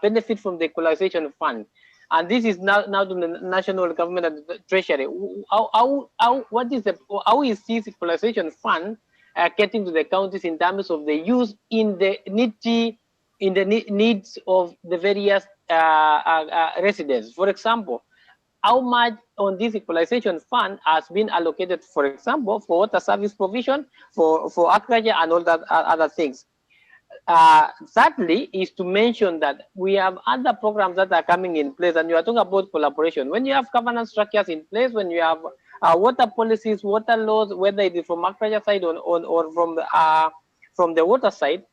Speaker 21: benefit from the equalization fund, and this is now to the national government and the treasury. How is this equalization fund getting to the counties in terms of the use in the needs of the various residents? For example, how much on this equalization fund has been allocated, for example, for water service provision, for agriculture and all that other things. Thirdly is to mention that we have other programs that are coming in place, and you are talking about collaboration. When you have governance structures in place, when you have water policies, water laws, whether it is from agriculture side or from the water side,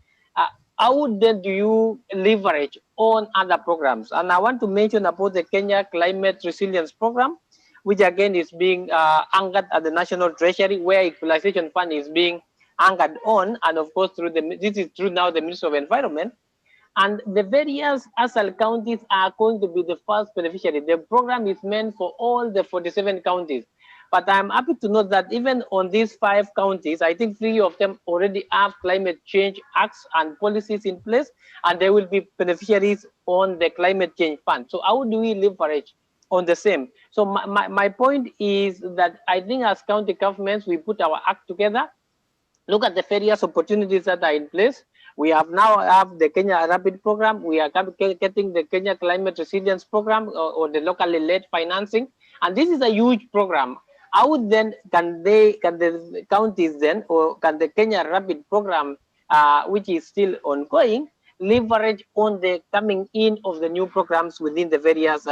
Speaker 21: how then do you leverage on other programs? And I want to mention about the Kenya Climate Resilience Program, which again is being anchored at the National Treasury, where equalization fund is being anchored on, and of course this is through now the Ministry of Environment. And the various ASAL counties are going to be the first beneficiary. The program is meant for all the 47 counties. But I'm happy to note that even on these 5 counties, I think 3 of them already have climate change acts and policies in place, and they will be beneficiaries on the climate change fund. So how do we leverage on the same? So my point is that I think as county governments, we put our act together, look at the various opportunities that are in place. We have now have the Kenya Rapid program. We are getting the Kenya Climate Resilience program or the locally led financing. And this is a huge program. How then can the counties then, or can the Kenya Rapid program, which is still ongoing, leverage on the coming in of the new programs within the various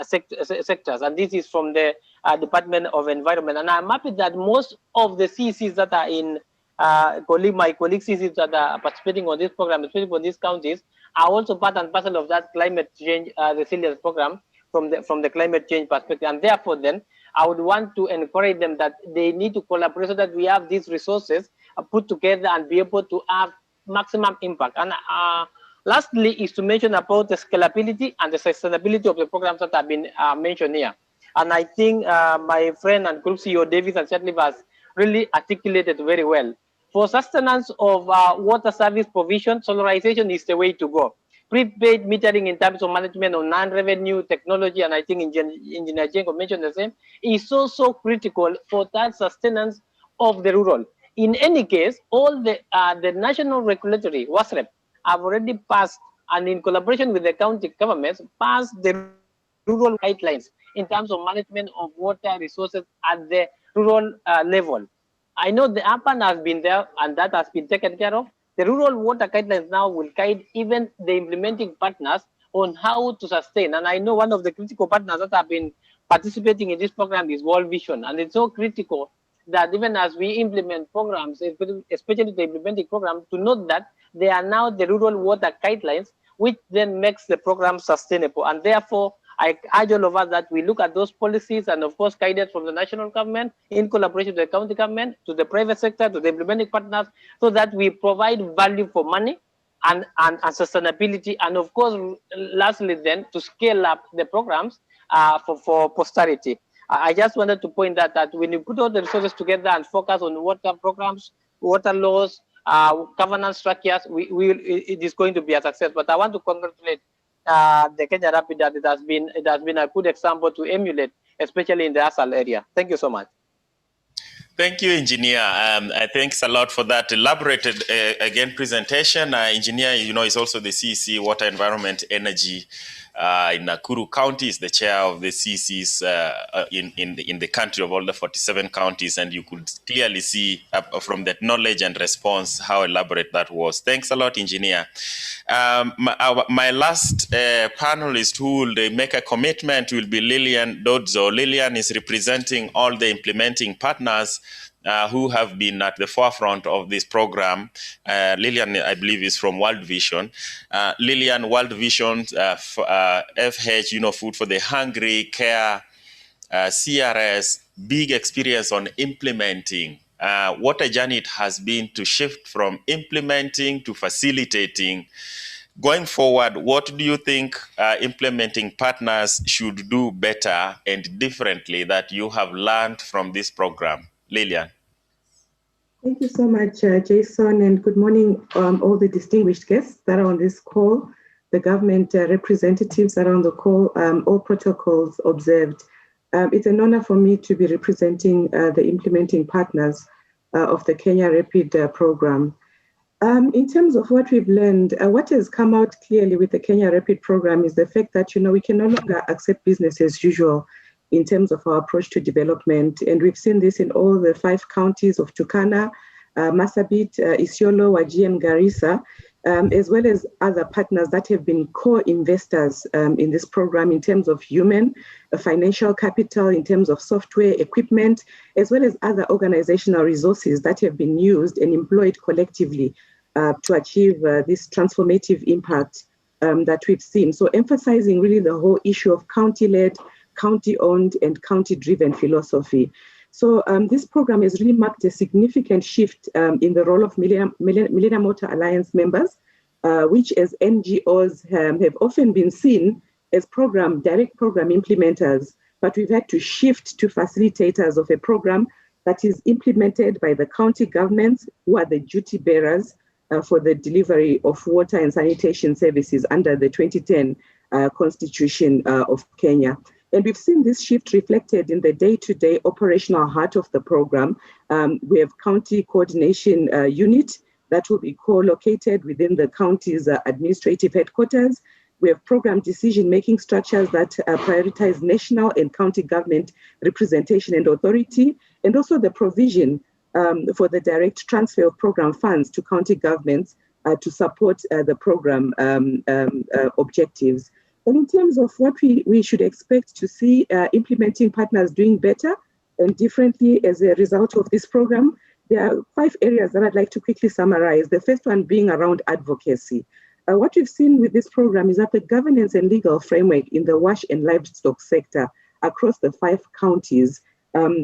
Speaker 21: sectors? And this is from the Department of Environment. And I'm happy that most of the CCs that are in my colleagues that are participating on this program, especially for these counties, are also part and parcel of that climate change resilience program from the climate change perspective. And therefore, then I would want to encourage them that they need to collaborate so that we have these resources put together and be able to have maximum impact. And lastly, is to mention about the scalability and the sustainability of the programs that have been mentioned here. And I think my friend and group CEO Davis and Chatlib has really articulated very well. For sustenance of water service provision, solarization is the way to go. Prepaid metering in terms of management of non-revenue technology, and I think Engineer Jenko mentioned the same, is so critical for that sustenance of the rural. In any case, all the national regulatory, WASREP, have already passed, and in collaboration with the county governments, passed the rural guidelines in terms of management of water resources at the rural level. I know the urban has been there and that has been taken care of. The rural water guidelines now will guide even the implementing partners on how to sustain. And I know one of the critical partners that have been participating in this program is World Vision. And it's so critical that even as we implement programs, especially the implementing program, to note that they are now the rural water guidelines, which then makes the program sustainable. And therefore, I urge all of us that we look at those policies and of course guided from the national government in collaboration with the county government, to the private sector, to the implementing partners, so that we provide value for money and sustainability. And of course, lastly then, to scale up the programs for posterity. I just wanted to point out that when you put all the resources together and focus on water programs, water laws, governance structures, it is going to be a success. But I want to congratulate the Kenya Rapid that it has been a good example to emulate, especially in the ASAL area. Thank you so much.
Speaker 1: Thank you, Engineer. Thanks a lot for that elaborated again presentation. Engineer, is also the CEC Water Environment Energy in Nakuru County. Is the chair of the CECs in the country of all the 47 counties, and you could clearly see from that knowledge and response how elaborate that was. Thanks a lot, Engineer. My last panelist who will make a commitment will be Lillian Dodzo. Lillian is representing all the implementing partners who have been at the forefront of this program. Lillian, I believe, is from World Vision. Lillian, World Vision, FH, Food for the Hungry, CARE, CRS, big experience on implementing. What a journey it has been to shift from implementing to facilitating. Going forward, what do you think implementing partners should do better and differently that you have learned from this program? Lillian.
Speaker 5: Thank you so much, Jason, and good morning, all the distinguished guests that are on this call, the government representatives that are on the call, all protocols observed. It's an honor for me to be representing the implementing partners of the Kenya Rapid program. In terms of what we've learned, what has come out clearly with the Kenya Rapid program is the fact that, we can no longer accept business as usual in terms of our approach to development. And we've seen this in all the 5 counties of Turkana, Marsabit, Isiolo, Wajir, and Garissa, as well as other partners that have been core investors in this program in terms of human, financial capital, in terms of software, equipment, as well as other organizational resources that have been used and employed collectively to achieve this transformative impact that we've seen. So emphasizing really the whole issue of county-led, county-owned, and county-driven philosophy. So this program has really marked a significant shift in the role of Millennium Water Alliance members, which as NGOs have often been seen as direct program implementers, but we've had to shift to facilitators of a program that is implemented by the county governments, who are the duty bearers for the delivery of water and sanitation services under the 2010 Constitution of Kenya. And we've seen this shift reflected in the day-to-day operational heart of the program. We have county coordination unit that will be co-located within the county's administrative headquarters. We have program decision-making structures that prioritize national and county government representation and authority, and also the provision for the direct transfer of program funds to county governments to support the program objectives. And in terms of what we should expect to see implementing partners doing better and differently as a result of this program, There are 5 areas that I'd like to quickly summarize. The first one being around advocacy. What we've seen with this program is that the governance and legal framework in the wash and livestock sector across the 5 counties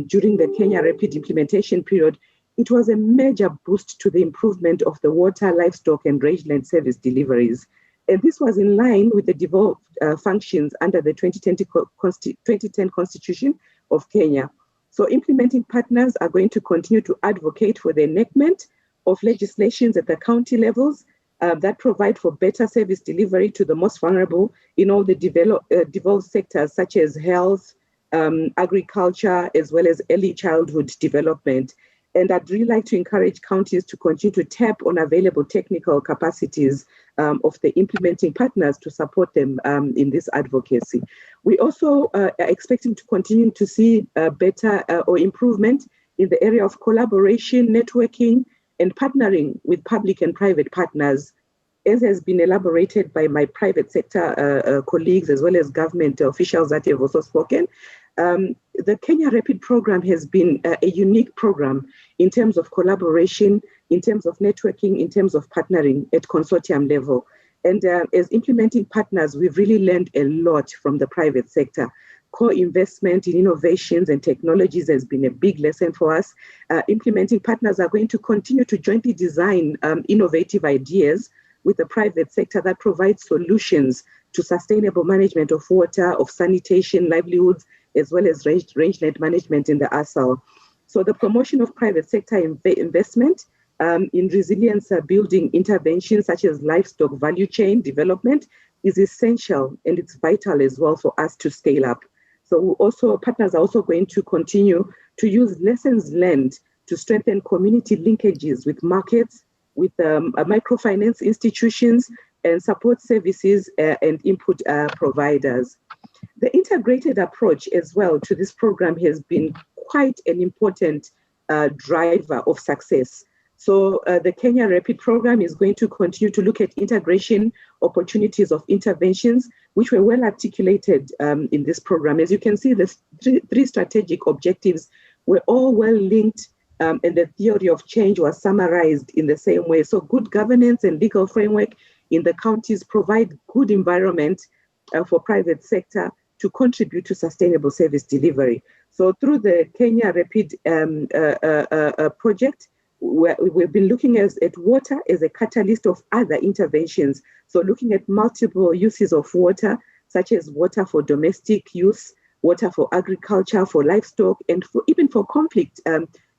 Speaker 5: during the Kenya Rapid implementation period, it was a major boost to the improvement of the water, livestock, and rangeland service deliveries. And this was in line with the devolved functions under the 2010 Constitution of Kenya. So implementing partners are going to continue to advocate for the enactment of legislations at the county levels that provide for better service delivery to the most vulnerable in all the devolved sectors such as health, agriculture, as well as early childhood development. And I'd really like to encourage counties to continue to tap on available technical capacities of the implementing partners to support them in this advocacy. We also are expecting to continue to see better or improvement in the area of collaboration, networking, and partnering with public and private partners, as has been elaborated by my private sector colleagues as well as government officials that have also spoken. The Kenya Rapid program has been a unique program in terms of collaboration, in terms of networking, in terms of partnering at consortium level. And as implementing partners, we've really learned a lot from the private sector. Co-investment in innovations and technologies has been a big lesson for us. Implementing partners are going to continue to jointly design innovative ideas with the private sector that provides solutions to sustainable management of water, of sanitation, livelihoods, as well as rangeland management in the ASAL. So the promotion of private sector investment in resilience building interventions such as livestock value chain development is essential, and it's vital as well for us to scale up. So also partners are also going to continue to use lessons learned to strengthen community linkages with markets, with microfinance institutions, and support services and input providers. The integrated approach as well to this program has been quite an important driver of success. So the Kenya Rapid program is going to continue to look at integration opportunities of interventions, which were well articulated in this program. As you can see, the three strategic objectives were all well linked, and the theory of change was summarized in the same way. So good governance and legal framework in the counties provide good environment for private sector to contribute to sustainable service delivery. So through the Kenya Rapid project, we've been looking at water as a catalyst of other interventions. So looking at multiple uses of water, such as water for domestic use, water for agriculture, for livestock, and even for conflict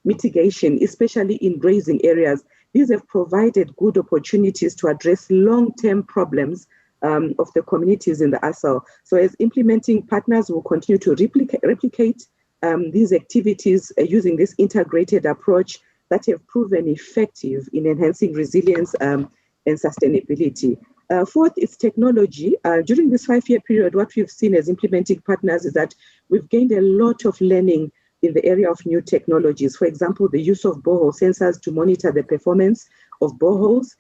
Speaker 5: mitigation, especially in grazing areas. These have provided good opportunities to address long-term problems of the communities in the ASAL. So as implementing partners will continue to replicate these activities using this integrated approach that have proven effective in enhancing resilience and sustainability. Fourth is technology. During this 5-year period, what we've seen as implementing partners is that we've gained a lot of learning in the area of new technologies. For example, the use of borehole sensors to monitor the performance of boreholes,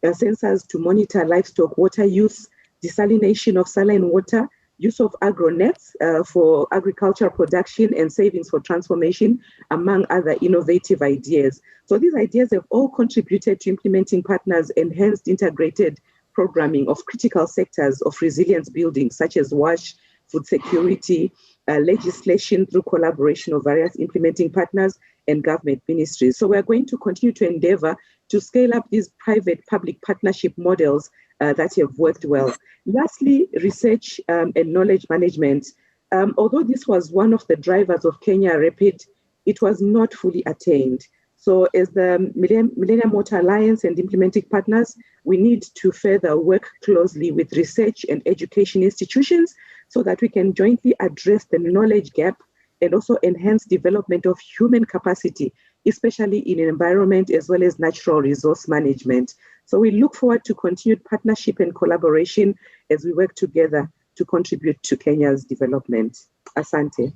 Speaker 5: sensors to monitor livestock water use, desalination of saline water, use of agronets for agricultural production and savings for transformation, among other innovative ideas. So these ideas have all contributed to implementing partners' enhanced integrated programming of critical sectors of resilience building, such as WASH, food security, legislation through collaboration of various implementing partners and government ministries. So we're going to continue to endeavor to scale up these private-public partnership models that have worked well. Lastly, research and knowledge management. Although this was one of the drivers of Kenya Rapid, it was not fully attained. So as the Millennium Water Alliance and implementing partners, we need to further work closely with research and education institutions so that we can jointly address the knowledge gap and also enhance development of human capacity, especially in environment as well as natural resource management. So we look forward to continued partnership and collaboration as we work together to contribute to Kenya's development. Asante.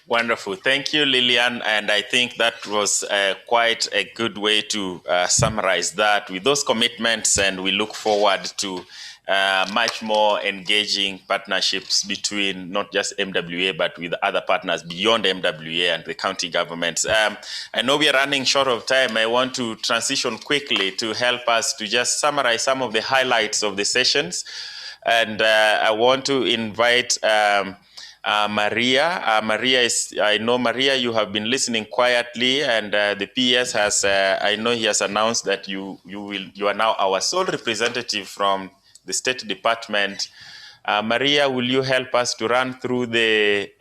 Speaker 1: Wonderful. Thank you, Lillian. And I think that was quite a good way to summarize that with those commitments. And we look forward to much more engaging partnerships between not just MWA, but with other partners beyond MWA and the county governments. I know we are running short of time. I want to transition quickly to help us to just summarize some of the highlights of the sessions. And I want to invite Maria. I know Maria, you have been listening quietly, and the PS has, I know he has announced that you are now our sole representative from the State Department. Maria, will you help us to run through the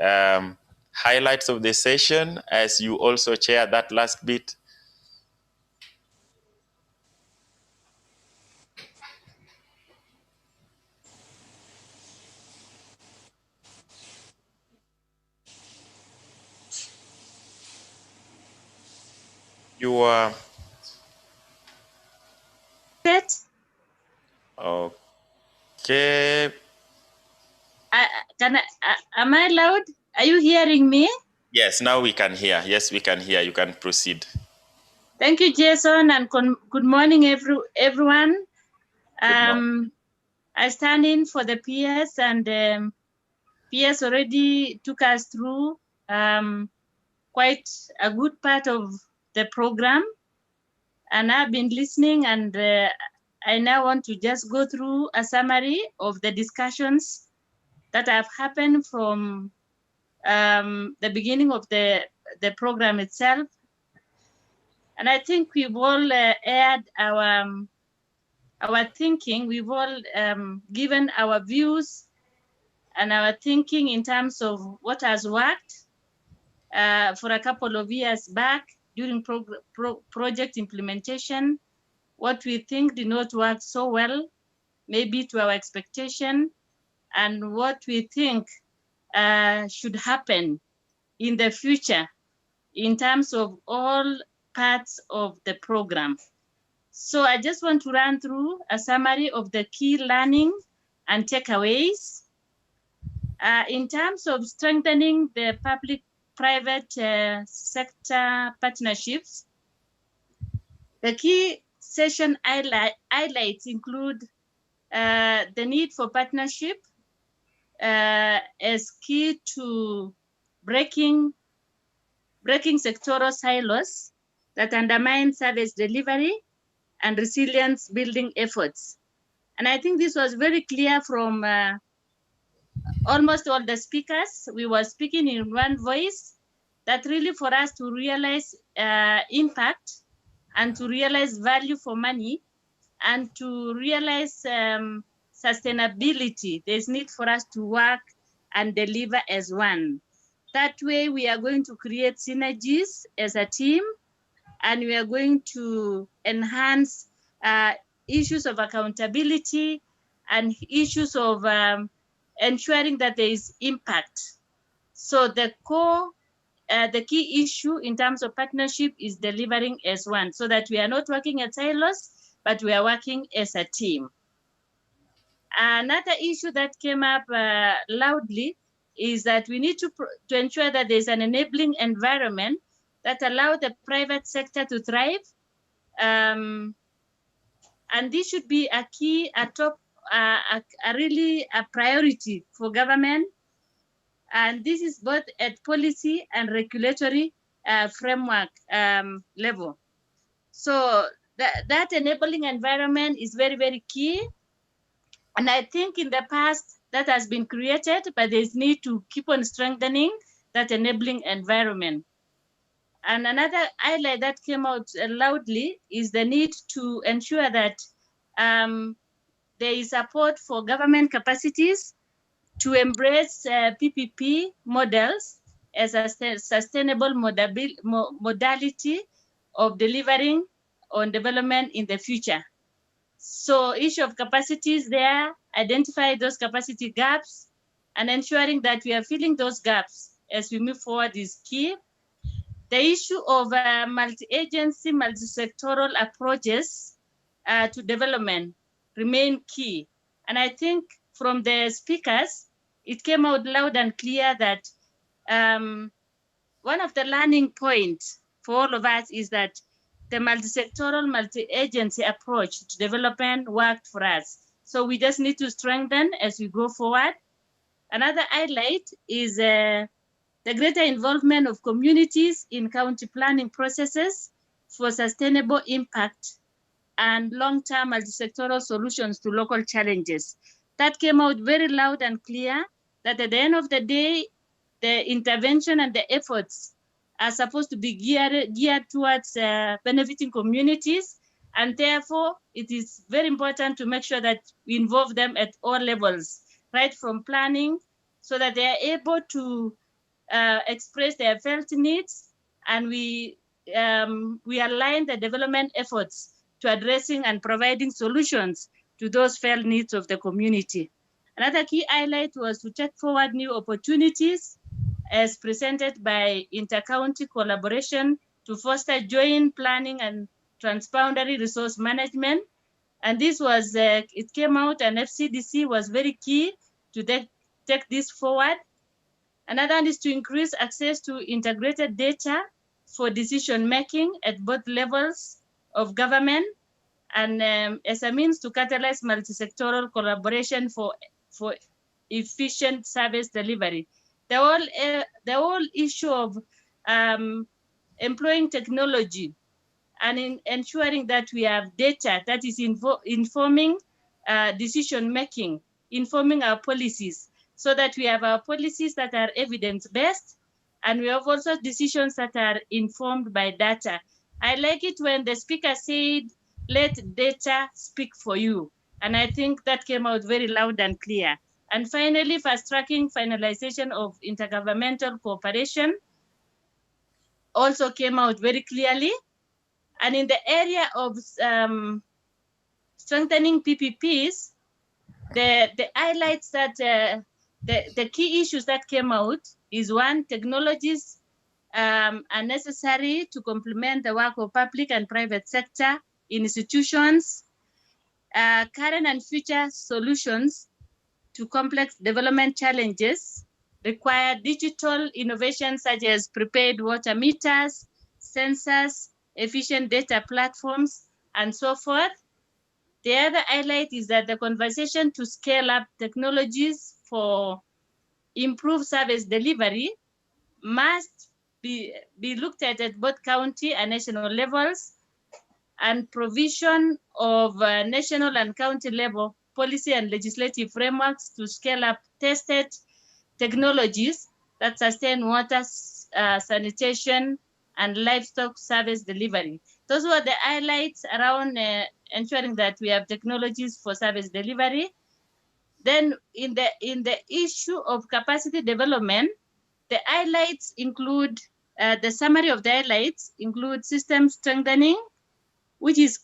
Speaker 1: highlights of the session as you also chair that last bit? You are... Okay.
Speaker 7: Am I loud? Are you hearing me?
Speaker 1: Yes, now we can hear. Yes, we can hear. You can proceed.
Speaker 7: Thank you, Jason, and good morning, everyone. I stand in for the PS, and PS already took us through quite a good part of the program, and I've been listening, and I now want to just go through a summary of the discussions that have happened from the beginning of the program itself. And I think we've all aired our thinking. We've all given our views and our thinking in terms of what has worked for a couple of years back during project implementation, what we think did not work so well, maybe to our expectation, and what we think should happen in the future in terms of all parts of the program. So I just want to run through a summary of the key learning and takeaways. In terms of strengthening the public-private sector partnerships, the key session highlights include the need for partnership as key to breaking sectoral silos that undermine service delivery and resilience building efforts. And I think this was very clear from almost all the speakers. We were speaking in one voice, that really for us to realize impact and to realize value for money and to realize sustainability, there's need for us to work and deliver as one. That way we are going to create synergies as a team, and we are going to enhance issues of accountability and issues of ensuring that there is impact. So the key issue in terms of partnership is delivering as one, so that we are not working as silos, but we are working as a team. Another issue that came up loudly is that we need to ensure that there's an enabling environment that allows the private sector to thrive. And this should be a key, really a priority for government. And this is both at policy and regulatory framework level. So that enabling environment is very, very key. And I think in the past that has been created, but there's need to keep on strengthening that enabling environment. And another highlight that came out loudly is the need to ensure that there is support for government capacities to embrace PPP models as a sustainable modality of delivering on development in the future. So issue of capacities there, identify those capacity gaps, and ensuring that we are filling those gaps as we move forward is key. The issue of multi-agency, multi-sectoral approaches to development remain key. And I think from the speakers, it came out loud and clear that one of the learning points for all of us is that the multi-sectoral, multi-agency approach to development worked for us. So we just need to strengthen as we go forward. Another highlight is the greater involvement of communities in county planning processes for sustainable impact and long-term multi-sectoral solutions to local challenges. That came out very loud and clear that at the end of the day, the intervention and the efforts are supposed to be geared towards benefiting communities. And therefore, it is very important to make sure that we involve them at all levels, right from planning, so that they are able to express their felt needs, and we align the development efforts to addressing and providing solutions to those felt needs of the community. Another key highlight was to take forward new opportunities as presented by inter-county collaboration to foster joint planning and transboundary resource management. And this was, it came out, and FCDC was very key to take this forward. Another one is to increase access to integrated data for decision-making at both levels of government, and as a means to catalyze multi-sectoral collaboration for efficient service delivery. The whole issue of employing technology and in ensuring that we have data that is informing decision-making, informing our policies, so that we have our policies that are evidence-based, and we have also decisions that are informed by data. I like it when the speaker said, let data speak for you. And I think that came out very loud and clear. And finally, fast-tracking finalization of intergovernmental cooperation also came out very clearly. And in the area of strengthening PPPs, the highlights that the key issues that came out is, one, technologies are necessary to complement the work of public and private sector institutions. Current and future solutions to complex development challenges require digital innovations such as prepaid water meters, sensors, efficient data platforms, and so forth. The other highlight is that the conversation to scale up technologies for improved service delivery must be looked at both county and national levels, and provision of national and county level policy and legislative frameworks to scale up tested technologies that sustain water, sanitation, and livestock service delivery. Those were the highlights around ensuring that we have technologies for service delivery. Then in the issue of capacity development, the highlights include, the summary of the highlights include system strengthening, which is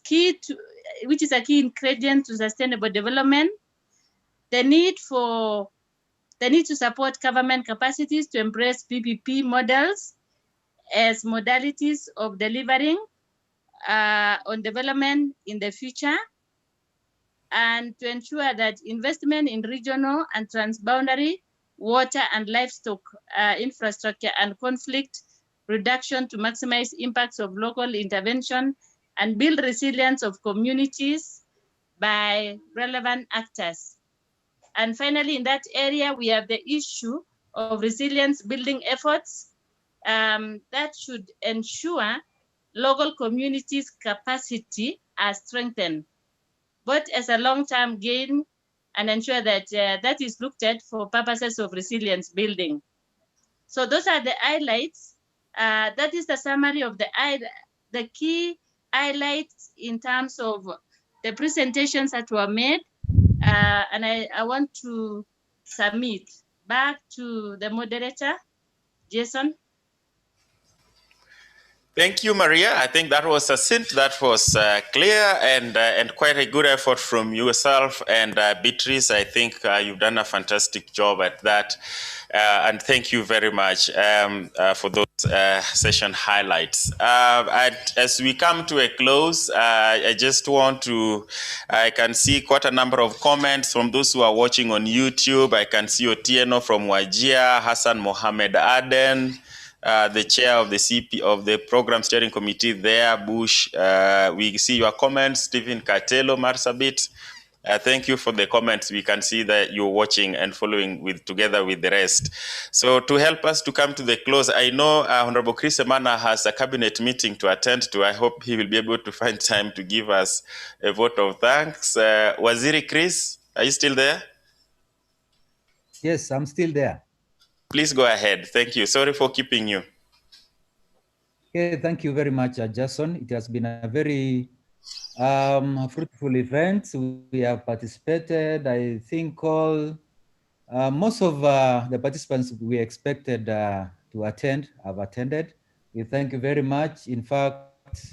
Speaker 7: a key ingredient to sustainable development. The need to support government capacities to embrace PPP models as modalities of delivering on development in the future, and to ensure that investment in regional and transboundary water and livestock infrastructure and conflict reduction to maximize impacts of local intervention and build resilience of communities by relevant actors. And finally, in that area, we have the issue of resilience building efforts that should ensure local communities' capacity are strengthened, but as a long-term gain, and ensure that that is looked at for purposes of resilience building. So those are the highlights. That is the summary of the key highlights in terms of the presentations that were made. And I want to submit back to the moderator, Jason.
Speaker 1: Thank you, Maria. I think that was succinct, that was clear, and quite a good effort from yourself. And Beatrice, I think you've done a fantastic job at that. And thank you very much for those session highlights. And as we come to a close, I just want to, I can see quite a number of comments from those who are watching on YouTube. I can see Otieno from Wajir, Hassan Mohamed Aden, the chair of the CP of the program steering committee there, Bush. We see your comments, Stephen Katelo, Marsabit. Thank you for the comments. We can see that you're watching and following together with the rest. So to help us to come to the close, I know Honorable Chris Semana has a cabinet meeting to attend to. I hope he will be able to find time to give us a vote of thanks. Waziri Chris, are you still there?
Speaker 14: Yes, I'm still there.
Speaker 1: Please go ahead. Thank you. Sorry for keeping you.
Speaker 14: Okay, thank you very much, Jason. It has been a very fruitful event. We have participated. I think most of the participants we expected to attend have attended. We thank you very much. In fact,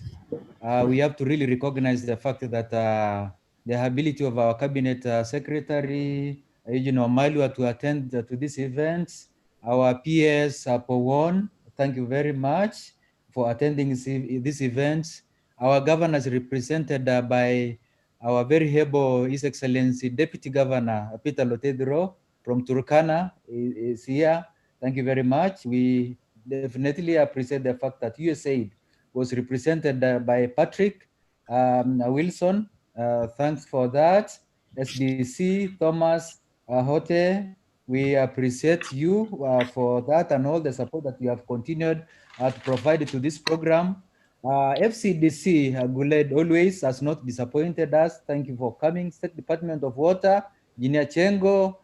Speaker 14: we have to really recognize the fact that the ability of our cabinet secretary, Eugene Wamalwa, to attend to this event. Our PS, Powon, thank you very much for attending this event. Our governor is represented by our very able His Excellency Deputy Governor Peter Lotedro from Turkana is here. Thank you very much. We definitely appreciate the fact that USAID was represented by Patrick Wilson. Thanks for that. SDC, Thomas Hote, we appreciate you for that and all the support that you have continued to provide to this program. FCDC, Guled always has not disappointed us. Thank you for coming. State Department of Water, Engineer Chengo,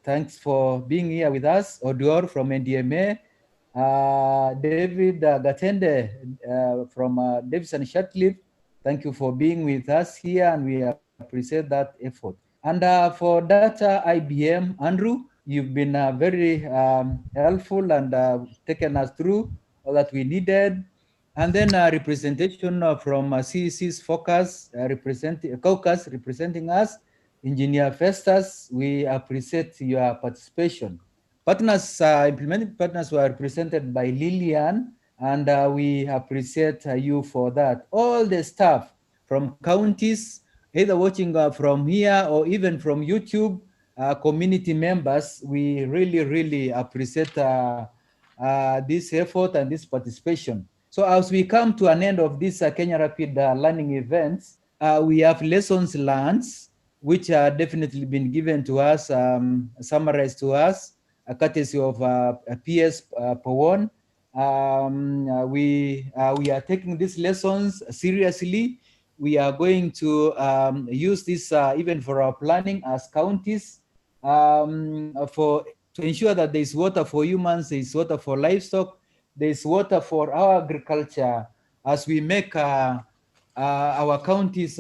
Speaker 14: thanks for being here with us. Oduor from NDMA, David Gatende from Davidson Shatcliffe, thank you for being with us here, and we appreciate that effort. And for data IBM, Andrew, you've been very helpful and taken us through all that we needed. And then representation from CEC's Focus, Caucus representing us, Engineer Festus, we appreciate your participation. Partners, implementing partners were represented by Lillian, and we appreciate you for that. All the staff from counties, either watching from here or even from YouTube, community members, we really, really appreciate this effort and this participation. So as we come to an end of this Kenya Rapid Learning events, we have lessons learned, which are definitely been given to us, summarized to us, courtesy of PS Powon. We are taking these lessons seriously. We are going to use this even for our planning as counties to ensure that there is water for humans, there is water for livestock, there is water for our agriculture as we make our counties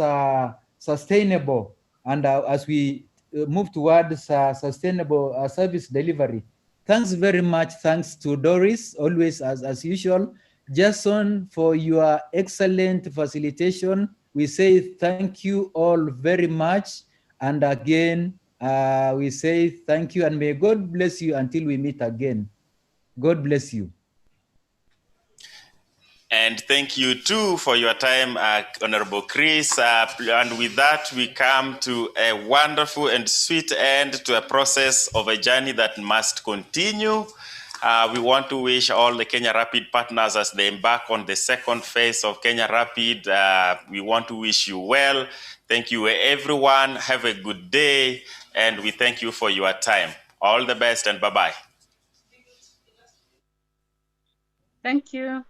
Speaker 14: sustainable, and as we move towards sustainable service delivery. Thanks very much. Thanks to Doris, always as usual. Jason, for your excellent facilitation. We say thank you all very much. And again, we say thank you and may God bless you until we meet again. God bless you.
Speaker 1: And thank you too for your time, Honorable Chris. And with that, we come to a wonderful and sweet end to a process of a journey that must continue. We want to wish all the Kenya Rapid partners as they embark on the second phase of Kenya Rapid. We want to wish you well. Thank you, everyone. Have a good day. And we thank you for your time. All the best and bye-bye.
Speaker 7: Thank you.